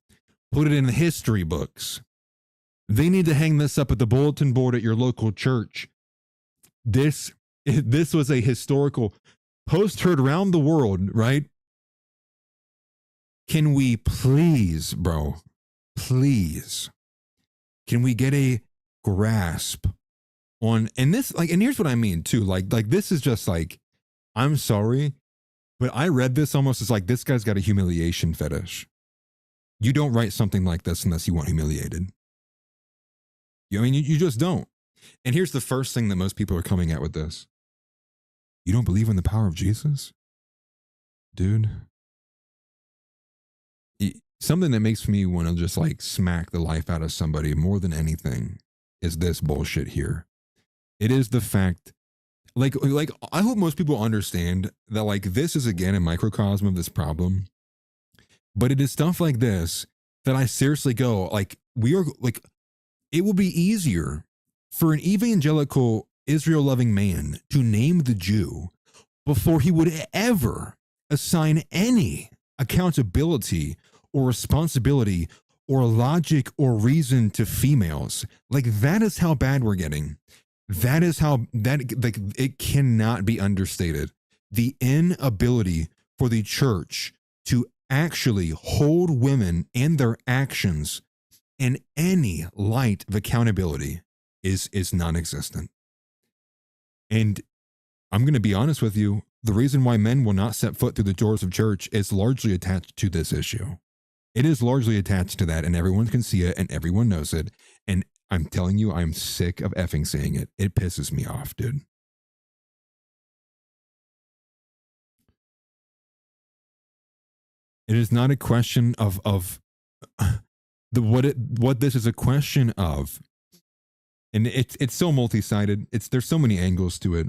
Put it in the history books. They need to hang this up at the bulletin board at your local church. this was a historical post heard around the world, right? Can we please, bro, please, can we get a grasp on, and this, like, and here's what I mean too, like this is just like, I'm sorry, but I read this almost as like, this guy's got a humiliation fetish. You don't write something like this unless you want humiliated. You know, I mean, you just don't. And here's the first thing that most people are coming at with this. You don't believe in the power of Jesus? Dude. Something that makes me want to just like smack the life out of somebody more than anything is this bullshit here. It is the fact, like I hope most people understand that like this is again a microcosm of this problem. But it is stuff like this that I seriously go, like, we are like, it will be easier for an evangelical Israel-loving man to name the Jew before he would ever assign any accountability or responsibility or logic or reason to females. Like, that is how bad we're getting. That is how, that, like, it cannot be understated. The inability for the church to actually hold women and their actions in any light of accountability is non-existent. And I'm going to be honest with you, the reason why men will not set foot through the doors of church is largely attached to this issue. It is largely attached to that, and everyone can see it and everyone knows it. And I'm telling you, I'm sick of effing saying it. It pisses me off, dude. It is not a question of what this is a question of, and it's so multi-sided. There's so many angles to it.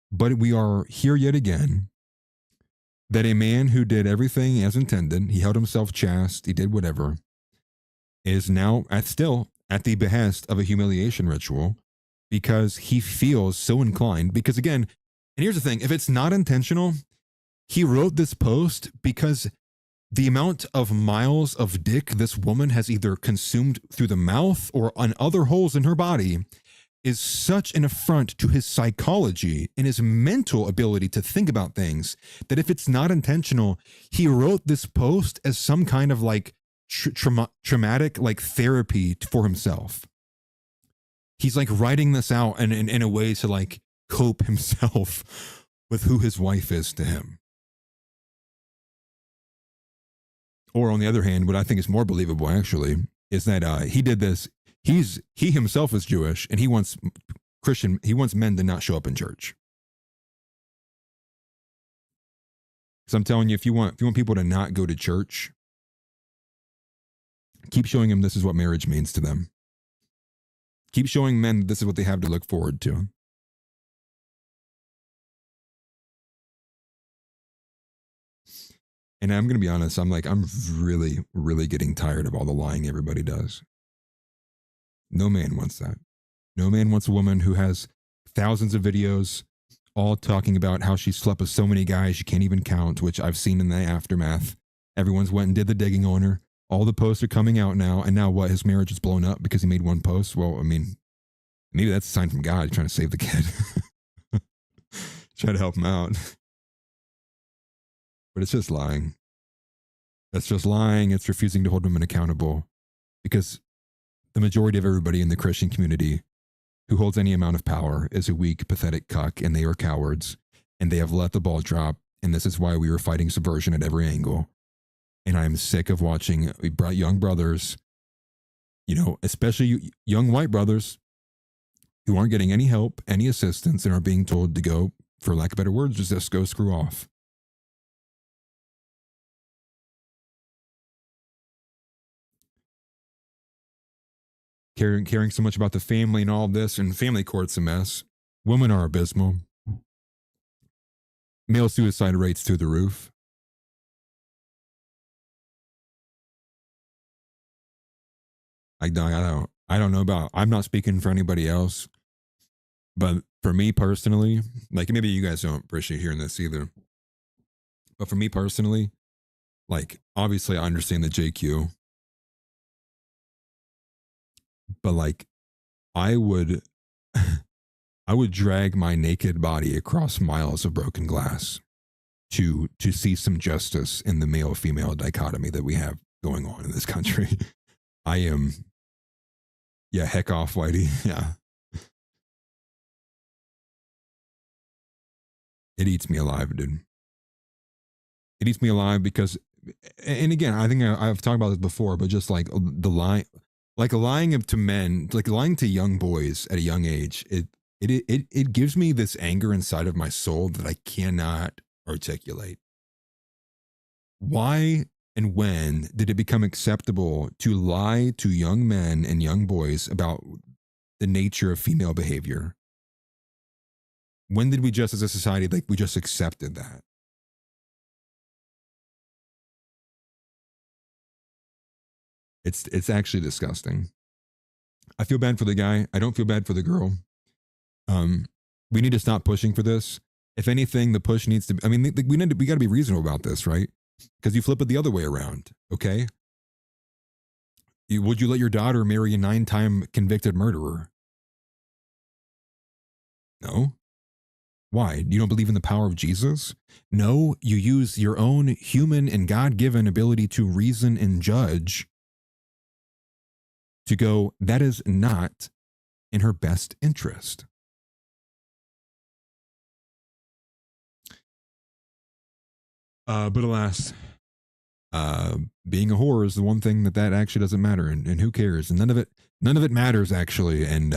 But we are here yet again, that a man who did everything as intended, he held himself chaste, he did whatever, is now still at the behest of a humiliation ritual because he feels so inclined. Because again, and here's the thing, if it's not intentional, he wrote this post because the amount of miles of dick this woman has either consumed through the mouth or on other holes in her body is such an affront to his psychology and his mental ability to think about things that if it's not intentional, he wrote this post as some kind of like traumatic like therapy for himself. He's like writing this out in a way to like cope himself with who his wife is to him. Or on the other hand, what I think is more believable actually is that he did this. He himself is Jewish and he wants men to not show up in church. So I'm telling you, if you want people to not go to church, keep showing them this is what marriage means to them. Keep showing men this is what they have to look forward to. And I'm going to be honest, I'm really, really getting tired of all the lying everybody does. No man wants that. No man wants a woman who has thousands of videos all talking about how she slept with so many guys she can't even count, which I've seen in the aftermath. Everyone's went and did the digging on her. All the posts are coming out now. And now what? His marriage is blown up because he made one post? Well, I mean, maybe that's a sign from God trying to save the kid. Try to help him out. But it's just lying. That's just lying. It's refusing to hold women accountable because the majority of everybody in the Christian community who holds any amount of power is a weak, pathetic cuck, and they are cowards, and they have let the ball drop, and this is why we are fighting subversion at every angle. And I'm sick of watching young brothers, you know, especially young white brothers who aren't getting any help, any assistance, and are being told to go, for lack of better words, just go screw off. Caring so much about the family and all of this, and family court's a mess. Women are abysmal. Male suicide rates through the roof. I don't know about, I'm not speaking for anybody else, but for me personally, like maybe you guys don't appreciate hearing this either, but for me personally, like obviously I understand the JQ, but like I would I would drag my naked body across miles of broken glass to see some justice in the male-female dichotomy that we have going on in this country. I am, yeah, heck off, Whitey. Yeah. It eats me alive, dude. It eats me alive because, and again, I think I've talked about this before, but just like the lie, like lying to men, like lying to young boys at a young age, it gives me this anger inside of my soul that I cannot articulate. Why and when did it become acceptable to lie to young men and young boys about the nature of female behavior? When did we just as a society, like, we just accepted that? It's actually disgusting. I feel bad for the guy. I don't feel bad for the girl. We need to stop pushing for this. If anything, the push needs to be, I mean, we got to be reasonable about this, right? Because you flip it the other way around, okay? Would you let your daughter marry a 9-time convicted murderer? No. Why? You don't believe in the power of Jesus? No, you use your own human and God-given ability to reason and judge to go, that is not in her best interest. But alas, being a whore is the one thing that actually doesn't matter, and who cares? And none of it matters actually. And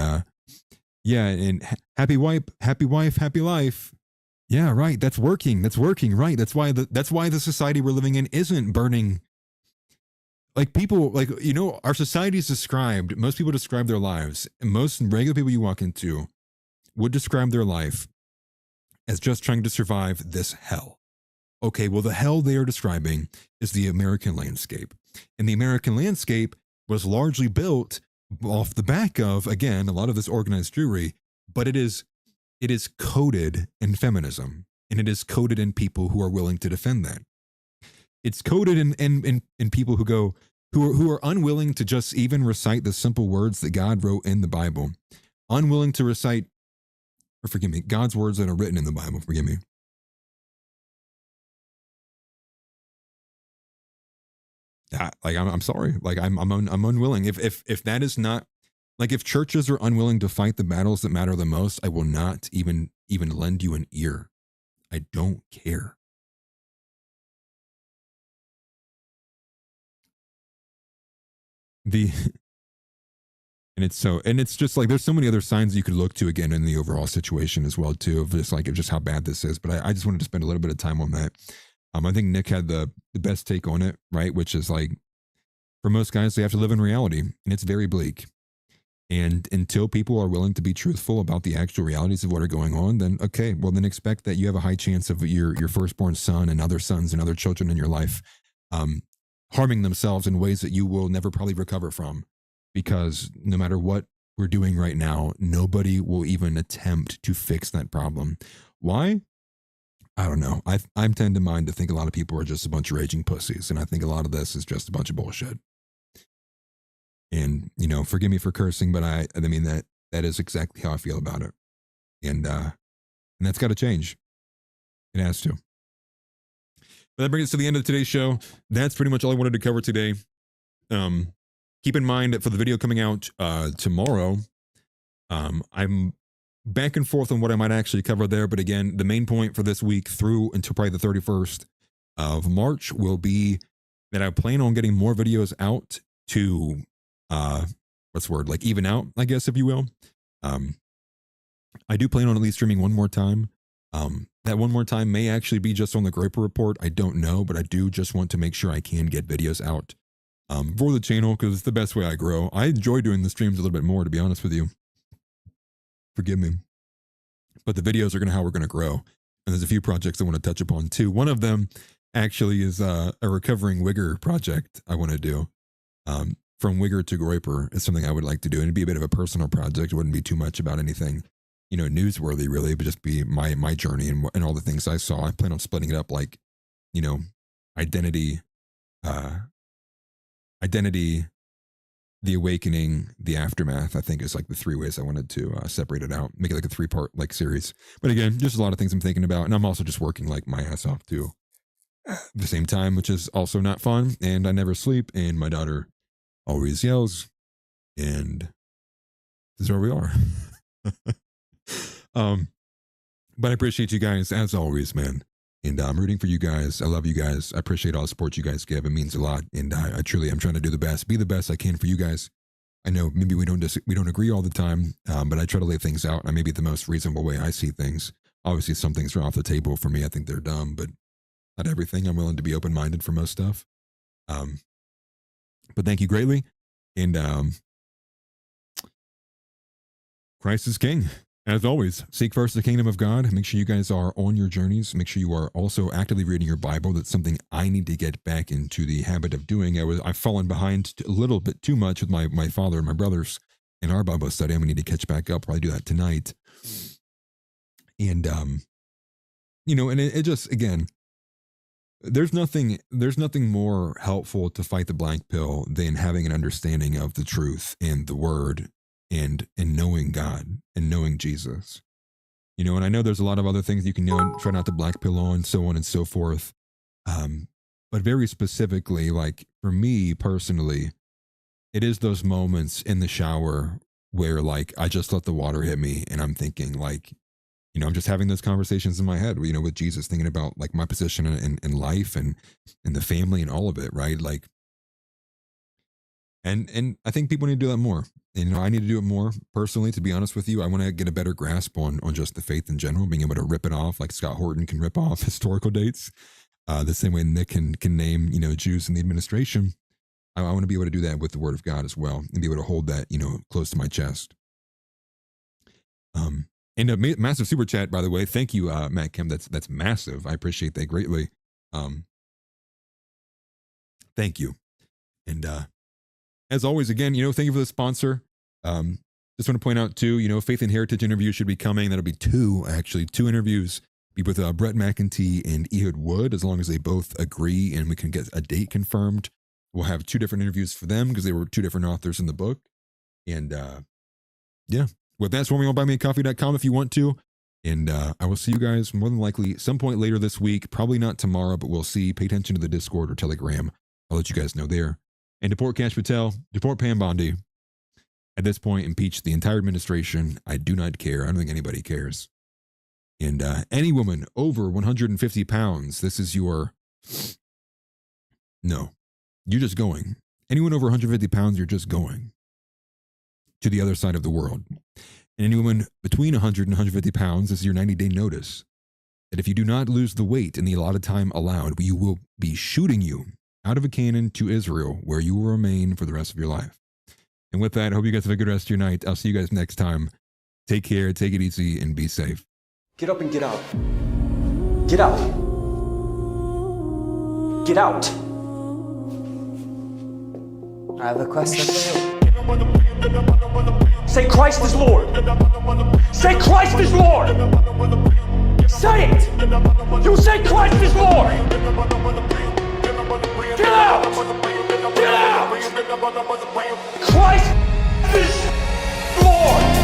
yeah, and happy wife, happy life. Yeah, right. That's working. Right. That's why the society we're living in isn't burning. Like people, like, you know, our society is described. Most people describe their lives. And most regular people you walk into would describe their life as just trying to survive this hell. Okay, well, the hell they are describing is the American landscape. And the American landscape was largely built off the back of, again, a lot of this organized Jewry, but it is coded in feminism, and it is coded in people who are willing to defend that. It's coded in people who are unwilling to just even recite the simple words that God wrote in the Bible, unwilling to recite, or forgive me, God's words that are written in the Bible, forgive me. Like, I'm sorry. Like, I'm unwilling. If that is not, like, if churches are unwilling to fight the battles that matter the most, I will not even lend you an ear. I don't care. And it's just like, there's so many other signs you could look to again in the overall situation as well too, of just how bad this is. But I just wanted to spend a little bit of time on that. I think Nick had the best take on it, right? Which is like, for most guys, they have to live in reality, and it's very bleak. And until people are willing to be truthful about the actual realities of what are going on, then okay, well then expect that you have a high chance of your firstborn son and other sons and other children in your life harming themselves in ways that you will never probably recover from. Because no matter what we're doing right now, nobody will even attempt to fix that problem. Why? I don't know. I'm tend to mind to think a lot of people are just a bunch of raging pussies. And I think a lot of this is just a bunch of bullshit. And, you know, forgive me for cursing, but I mean, that is exactly how I feel about it. And that's got to change. It has to. But that brings us to the end of today's show. That's pretty much all I wanted to cover today. Keep in mind that for the video coming out tomorrow, I'm back and forth on what I might actually cover there. But again, the main point for this week through until probably the 31st of March will be that I plan on getting more videos out to, like even out, I guess, if you will. I do plan on at least streaming one more time. That one more time may actually be just on the Groper Report. I don't know, but I do just want to make sure I can get videos out for the channel, because it's the best way I grow. I enjoy doing the streams a little bit more, to be honest with you. Forgive me. But the videos are how we're going to grow. And there's a few projects I want to touch upon too. One of them actually is a recovering Wigger project I want to do. From Wigger to Groper is something I would like to do. And it'd be a bit of a personal project. It wouldn't be too much about anything, you know, newsworthy really, but just be my journey and all the things I saw. I plan on splitting it up like, you know, identity the awakening, the aftermath, I think is like the three ways I wanted to separate it out, make it like a 3-part like series. But again, just a lot of things I'm thinking about. And I'm also just working like my ass off too at the same time, which is also not fun. And I never sleep. And my daughter always yells. And this is where we are. But I appreciate you guys as always, man. And I'm rooting for you guys. I love you guys. I appreciate all the support you guys give. It means a lot. And I truly am trying to do the best, be the best I can for you guys. I know maybe we don't agree all the time, but I try to lay things out. I maybe the most reasonable way I see things. Obviously, some things are off the table for me. I think they're dumb, but not everything. I'm willing to be open-minded for most stuff. But thank you greatly. And Christ is King. As always, seek first the kingdom of God. Make sure you guys are on your journeys. Make sure you are also actively reading your Bible. That's something I need to get back into the habit of doing. I've fallen behind a little bit too much with my father and my brothers in our Bible study. I'm going to need to catch back up. Probably do that tonight. And, and it just, again, there's nothing more helpful to fight the blank pill than having an understanding of the truth and the word and knowing God and knowing Jesus, and I know there's a lot of other things you can know and try not to black pill on, so on and so forth. But very specifically, like for me personally, it is those moments in the shower where like, I just let the water hit me and I'm thinking like, I'm just having those conversations in my head, with Jesus, thinking about like my position in life and the family and all of it. Right. Like, and I think people need to do that more. And, I need to do it more personally, to be honest with you. I want to get a better grasp on just the faith in general, being able to rip it off like Scott Horton can rip off historical dates. The same way Nick can name, Jews in the administration. I want to be able to do that with the word of God as well and be able to hold that, close to my chest. And a massive super chat, by the way. Thank you, Matt Kim. That's massive. I appreciate that greatly. Thank you. And, as always, again, thank you for the sponsor. Just want to point out too, Faith and Heritage interview should be coming. That'll be two interviews. Be with Brett McEntee and Ehud Wood, as long as they both agree and we can get a date confirmed. We'll have 2 different interviews for them because they were 2 different authors in the book. And yeah, with that, swirlingonbuymeacoffee.com if you want to. And I will see you guys more than likely some point later this week. Probably not tomorrow, but we'll see. Pay attention to the Discord or Telegram. I'll let you guys know there. And deport Kash Patel, deport Pam Bondi. At this point, impeach the entire administration. I do not care. I don't think anybody cares. And any woman over 150 pounds, this is your... No, you're just going. Anyone over 150 pounds, you're just going to the other side of the world. And any woman between 100 and 150 pounds, this is your 90-day notice. That if you do not lose the weight in the allotted time allowed, we will be shooting you out of a cannon to Israel, where you will remain for the rest of your life. And with that, I hope you guys have a good rest of your night. I'll see you guys next time. Take care, take it easy, and be safe. Get up and get out. Get out. Get out. I have a question for you. Say Christ is Lord. Say Christ is Lord. Say it. You say Christ is Lord. Get out! Get out! Christ is Lord!